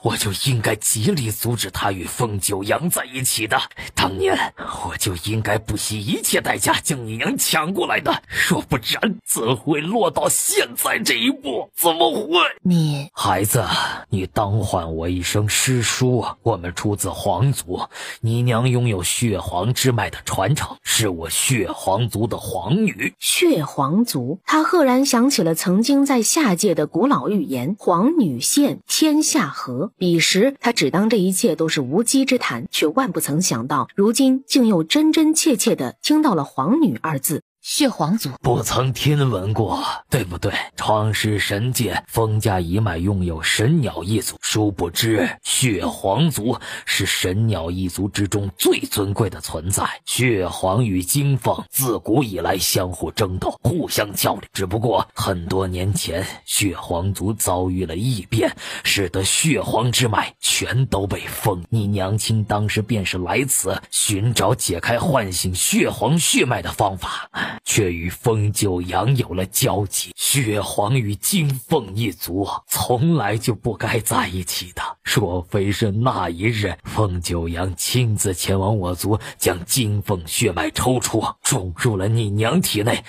我就应该极力阻止他与风九阳在一起的，当年我就应该不惜一切代价将你娘抢过来的，若不然怎会落到现在这一步？怎么会？你孩子，你当唤我一声师叔，我们出自皇族，你娘拥有血皇之脉的传承，是我血皇族的皇女。血皇族，他赫然想起了曾经在下界的古老预言，皇女现，天下和。彼时他只当这一切都是无稽之谈，却万不曾想到如今竟又真真切切地听到了皇女二字。血皇族不曾听闻过，对不对？创世神界风家一脉拥有神鸟一族，殊不知血皇族是神鸟一族之中最尊贵的存在。血皇与金凤自古以来相互争斗，互相较量，只不过很多年前血皇族遭遇了异变，使得血皇之脉全都被封。你娘亲当时便是来此寻找解开唤醒血皇血脉的方法，却与风九阳有了交集。血皇与金凤一族从来就不该在一起的，若非是那一日风九阳亲自前往我族，将金凤血脉抽出种入了你娘体内，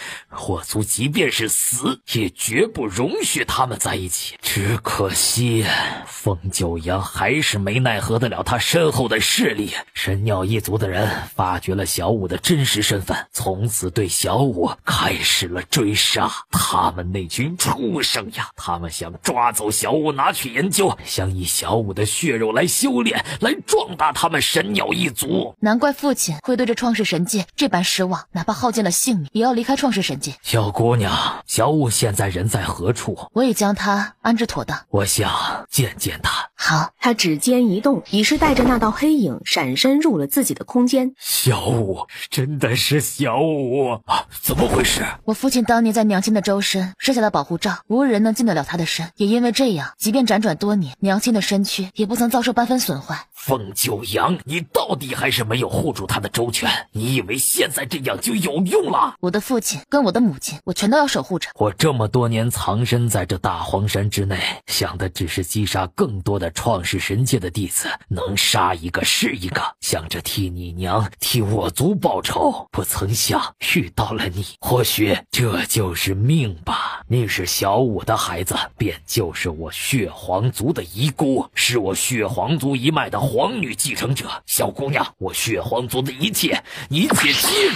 我族即便是死也绝不容许他们在一起。只可惜风九阳还是没奈何得了他身后的势力。神鸟一族的人发觉了小五的真实身份，从此对小武开始了追杀。他们那群畜生呀，他们想抓走小武拿去研究，想以小武的血肉来修炼，来壮大他们神鸟一族。难怪父亲会对这创世神界这般失望，哪怕耗尽了性命也要离开创世神界。小姑娘，小武现在人在何处？我已将他安置妥当，我想见见他。好。他指尖一动，已是带着那道黑影闪身入了自己的空间。小武，真的是小武啊！怎么回事？我父亲当年在娘亲的周身设下了保护罩，无人能进得了他的身，也因为这样，即便辗转多年，娘亲的身躯也不曾遭受半分损坏。风九阳，你到底还是没有护住他的周全，你以为现在这样就有用了？我的父亲跟我的母亲，我全都要守护着。我这么多年藏身在这大荒山之内，想的只是击杀更多的创世神界的弟子，能杀一个是一个，想着替你娘替我族报仇，不曾想遇到了你。或许这就是命吧。你是小武的孩子，便就是我血皇族的遗孤，是我血皇族一脉的皇女继承者。小姑娘，我血皇族的一切记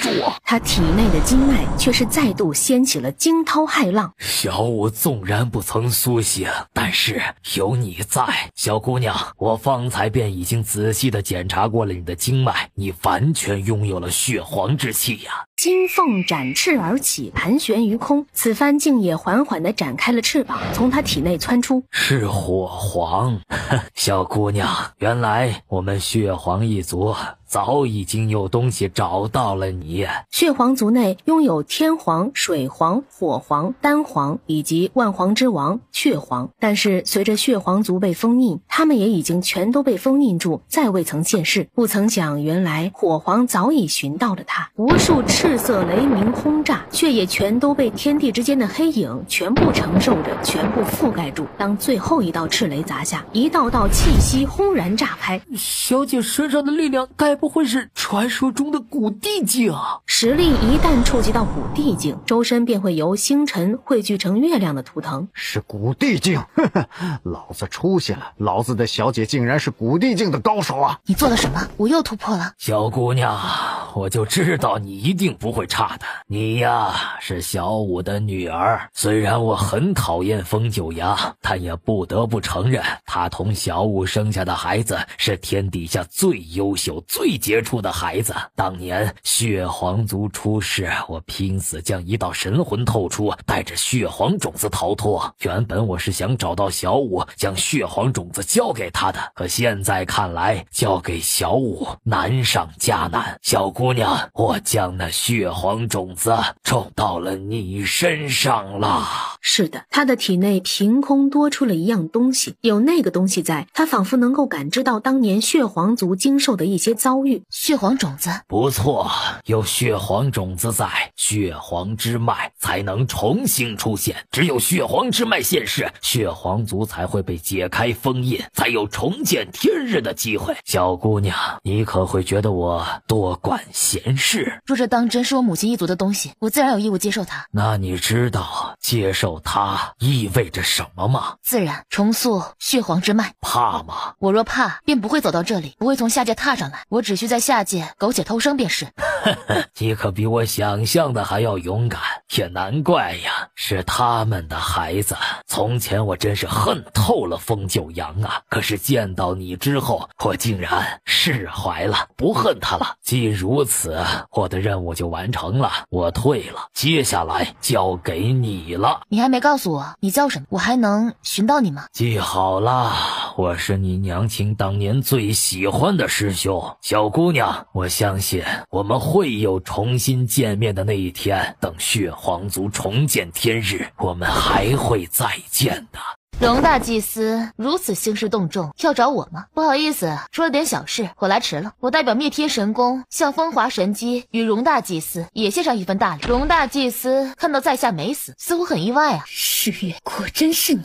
住我。他体内的经脉却是再度掀起了惊涛骇浪。小武纵然不曾苏醒，但是有你在。小姑娘，我方才便已经仔细地检查过了你的经脉，你完全拥有了血皇之气呀。金凤展翅而起，盘旋于空。此番竟也缓缓地展开了翅膀，从他体内窜出。是火皇。小姑娘，原来我们血皇一族早已经有东西找到了你。血皇族内拥有天皇、水皇、火皇、丹皇以及万皇之王血皇，但是随着血皇族被封印，他们也已经全都被封印住，再未曾现世。不曾想，原来火皇早已寻到了他。无数赤色雷鸣轰炸，却也全都被天地之间的黑影全部承受着，全部覆盖住。当最后一道赤雷砸下，一道道气息轰然炸开。小姐身上的力量该不会是传说中的古地境？实力一旦触及到古地境，周身便会由星辰汇聚成月亮的图腾。是古地境？呵呵，老子出息了，老子的小姐竟然是古地境的高手啊！你做了什么？我又突破了。小姑娘，我就知道你一定不会差的。你呀，是小武的女儿。虽然我很讨厌风九阳，但也不得不承认，他同小武生下的孩子是天底下最优秀、最杰出的孩子。当年血皇族出世，我拼死将一道神魂透出，带着血皇种子逃脱。原本我是想找到小武，将血皇种子交给他的，可现在看来，交给小武难上加难。小姑娘，我将那血皇种子种到了你身上了。是的，他的体内凭空多出了一样东西，有那个东西在，他仿佛能够感知到当年血皇族经受的一些遭遇。血皇种子，不错，有血皇种子在，血皇之脉才能重新出现。只有血皇之脉现世，血皇族才会被解开封印，才有重见天日的机会。小姑娘，你可会觉得我多管闲事？若这当真是我母亲一族的东西，我自然有义务接受它。那你知道接受它意味着什么吗？自然，重塑血皇之脉。怕吗？我若怕，便不会走到这里，不会从下界踏上来，我只需在下界苟且偷生便是。你可比我想象的还要勇敢，也难怪呀，是他们的孩子。从前我真是恨透了风九阳啊，可是见到你之后，我竟然释怀了，不恨他了。既如此，我的任务就完成了，我退了，接下来交给你了。你还没告诉我你叫什么，我还能寻到你吗？记好了，我是你娘亲当年最喜欢的师兄。小姑娘，我相信我们会有重新见面的那一天，等血皇族重见天日，我们还会再见的。荣大祭司如此兴师动众，要找我吗？不好意思，出了点小事，我来迟了。我代表灭天神宫向风华神姬与荣大祭司也献上一份大礼。荣大祭司看到在下没死，似乎很意外啊。世月，果真是你，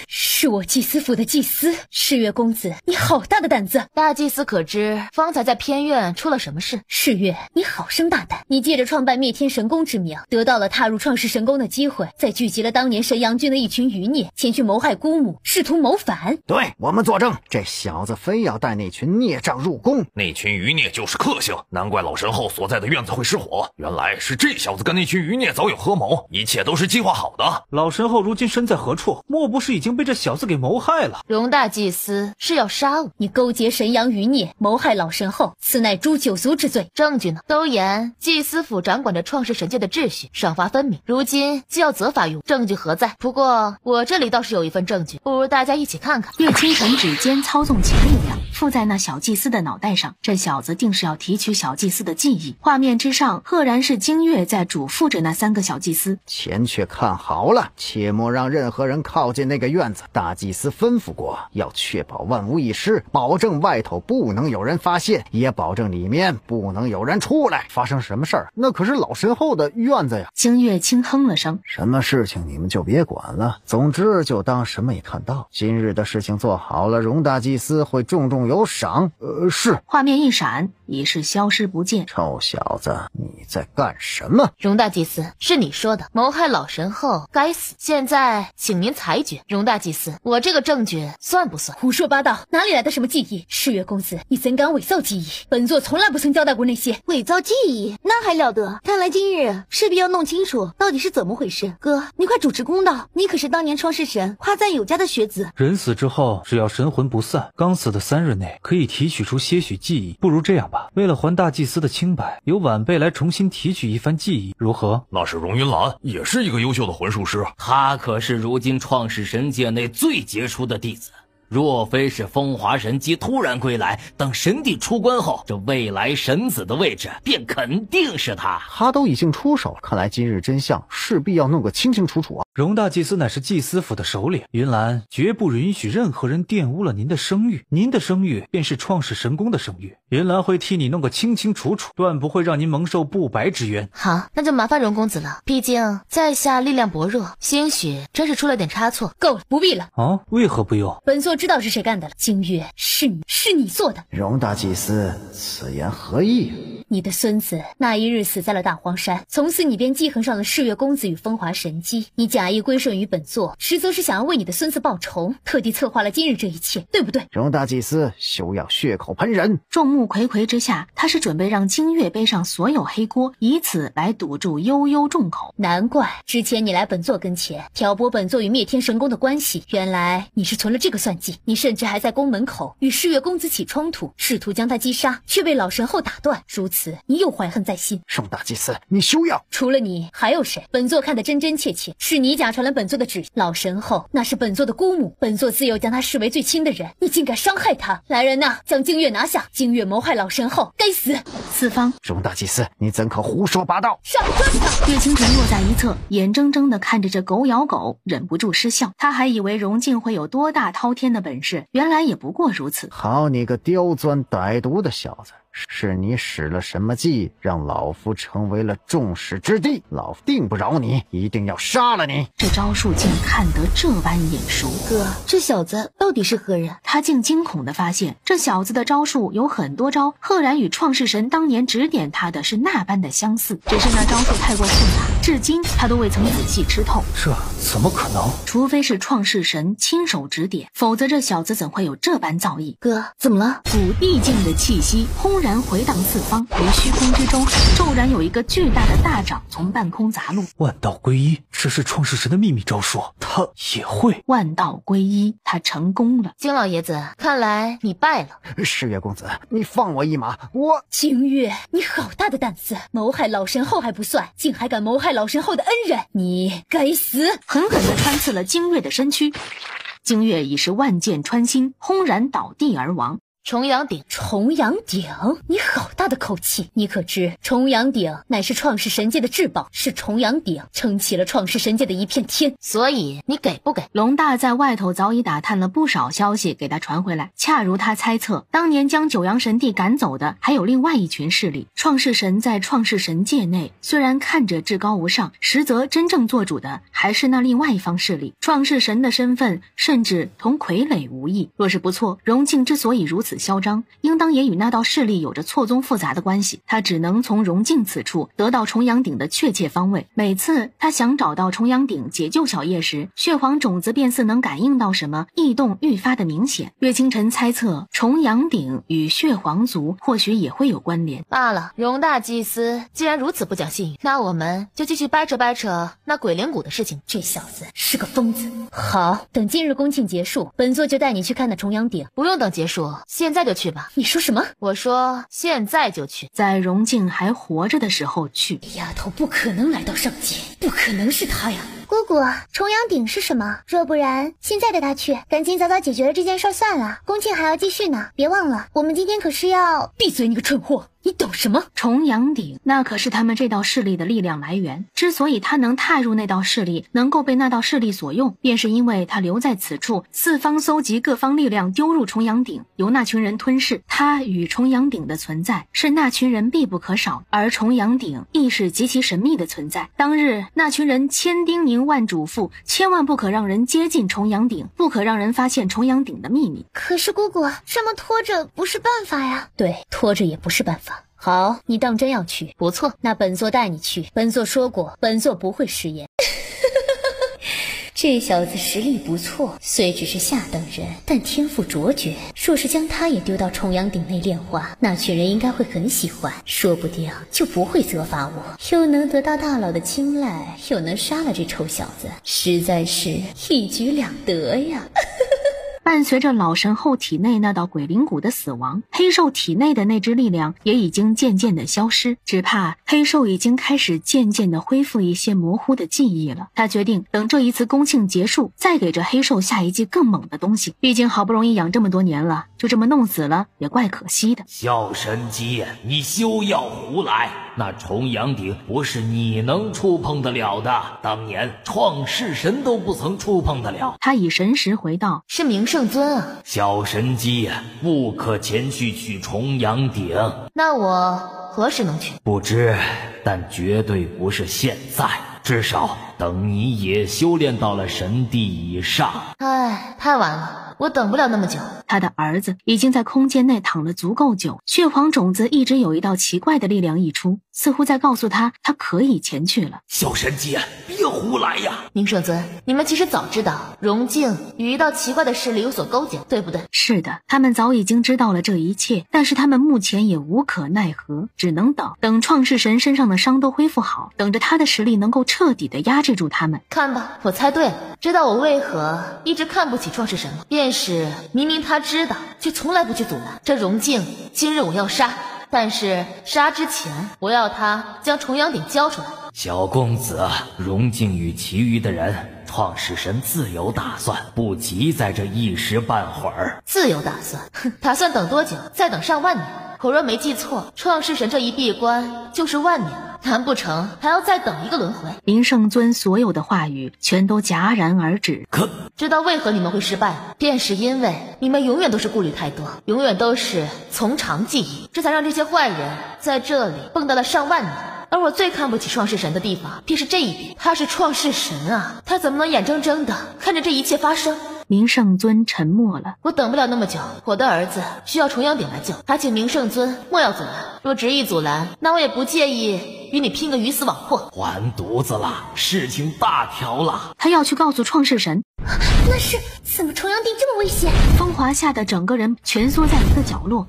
是我祭司府的祭司。世月公子，你好大的胆子！大祭司可知方才在偏院出了什么事？世月，你好生大胆！你借着创办灭天神宫之名，得到了踏入创世神宫的机会，再聚集了当年神阳郡的一群余孽，前去谋害姑母，试图谋反。对，我们作证，这小子非要带那群孽障入宫。那群余孽就是克星，难怪老神后所在的院子会失火，原来是这小子跟那群余孽早有合谋，一切都是计划好的。老神后如今身在何处？莫不是已经被这小子给谋害了？容大祭司是要杀我？你勾结神阳余孽，谋害老神后，此乃诛九族之罪。证据呢？都言祭司府掌管着创世神界的秩序，赏罚分明，如今就要责罚于我，证据何在？不过我这里倒是有一份证据，不如大家一起看看。岳清晨指尖操纵起力量，附在那小祭司的脑袋上，这小子定是要提取小祭司的记忆。画面之上赫然是金月在嘱咐着那3个小祭司，前却看好了，切莫让任何人靠近那个院子。大祭司吩咐过，要确保万无一失，保证外头不能有人发现，也保证里面不能有人出来。发生什么事儿，那可是老神后的院子呀。金月轻哼了声，什么事情你们就别管了，总之就当什么也看到。今日的事情做好了，容大祭司会重重有赏。是。画面一闪，已是消失不见。臭小子，你在干什么？容大祭司，是你说的谋害老神后该死，现在请您裁决。容大祭司，我这个证据算不算？胡说八道，哪里来的什么记忆？世月公子，你怎敢伪造记忆？本座从来不曾交代过那些伪造记忆，那还了得？看来今日势必要弄清楚到底是怎么回事。哥，你快主持公道，你可是当年创世神夸赞有加的学子。人死之后，只要神魂不散，刚死的3日内可以提取出些许记忆。不如这样吧，为了还大祭司的清白，由晚辈来重新提取一番记忆，如何？那是荣云兰，也是一个优秀的魂术师，他可是如今创世神界内最杰出的弟子。若非是风华神姬突然归来，等神帝出关后，这未来神子的位置便肯定是他。他都已经出手了，看来今日真相势必要弄个清清楚楚啊！容大祭司乃是祭司府的首领，云兰绝不允许任何人玷污了您的声誉，您的声誉便是创世神宫的声誉，云兰会替你弄个清清楚楚，断不会让您蒙受不白之冤。好，那就麻烦容公子了，毕竟在下力量薄弱，兴许真是出了点差错。够了，不必了。啊？为何不用？本座知道是谁干的了，金月，是你做的。容大祭司，此言何意？你的孙子那一日死在了大荒山，从此你便记恨上了世月公子与风华神姬。你假意归顺于本座，实则是想要为你的孙子报仇，特地策划了今日这一切，对不对？容大祭司，休要血口喷人！众目睽睽之下，他是准备让金月背上所有黑锅，以此来堵住悠悠众口。难怪之前你来本座跟前挑拨本座与灭天神宫的关系，原来你是存了这个算计。你甚至还在宫门口与世月公子起冲突，试图将他击杀，却被老神后打断。如此，你又怀恨在心。容大祭司，你休要！除了你，还有谁？本座看得真真切切，是你假传了本座的旨意。老神后那是本座的姑母，本座自幼将她视为最亲的人，你竟敢伤害她！来人呐，将金月拿下！金月谋害老神后，该死！四方，容大祭司，你怎可胡说八道？上抓他！岳清晨落在一侧，眼睁睁地看着这狗咬狗，忍不住失笑。他还以为荣静会有多大滔天的本事，原来也不过如此。好你个刁钻歹毒的小子，是你使了什么计，让老夫成为了众矢之的？老夫定不饶你，一定要杀了你！这招数竟看得这般眼熟。哥，这小子到底是何人？他竟惊恐地发现，这小子的招数有很多招，赫然与创世神当年指点他的是那般的相似，只是那招数太过复杂，至今他都未曾仔细吃透。这怎么可能？除非是创世神亲手指点，否则这小子怎会有这般造诣？哥，怎么了？古地境的气息轰然回荡四方，于虚空之中骤然有一个巨大的大掌从半空砸落。万道归一，这是创世神的秘密招数，他也会。万道归一，他成功了。金老爷子，看来你败了。世月公子，你放我一马！我金月，你好大的胆子！谋害老神后还不算，竟还敢谋害老神后的恩人，你该死！狠狠地穿刺了金月的身躯，金月已是万箭穿心，轰然倒地而亡。重阳鼎，重阳鼎，你好大的口气！你可知重阳鼎乃是创世神界的至宝，是重阳鼎撑起了创世神界的一片天。所以你给不给？龙大在外头早已打探了不少消息，给他传回来。恰如他猜测，当年将九阳神帝赶走的还有另外一群势力。创世神在创世神界内虽然看着至高无上，实则真正做主的还还是那另外一方势力。创世神的身份甚至同傀儡无异。若是不错，荣静之所以如此嚣张，应当也与那道势力有着错综复杂的关系。他只能从荣静此处得到重阳鼎的确切方位。每次他想找到重阳鼎解救小叶时，血皇种子便似能感应到什么，异动愈发的明显。岳清晨猜测重阳鼎与血皇族或许也会有关联。罢了，荣大祭司既然如此不讲信誉，那我们就继续掰扯掰扯那鬼灵谷的事情。这小子是个疯子。好，等今日公庆结束，本座就带你去看那重阳鼎。不用等结束，现在就去吧。你说什么？我说现在就去，在荣静还活着的时候去。丫头不可能来到上界，不可能是他呀。姑姑，重阳鼎是什么？若不然现在带他去，赶紧早早解决了这件事算了，公庆还要继续呢。别忘了，我们今天可是要……闭嘴，你个蠢货！你懂什么？重阳鼎那可是他们这道势力的力量来源。之所以他能踏入那道势力，能够被那道势力所用，便是因为他留在此处，四方搜集各方力量，丢入重阳鼎，由那群人吞噬。他与重阳鼎的存在是那群人必不可少，而重阳鼎亦是极其神秘的存在。当日那群人千叮咛万嘱咐，千万不可让人接近重阳鼎，不可让人发现重阳鼎的秘密。可是姑姑，这么拖着不是办法呀。对，拖着也不是办法。好，你当真要去？不错，那本座带你去。本座说过，本座不会食言。这小子实力不错，虽只是下等人，但天赋卓绝。若是将他也丢到重阳鼎内炼化，那群人应该会很喜欢，说不定就不会责罚我，又能得到大佬的青睐，又能杀了这臭小子，实在是一举两得呀。伴随着老神后体内那道鬼灵谷的死亡，黑兽体内的那只力量也已经渐渐的消失，只怕黑兽已经开始渐渐的恢复一些模糊的记忆了。他决定等这一次公庆结束，再给这黑兽下一记更猛的东西。毕竟好不容易养这么多年了，就这么弄死了也怪可惜的。小神机，你休要胡来！那重阳鼎不是你能触碰得了的，当年创世神都不曾触碰得了。他以神识回道：是明圣尊啊。小神机，不可前去取重阳鼎。那我何时能去？不知，但绝对不是现在，至少等你也修炼到了神帝以上。唉，太晚了，我等不了那么久。他的儿子已经在空间内躺了足够久，血皇种子一直有一道奇怪的力量溢出，似乎在告诉他可以前去了。小神机，别胡来呀！明圣尊，你们其实早知道荣静与一道奇怪的势力有所勾结，对不对？是的，他们早已经知道了这一切，但是他们目前也无可奈何，只能等创世神身上的伤都恢复好，等着他的实力能够彻底的压制住他们。看吧，我猜对了，知道我为何一直看不起创世神吗？便是明明他知道，却从来不去阻拦。这荣静今日我要杀，但是杀之前我要他将重阳鼎交出来。小公子，荣静与其余的人，创世神自有打算，不急在这一时半会儿。自有打算？哼，打算等多久？再等上万年。我若没记错，创世神这一闭关就是万年，难不成还要再等一个轮回？明圣尊所有的话语全都戛然而止。知道为何你们会失败，便是因为你们永远都是顾虑太多，永远都是从长计议，这才让这些坏人在这里蹦跶了上万年。而我最看不起创世神的地方，便是这一点。他是创世神啊，他怎么能眼睁睁的看着这一切发生？明圣尊沉默了。我等不了那么久，我的儿子需要重阳鼎来救，还请明圣尊莫要阻拦。若执意阻拦，那我也不介意与你拼个鱼死网破。完犊子了，事情大条了。他要去告诉创世神。那是怎么重阳鼎这么危险？风华吓得整个人蜷缩在一个角落。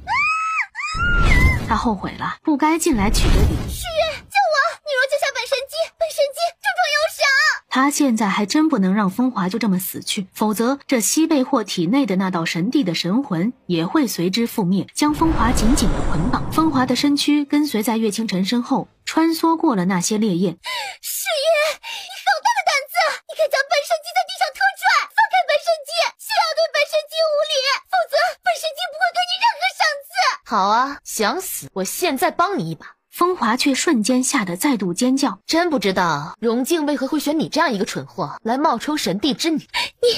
他后悔了，不该进来取这鼎。世月，救我！你若救下本神机，本神机重重有赏。他现在还真不能让风华就这么死去，否则这西贝霍体内的那道神帝的神魂也会随之覆灭，将风华紧紧的捆绑。风华的身躯跟随在岳清晨身后，穿梭过了那些烈焰。世月，你好大的胆子！你敢将本神机在地上拖拽，放开本神机，休要对本神机无礼，否则本神机不会给你任何赏赐。好啊，想死，我现在帮你一把。风华却瞬间吓得再度尖叫。真不知道荣静为何会选你这样一个蠢货来冒充神帝之女。你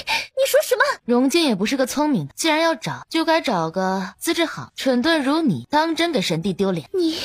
说什么？荣静也不是个聪明的，既然要找，就该找个资质好。蠢钝如你，当真给神帝丢脸？你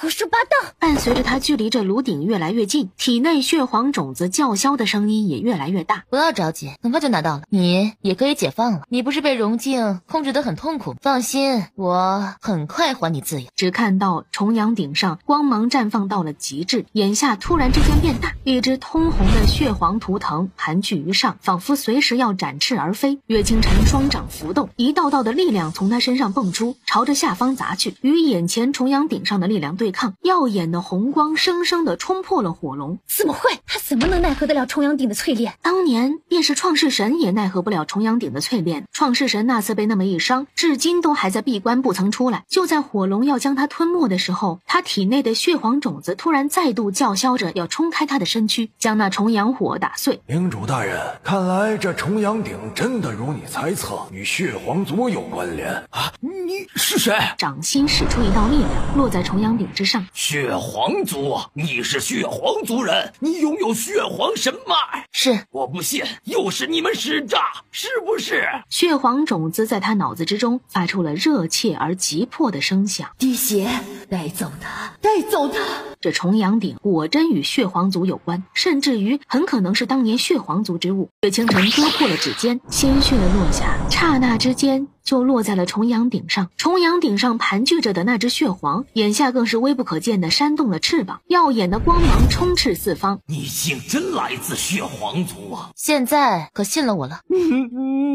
胡说八道！伴随着他距离这炉鼎越来越近，体内血黄种子叫嚣的声音也越来越大。不要着急，很快就拿到了，你也可以解放了。你不是被荣静控制得很痛苦？放心，我很快还你自由。只看到重阳顶上光芒绽放到了极致，眼下突然之间变大，一只通红的血黄图腾盘踞于上，仿佛随时要展翅而飞。岳清晨双掌浮动，一道道的力量从他身上蹦出，朝着下方砸去，与眼前重阳顶上的力量对抗。耀眼的红光生生地冲破了火龙。怎么会？他怎么能奈何得了重阳顶的淬炼？当年便是创世神也奈何不了重阳顶的淬炼。创世神那次被那么一伤，至今都还在闭关不曾出来。就在火龙要将他吞没的时候，他体内的血黄种子突然再度叫嚣着要冲开他的身躯，将那重阳火打碎。领主大人，看来这重阳鼎真的如你猜测，与血皇族有关联啊！你是谁？掌心使出一道力量，落在重阳鼎之上。血皇族，你是血皇族人，你拥有血皇神脉。是，我不信，又是你们使诈，是不是？血黄种子在他脑子之中发出了热切而急迫的声响。滴血，带走他，带走他！这重阳鼎果真与血皇族有关，甚至于很可能是当年血皇族之物。岳清晨割破了指尖，鲜血落下，刹那之间就落在了重阳鼎上。重阳鼎上盘踞着的那只血皇，眼下更是微不可见的扇动了翅膀，耀眼的光芒充斥四方。你竟真来自血皇族啊！现在可信了我了。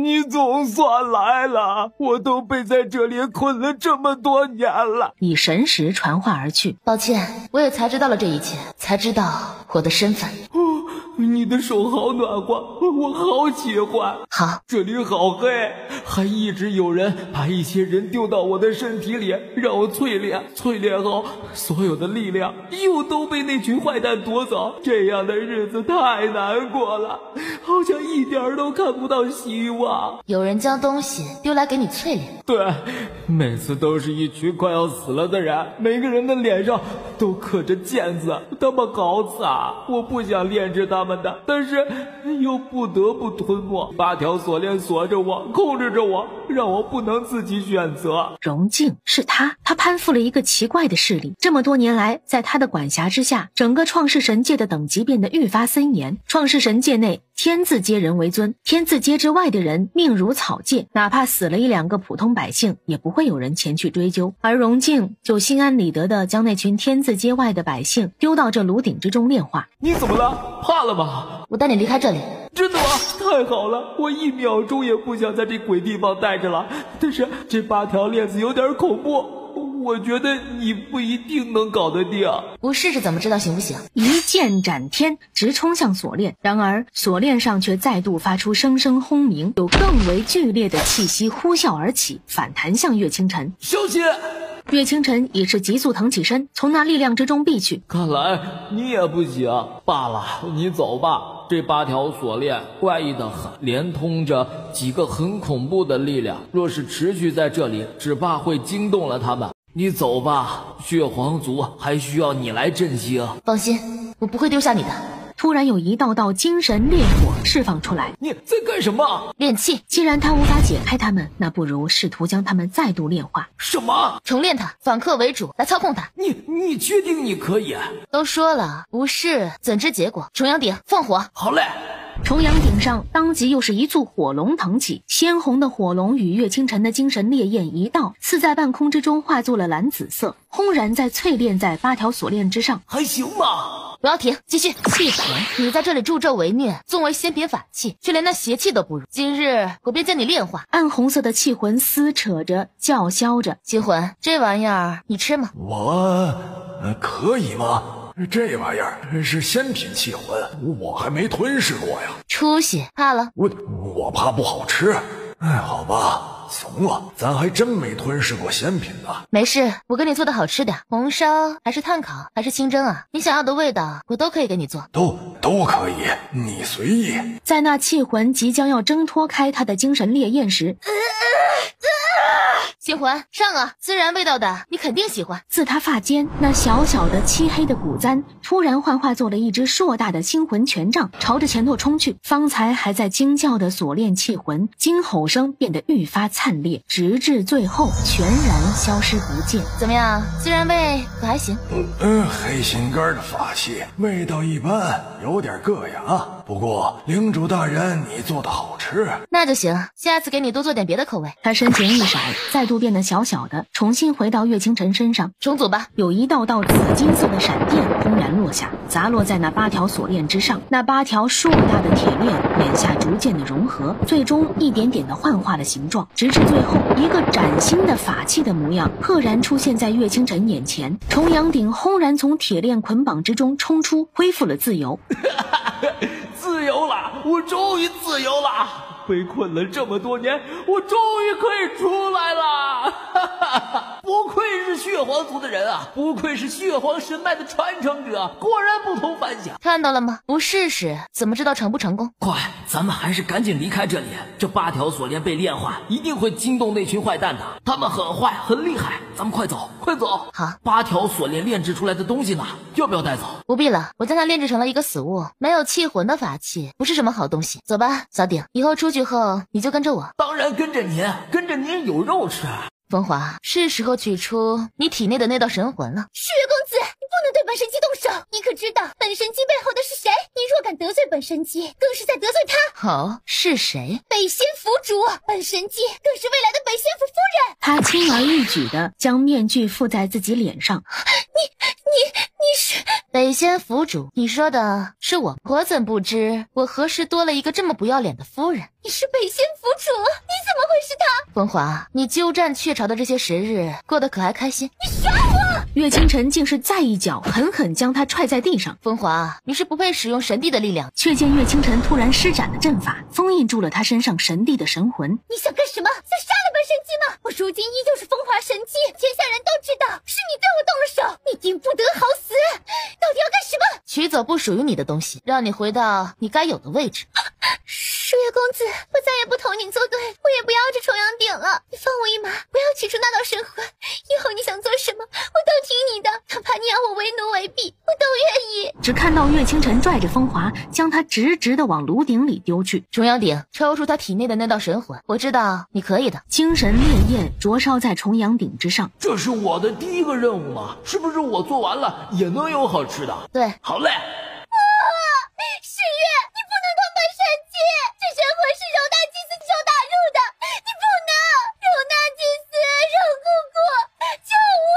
你总算来了，我都被在这里困了这么多年了。以神识传话而去。抱歉，我也才知道了这一切，才知道我的身份。你的手好暖和，我好喜欢。好，这里好黑，还一直有人把一些人丢到我的身体里，让我淬炼。淬炼后，所有的力量又都被那群坏蛋夺走。这样的日子太难过了，好像一点都看不到希望。有人将东西丢来给你淬炼？对，每次都是一群快要死了的人，每个人的脸上都刻着剑字，他们好惨。我不想炼制他们的，但是又不得不吞没。8条锁链锁着我，控制着我，让我不能自己选择。荣静是他攀附了一个奇怪的势力。这么多年来，在他的管辖之下，整个创世神界的等级变得愈发森严。创世神界内天字阶人为尊，天字阶之外的人命如草芥，哪怕死了1、2个普通百姓，也不会有人前去追究。而荣静就心安理得地将那群天字阶外的百姓丢到这炉鼎之中炼化。你怎么了？怕了吗？我带你离开这里。真的吗？太好了，我1秒钟也不想在这鬼地方待着了。但是这8条链子有点恐怖，我觉得你不一定能搞得定。不试试怎么知道行不行？一剑斩天，直冲向锁链。然而锁链上却再度发出声声轰鸣，有更为剧烈的气息呼啸而起，反弹向岳清晨。小心！岳清晨已是急速腾起身，从那力量之中避去。看来你也不行，罢了，你走吧。这8条锁链怪异的很，连通着几个很恐怖的力量，若是持续在这里，只怕会惊动了他们。你走吧，血皇族还需要你来振兴。放心，我不会丢下你的。突然有一道道精神烈火释放出来。你在干什么？炼气。既然他无法解开他们，那不如试图将他们再度炼化。什么？重炼他，反客为主，来操控他。你确定你可以？都说了，不试怎知结果？重阳鼎放火。好嘞。重阳顶上当即又是一簇火龙腾起，鲜红的火龙与岳清晨的精神烈焰一道，似在半空之中化作了蓝紫色，轰然在淬炼在8条锁链之上。还行吧？不要停，继续。气魂，你在这里助纣为虐，纵为仙品法器，却连那邪气都不如。今日我便将你炼化。暗红色的气魂撕扯着，叫嚣着。气魂，这玩意儿你吃吗？我可以吗？这玩意儿是仙品气魂，我还没吞噬过呀。出息，怕了？我怕不好吃。好吧，怂了，咱还真没吞噬过仙品呢。没事，我给你做的好吃点，红烧还是炭烤还是清蒸啊？你想要的味道我都可以给你做。都可以，你随意。在那气魂即将要挣脱开他的精神烈焰时，星魂，上啊！孜然味道的，你肯定喜欢。自他发间那小小的漆黑的骨簪突然幻化作了一只硕大的星魂权杖，朝着前头冲去。方才还在惊叫的锁链气魂，惊吼声变得愈发惨烈，直至最后全然消失不见。怎么样，孜然味可还行？黑心肝的法器味道一般，有点硌牙。不过领主大人，你做的好吃，那就行。下次给你多做点别的口味。他身形一闪，再度变得小小的，重新回到岳清晨身上。重组吧。有一道道紫金色的闪电轰然落下，砸落在那8条锁链之上。那8条硕大的铁链眼下逐渐的融合，最终一点点的幻化了形状，直至最后一个崭新的法器的模样赫然出现在岳清晨眼前。重阳鼎轰然从铁链捆绑之中冲出，恢复了自由。自由了，我终于自由了！被困了这么多年，我终于可以出来了！不愧是血皇族的人啊，不愧是血皇神脉的传承者，果然不同凡响。看到了吗？不试试怎么知道成不成功？快，咱们还是赶紧离开这里。这8条锁链被炼化，一定会惊动那群坏蛋的。他们很坏，很厉害。咱们快走，快走！好，8条锁链炼制出来的东西呢？要不要带走？不必了，我将它炼制成了一个死物，没有气魂的法器不是什么好东西。走吧，小鼎，以后出去后你就跟着我。当然跟着您有肉吃。风华，是时候取出你体内的那道神魂了。血月公子，你不能对本神姬动手！你可知道本神姬背后的是谁？你若敢得罪本神姬，更是在得罪他。哦，是谁？北仙府主，本神姬更是未来的北仙府夫人。他轻而易举地将面具附在自己脸上。你是北仙府主？你说的是我？我怎不知我何时多了一个这么不要脸的夫人？你是北仙府主？你怎么会是他？风华，你鸠占鹊巢的这些时日过得可还开心？你杀我！岳清晨竟是再一脚狠狠将他踹在地上。风华，你是不配使用神帝的力量。却见岳清晨突然施展了阵法，封印住了他身上神帝的神魂。你想干什么？想杀了本神姬吗？我如今依旧是风华神姬，天下人都知道是你对我动了手，你定不得好死！到底要干什么？取走不属于你的东西，让你回到你该有的位置。舒月公子，我再也不同你作对，我也不要这重阳鼎了。你放我一马，不要取出那道神魂。以后你想做什么，我都听你的，哪怕你要我为奴为婢，我都愿意。只看到岳清晨拽着风华，将他直直的往炉鼎里丢去。重阳鼎，抽出他体内的那道神魂，我知道你可以的。精神烈焰灼烧在重阳鼎之上。这是我的第一个任务吗？是不是我做完了也能有好吃的？对，好嘞。世月，你不能动本神姬，这神魂是柔大祭司手打入的，你不能！柔大祭司，柔姑姑，救我！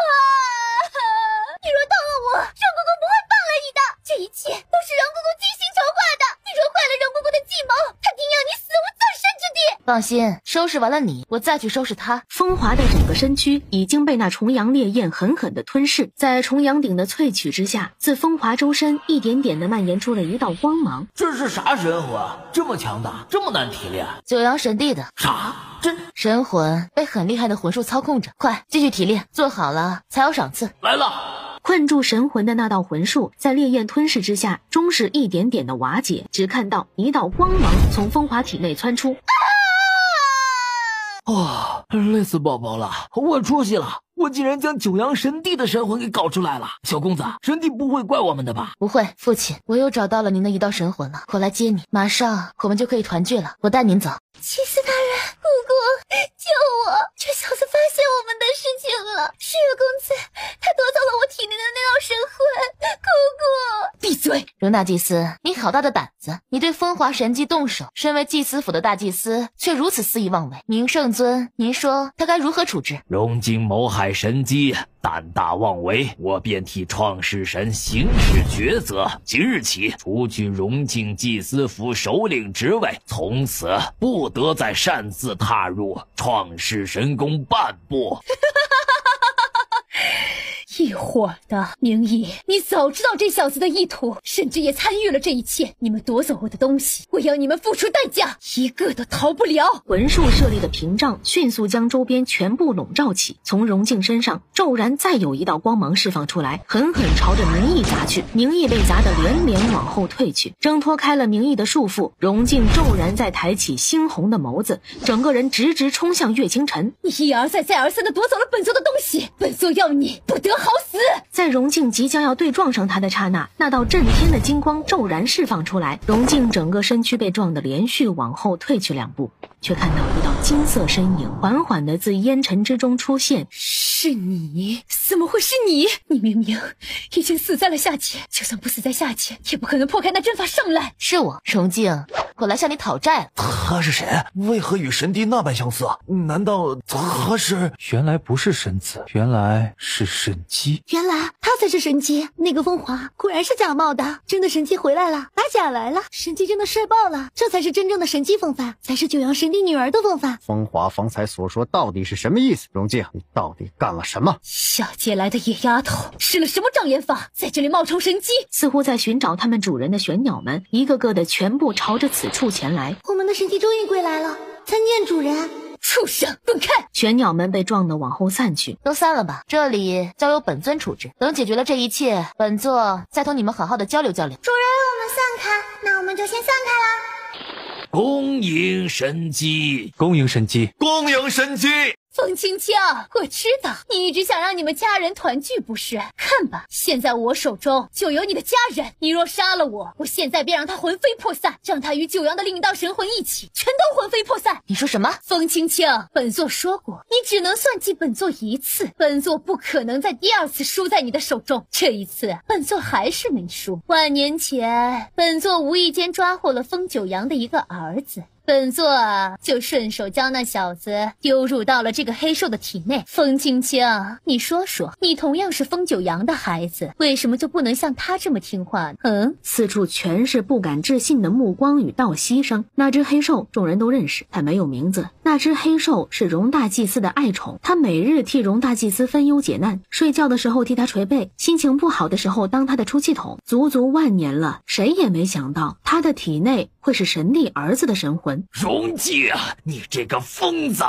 你若动了我，柔姑姑不会放了你的，这一切都是柔姑姑精心筹划的。你若坏了柔姑姑的计谋，她定要你死无葬身之地。放心，收拾完了你，我再去收拾他。风华的整个身躯已经被那重阳烈焰狠狠地吞噬，在重阳鼎的萃取之下，自风华周身一点点地蔓延出了一道光芒。这是啥神魂？这么强大，这么难提炼？九阳神帝的。啥？这神魂被很厉害的魂术操控着，快继续提炼，做好了才有赏赐。来了。困住神魂的那道魂术，在烈焰吞噬之下，终是一点点的瓦解。只看到一道光芒从风华体内窜出。哇，累死宝宝了，我出息了！我竟然将九阳神帝的神魂给搞出来了。小公子，神帝不会怪我们的吧？不会，父亲，我又找到了您的一道神魂了，我来接你，马上我们就可以团聚了。我带您走。祭司大人，姑姑，救我！这小子发现我们的事情了。世月公子，他夺走了我体内的那道神魂。姑姑，闭嘴！容大祭司，你好大的胆子！你对风华神姬动手，身为祭司府的大祭司，却如此肆意妄为。明圣尊，您说他该如何处置？荣京谋害神姬，胆大妄为，我便替创世神行使抉择。即日起，除去荣京祭司府首领职位，从此不得再擅自踏入创世神宫半步。一伙的。明义，你早知道这小子的意图，甚至也参与了这一切。你们夺走我的东西，我要你们付出代价，一个都逃不了。魂术设立的屏障迅速将周边全部笼罩起，从荣静身上骤然再有一道光芒释放出来，狠狠朝着明义砸去。明义被砸得连连往后退去，挣脱开了明义的束缚。荣静骤然再抬起猩红的眸子，整个人直直冲向岳清晨。你一而再再而三地夺走了本座的东西，本座要你不得好死！在荣静即将要对撞上他的刹那，那道震天的金光骤然释放出来，荣静整个身躯被撞得连续往后退去2步，却看到一道金色身影缓缓地自烟尘之中出现。是你？怎么会是你？你明明已经死在了下界，就算不死在下界，也不可能破开那阵法上来。是我，荣静，我来向你讨债了。他是谁？为何与神帝那般相似？难道他是……原来不是神子，原来是神机。原来他才是神机，那个风华果然是假冒的，真的神机回来了，打假来了，神机真的帅爆了，这才是真正的神机风范，才是九阳神帝女儿的风范。风华方才所说到底是什么意思？荣静，你到底干了什么？下界来的野丫头施了什么障眼法，在这里冒充神机？似乎在寻找他们主人的玄鸟们，一个个的全部朝着此处前来。我们的神机终于归来了，参见主人。畜生，滚开！玄鸟们被撞得往后散去。都散了吧，这里交由本尊处置。等解决了这一切，本座再同你们好好的交流交流。主人，我们散开，那我们就先散开啦。恭迎神机，恭迎神机，恭迎神机。风清清，我知道你一直想让你们家人团聚不是？看吧，现在我手中就有你的家人，你若杀了我，我现在便让他魂飞魄散，让他与九阳的另一道神魂一起全都魂飞魄散。你说什么？风清清，本座说过，你只能算计本座一次，本座不可能在第2次输在你的手中。这一次本座还是没输。万年前，本座无意间抓获了风九阳的一个儿子，本座就顺手将那小子丢入到了这个黑兽的体内。风清清，你说说，你同样是风九阳的孩子，为什么就不能像他这么听话呢？四处全是不敢置信的目光与倒吸声。那只黑兽众人都认识，它没有名字。那只黑兽是荣大祭司的爱宠，他每日替荣大祭司分忧解难，睡觉的时候替他捶背，心情不好的时候当他的出气筒。足足万年了，谁也没想到他的体内会是神帝儿子的神魂。荣静，你这个疯子！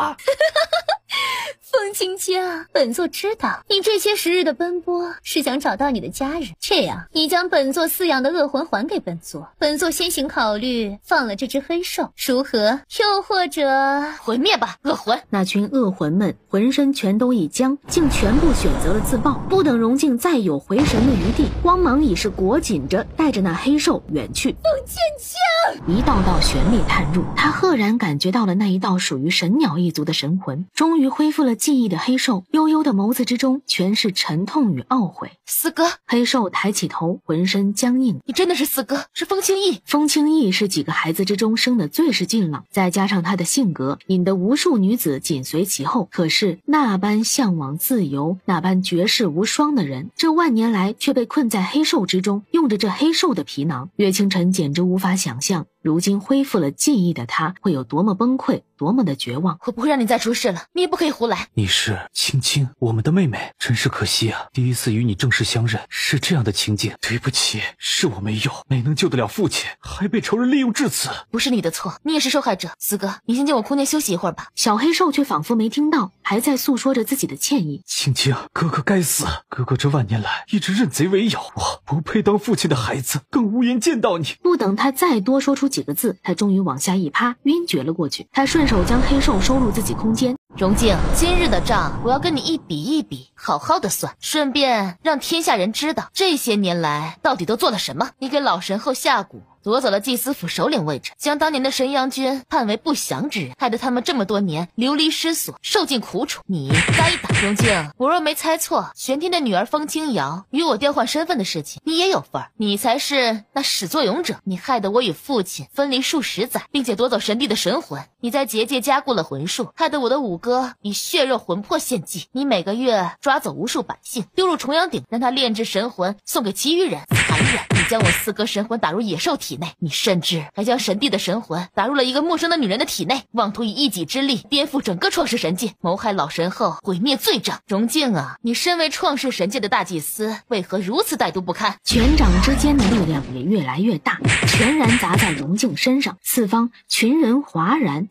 风清清，本座知道你这些时日的奔波是想找到你的家人，这样你将本座饲养的恶魂还给本座，本座先行考虑放了这只黑兽，如何？又或者毁灭吧，恶魂！那群恶魂们浑身全都一僵，竟全部选择了自爆。不等荣静再有回神的余地，光芒已是裹紧着带着那黑兽远去。风清清，一道道玄力探入，他赫然感觉到了那一道属于神鸟一族的神魂。终于恢复了记忆的黑兽，悠悠的眸子之中全是沉痛与懊悔。四哥，黑兽抬起头，浑身僵硬。你真的是四哥，是风清逸。风清逸是几个孩子之中生的最是俊朗，再加上他的性格，引得无数女子紧随其后。可是那般向往自由，那般绝世无双的人，这万年来却被困在黑兽之中，用着这黑兽的皮囊。岳清晨简直无法想象，如今恢复了记忆的他会有多么崩溃，多么的绝望。我不会让你再出事了，你也不可以胡来。你是青青，我们的妹妹，真是可惜啊！第一次与你正式相认是这样的情景，对不起，是我没用，没能救得了父亲，还被仇人利用至此。不是你的错，你也是受害者。四哥，你先进我空间休息一会儿吧。小黑兽却仿佛没听到，还在诉说着自己的歉意。青青，哥哥该死，哥哥这万年来一直认贼为友，我不配当父亲的孩子，更无颜见到你。不等他再多说出几个字，他终于往下一趴，晕厥了过去。他顺手将黑兽收入自己空间。荣静，今日的账我要跟你一笔一笔好好的算，顺便让天下人知道这些年来到底都做了什么。你给老神后下蛊，夺走了祭司府首领位置，将当年的神阳君判为不祥之人，害得他们这么多年流离失所，受尽苦楚。你该打。荣静，我若没猜错，玄天的女儿风清瑶与我调换身份的事情你也有份儿，你才是那始作俑者。你害得我与父亲分离数十载，并且夺走神帝的神魂，你在结界加固了魂术，害得我的五哥以血肉魂魄献祭。你每个月抓走无数百姓，丢入重阳鼎，让他炼制神魂送给其余人。残忍！你将我四哥神魂打入野兽体体内，你甚至还将神帝的神魂打入了一个陌生的女人的体内，妄图以一己之力颠覆整个创世神界，谋害老神后，毁灭罪证。荣静啊，你身为创世神界的大祭司，为何如此歹毒不堪？拳掌之间的力量也越来越大，全然砸在荣静身上，四方群人哗然。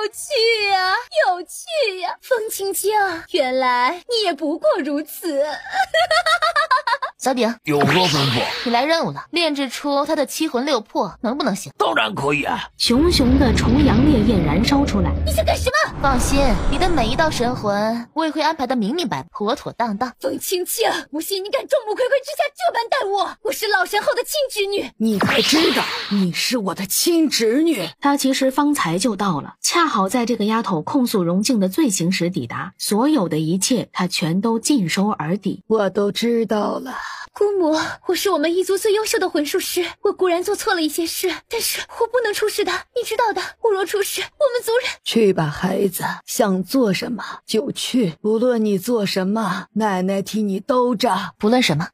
有趣呀，有趣呀，风清清，原来你也不过如此。小鼎，有何吩咐？你来任务了，炼制出他的七魂六魄，能不能行？当然可以啊！熊熊的重阳烈焰燃烧出来。你想干什么？放心，你的每一道神魂，我也会安排的明明白白、妥妥当当。风清清，不信你敢众目睽睽之下这般待我，我是老神后的亲侄女。你可知道你是我的亲侄女？他其实方才就到了，恰好在这个丫头控诉荣静的罪行时抵达，所有的一切他全都尽收耳底。我都知道了。姑母，我是我们一族最优秀的魂术师，我固然做错了一些事，但是我不能出事的，你知道的，我若出事，我们族人……去吧，孩子，想做什么就去，不论你做什么，奶奶替你兜着。不论什么？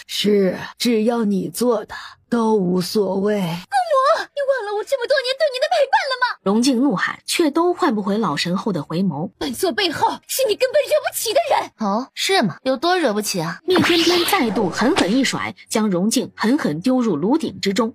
是，只要你做的都无所谓。姑母，你忘了我这么多年对你的陪伴了吗？荣静怒喊，却都换不回老神后的回眸。本座背后是你根本惹不起的人。哦，是吗？有多惹不起啊？灭天鞭再度狠狠一甩，将荣静狠狠丢入炉鼎之中。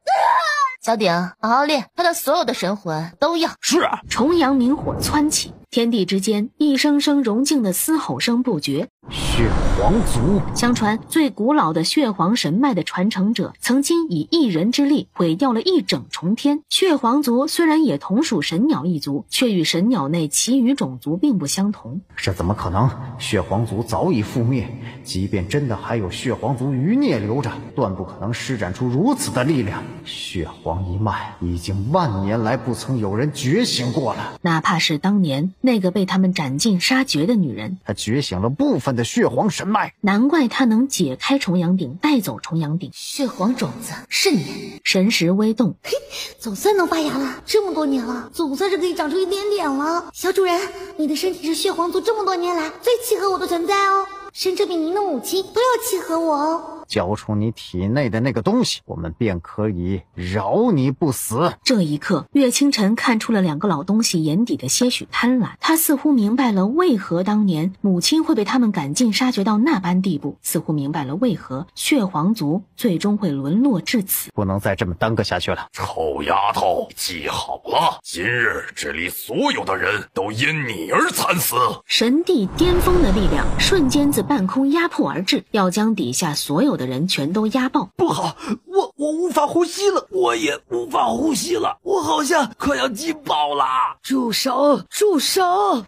小鼎，好好练，他的所有的神魂都要。是啊。重阳明火蹿起，天地之间一声声荣静的嘶吼声不绝。血皇族，相传最古老的血皇神脉的传承者，曾经以一人之力毁掉了一整重天。血皇族虽然也同属神鸟一族，却与神鸟内其余种族并不相同。这怎么可能？血皇族早已覆灭，即便真的还有血皇族余孽留着，断不可能施展出如此的力量。血皇一脉已经万年来不曾有人觉醒过了，哪怕是当年那个被他们斩尽杀绝的女人，她觉醒了部分的血皇神脉，难怪她能解开重阳鼎，带走重阳鼎。血皇种子是你。神识微动，嘿，总算能发芽了，这么多年了，总算是可以长出一点点了。小主人，你的身体是血皇族这么多年来最契合我的存在哦，甚至比您的母亲都要契合我哦。交出你体内的那个东西，我们便可以饶你不死。这一刻，岳清晨看出了两个老东西眼底的些许贪婪，他似乎明白了为何当年母亲会被他们赶尽杀绝到那般地步，似乎明白了为何血皇族最终会沦落至此。不能再这么耽搁下去了。臭丫头，记好了，今日这里所有的人都因你而惨死。神帝巅峰的力量瞬间自半空压迫而至，要将底下所有的人全都压爆。不好，我无法呼吸了，我也无法呼吸了，我好像快要挤爆了。住手，住手！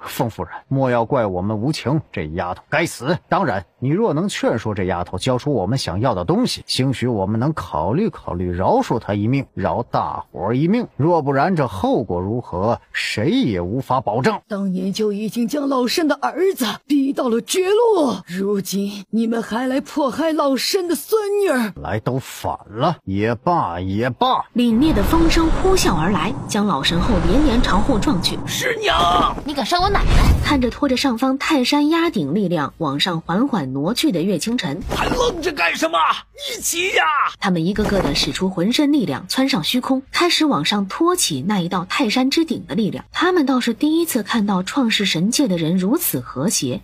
凤夫人，莫要怪我们无情，这丫头该死。当然，你若能劝说这丫头交出我们想要的东西，兴许我们能考虑考虑饶恕她一命，饶大伙一命。若不然，这后果如何，谁也无法保证。当年就已经将老身的儿子逼到了绝路，如今你们还来迫害老身的孙女儿，来都反了，也罢也罢。凛冽的风声呼啸而来，将老神后连连朝后撞去。师娘，你敢伤我奶奶？看着拖着上方泰山压顶力量往上缓缓挪去的岳清晨，还愣着干什么？一起呀！他们一个个的使出浑身力量，窜上虚空，开始往上托起那一道泰山之顶的力量。他们倒是第一次看到创世神界的人如此和谐。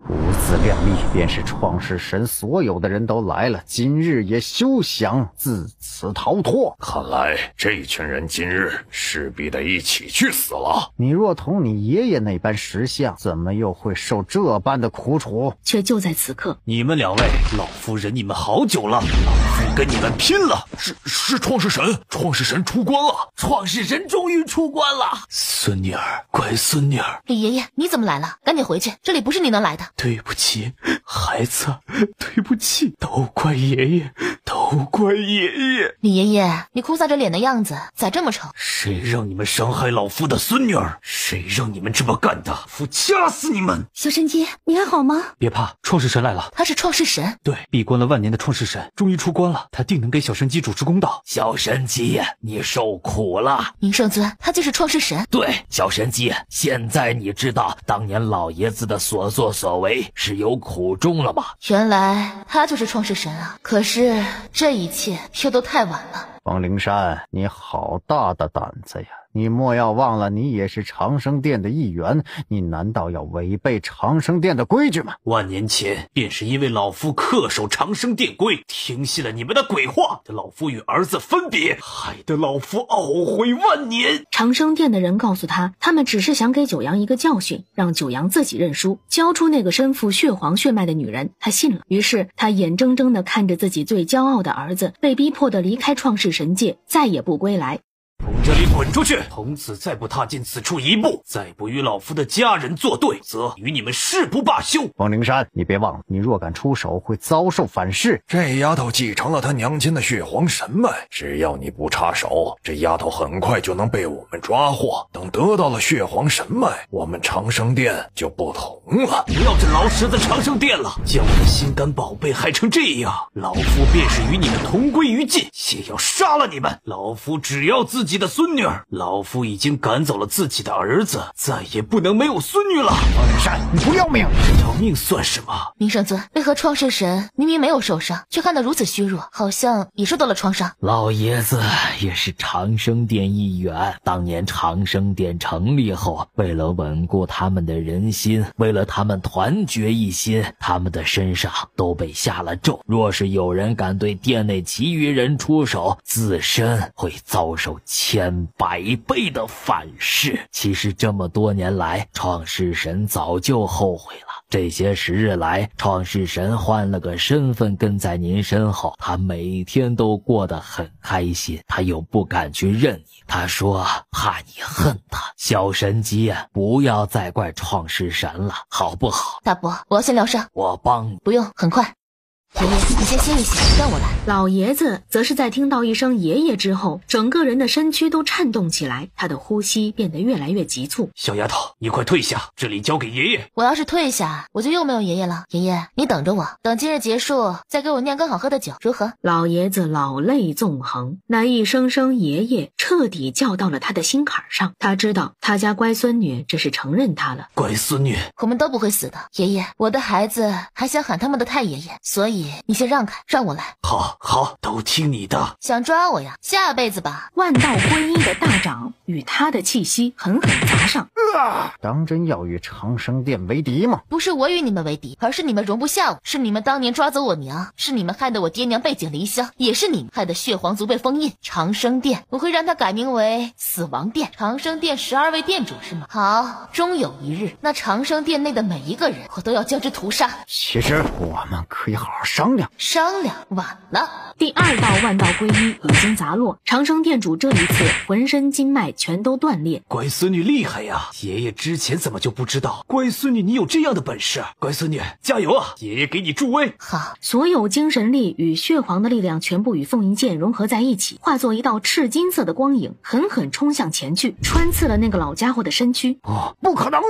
不自量力，便是创世神所有的人都来了，今日也休想自此逃脱。看来这群人今日势必得一起去死了。你若同你爷爷那般识相，怎么又会受这般的苦楚？却就在此刻，你们两位，老夫忍你们好久了，老夫跟你们拼了！是创世神出关了，创世神终于出关了。孙女儿，乖孙女儿。李爷爷，你怎么来了？赶紧回去，这里不是你能来的。对不起，孩子，对不起，都怪爷爷，都怪爷爷！李爷爷，你哭丧着脸的样子咋这么丑？谁让你们伤害老夫的孙女儿？谁让你们这么干的？夫掐死你们！小神姬，你还好吗？别怕，创世神来了。他是创世神？对，闭关了万年的创世神终于出关了，他定能给小神姬主持公道。小神姬，你受苦了。明圣尊，他就是创世神。对，小神姬，现在你知道当年老爷子的所作所为是有苦衷了吗？原来他就是创世神啊！可是这一切又都太晚了。风灵山，你好大的胆子呀！你莫要忘了，你也是长生殿的一员，你难道要违背长生殿的规矩吗？万年前便是因为老夫恪守长生殿规，听信了你们的鬼话，的老夫与儿子分别，害得老夫懊悔万年。长生殿的人告诉他，他们只是想给九阳一个教训，让九阳自己认输，交出那个身负血皇血脉的女人。他信了，于是他眼睁睁地看着自己最骄傲的儿子被逼迫地离开创世神界，再也不归来。从这里滚出去，从此再不踏进此处一步，再不与老夫的家人作对，则与你们誓不罢休。风灵山，你别忘了，你若敢出手，会遭受反噬。这丫头继承了她娘亲的血皇神脉，只要你不插手，这丫头很快就能被我们抓获。等得到了血皇神脉，我们长生殿就不同了。不要这老屎子长生殿了，将我的心肝宝贝害成这样，老夫便是与你们同归于尽，也要杀了你们。老夫只要自己的孙女儿，老夫已经赶走了自己的儿子，再也不能没有孙女了。风灵山，你不要命！这条命算什么？明圣尊，为何创世神明明没有受伤，却看得如此虚弱，好像也受到了创伤？老爷子也是长生殿一员，当年长生殿成立后，为了稳固他们的人心，为了他们团结一心，他们的身上都被下了咒，若是有人敢对殿内其余人出手，自身会遭受千百倍的反噬。其实这么多年来，创世神早就后悔了。这些时日来，创世神换了个身份跟在您身后，他每天都过得很开心，他又不敢去认你，他说怕你恨他。小神姬，不要再怪创世神了，好不好？大伯，我要先疗伤。我帮你。不用，很快。爷爷，你先歇一歇，让我来。老爷子则是在听到一声爷爷之后，整个人的身躯都颤动起来，他的呼吸变得越来越急促。小丫头，你快退下，这里交给爷爷。我要是退下，我就又没有爷爷了。爷爷，你等着我，等今日结束，再给我酿更好喝的酒，如何？老爷子老泪纵横，那一声声爷爷彻底叫到了他的心坎上。他知道他家乖孙女这是承认他了。乖孙女，我们都不会死的。爷爷，我的孩子还想喊他们的太爷爷，所以你先让开，让我来。好，都听你的。想抓我呀？下辈子吧。万道归一的大掌与他的气息狠狠砸上。当真要与长生殿为敌吗？不是我与你们为敌，而是你们容不下我，是你们当年抓走我娘，是你们害得我爹娘背井离乡，也是你们害得血皇族被封印。长生殿，我会让它改名为死亡殿。长生殿12位殿主是吗？好，终有一日，那长生殿内的每一个人，我都要将之屠杀。其实我们可以好好商量。商量晚了。第二道万道归一已经砸落，长生殿主这一次浑身筋脉全都断裂。乖孙女厉害呀，爷爷之前怎么就不知道？乖孙女，你有这样的本事，乖孙女加油啊，爷爷给你助威。好，所有精神力与血皇的力量全部与凤银剑融合在一起，化作一道赤金色的光影，狠狠冲向前去，穿刺了那个老家伙的身躯。不可能！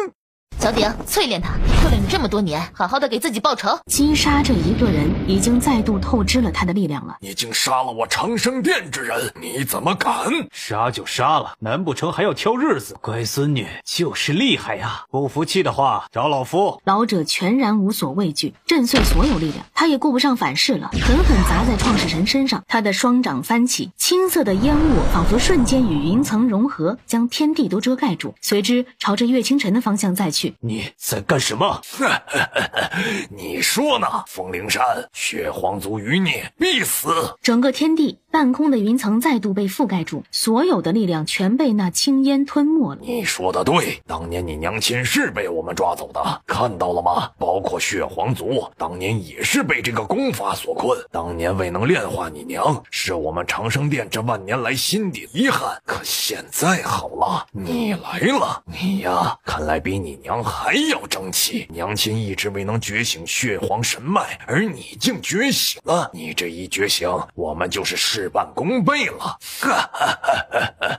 小鼎，淬炼他，淬炼你这么多年，好好的给自己报仇。击杀这一个人已经再度透支了他的力量了。你竟杀了我长生殿之人，你怎么敢？杀就杀了，难不成还要挑日子？乖孙女就是厉害呀！不服气的话，找老夫。老者全然无所畏惧，震碎所有力量，他也顾不上反噬了，狠狠砸在创世神身上。他的双掌翻起，青色的烟雾仿佛瞬间与云层融合，将天地都遮盖住，随之朝着岳清晨的方向再去。你在干什么？你说呢？风灵山，血皇族余孽必死！整个天地半空的云层再度被覆盖住，所有的力量全被那青烟吞没了。你说的对，当年你娘亲是被我们抓走的，看到了吗？包括血皇族当年也是被这个功法所困，当年未能炼化你娘，是我们长生殿这万年来心底遗憾。可现在好了，你来了，你呀，看来比你娘娘还要争气。娘亲一直未能觉醒血皇神脉，而你竟觉醒了。你这一觉醒，我们就是事半功倍了。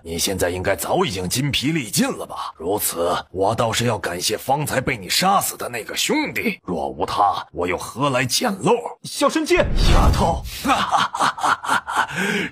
你现在应该早已经筋疲力尽了吧？如此，我倒是要感谢方才被你杀死的那个兄弟，若无他，我又何来捡漏？小神剑，丫头，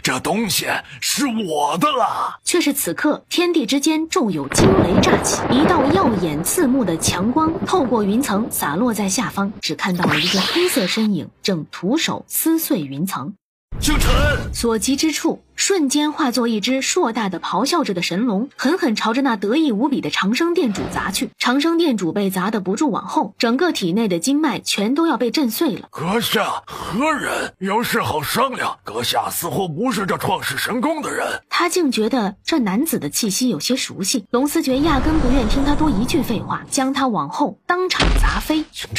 这东西是我的了。却是此刻，天地之间骤有惊雷炸起，一道耀眼刺目的强光透过云层洒落在下方，只看到了一个黑色身影正徒手撕碎云层。清晨，所及之处，瞬间化作一只硕大的咆哮着的神龙，狠狠朝着那得意无比的长生殿主砸去。长生殿主被砸得不住往后，整个体内的经脉全都要被震碎了。阁下何人？有事好商量。阁下似乎不是这创世神宫的人。他竟觉得这男子的气息有些熟悉。龙思觉压根不愿听他多一句废话，将他往后当场砸飞。清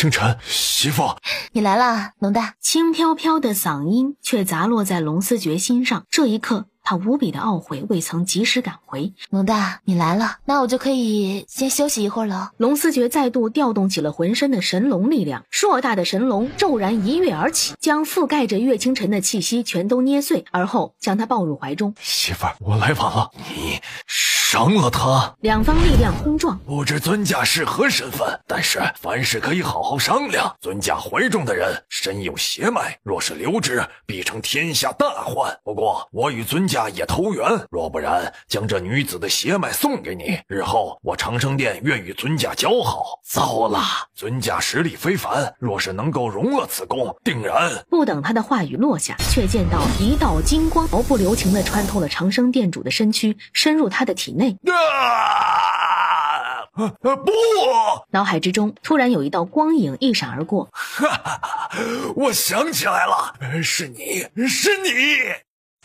晨，媳妇，你来了，龙大。轻飘飘的嗓音却砸落在龙思觉心上。这一刻，他无比的懊悔，未曾及时赶回。龙大，你来了，那我就可以先休息一会儿了。龙思觉再度调动起了浑身的神龙力量，硕大的神龙骤然一跃而起，将覆盖着岳清晨的气息全都捏碎，而后将他抱入怀中。媳妇儿，我来晚了，你伤了他。两方力量轰撞，不知尊驾是何身份，但是凡事可以好好商量。尊驾怀中的人身有邪脉，若是留之，必成天下大患。不过我与尊驾也投缘，若不然，将这女子的邪脉送给你，日后我长生殿愿与尊驾交好。糟了，尊驾实力非凡，若是能够容了此宫，定然……不等他的话语落下，却见到一道金光毫不留情地穿透了长生殿主的身躯，深入他的体内。不！脑海之中突然有一道光影一闪而过。我想起来了，是你。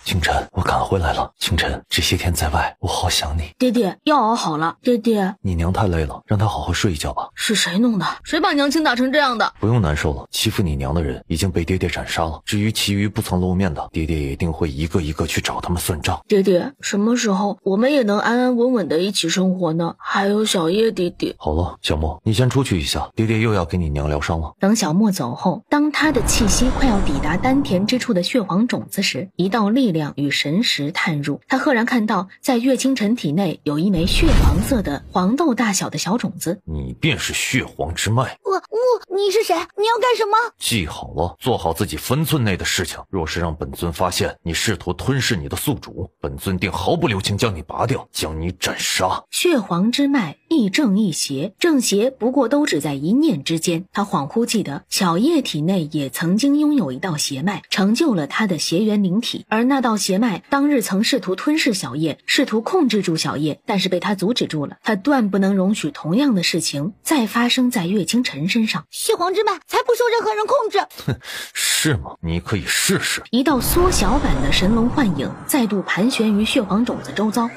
清晨，我赶回来了。清晨，这些天在外，我好想你。爹爹，药熬好了。爹爹，你娘太累了，让她好好睡一觉吧。是谁弄的？谁把娘亲打成这样的？不用难受了，欺负你娘的人已经被爹爹斩杀了。至于其余不曾露面的，爹爹也一定会一个一个去找他们算账。爹爹，什么时候我们也能安安稳稳的一起生活呢？还有小叶弟弟。好了，小莫，你先出去一下，爹爹又要给你娘疗伤了。等小莫走后，当他的气息快要抵达丹田之处的血黄种子时，一道力量与神识探入，他赫然看到在岳清晨体内有一枚血黄色的黄豆大小的小种子。你便是血黄之脉。你是谁？你要干什么？记好了，做好自己分寸内的事情。若是让本尊发现你试图吞噬你的宿主，本尊定毫不留情将你拔掉，将你斩杀。血黄之脉亦正亦邪，正邪不过都只在一念之间。他恍惚记得小叶体内也曾经拥有一道邪脉，成就了他的邪元灵体，而那道邪脉当日曾试图吞噬小叶，试图控制住小叶，但是被他阻止住了。他断不能容许同样的事情再发生在岳清晨身上。血黄之脉才不受任何人控制。哼，是吗？你可以试试。一道缩小版的神龙幻影再度盘旋于血黄种子周遭，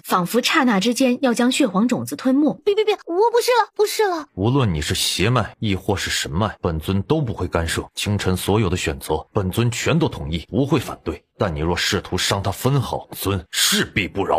仿佛刹那之间要将血黄种子吞没。别，我不是了。无论你是邪脉亦或是神脉，本尊都不会干涉。清晨所有的选择，本尊全都同意，不会反对。但你若试图伤他分毫，尊势必不饶。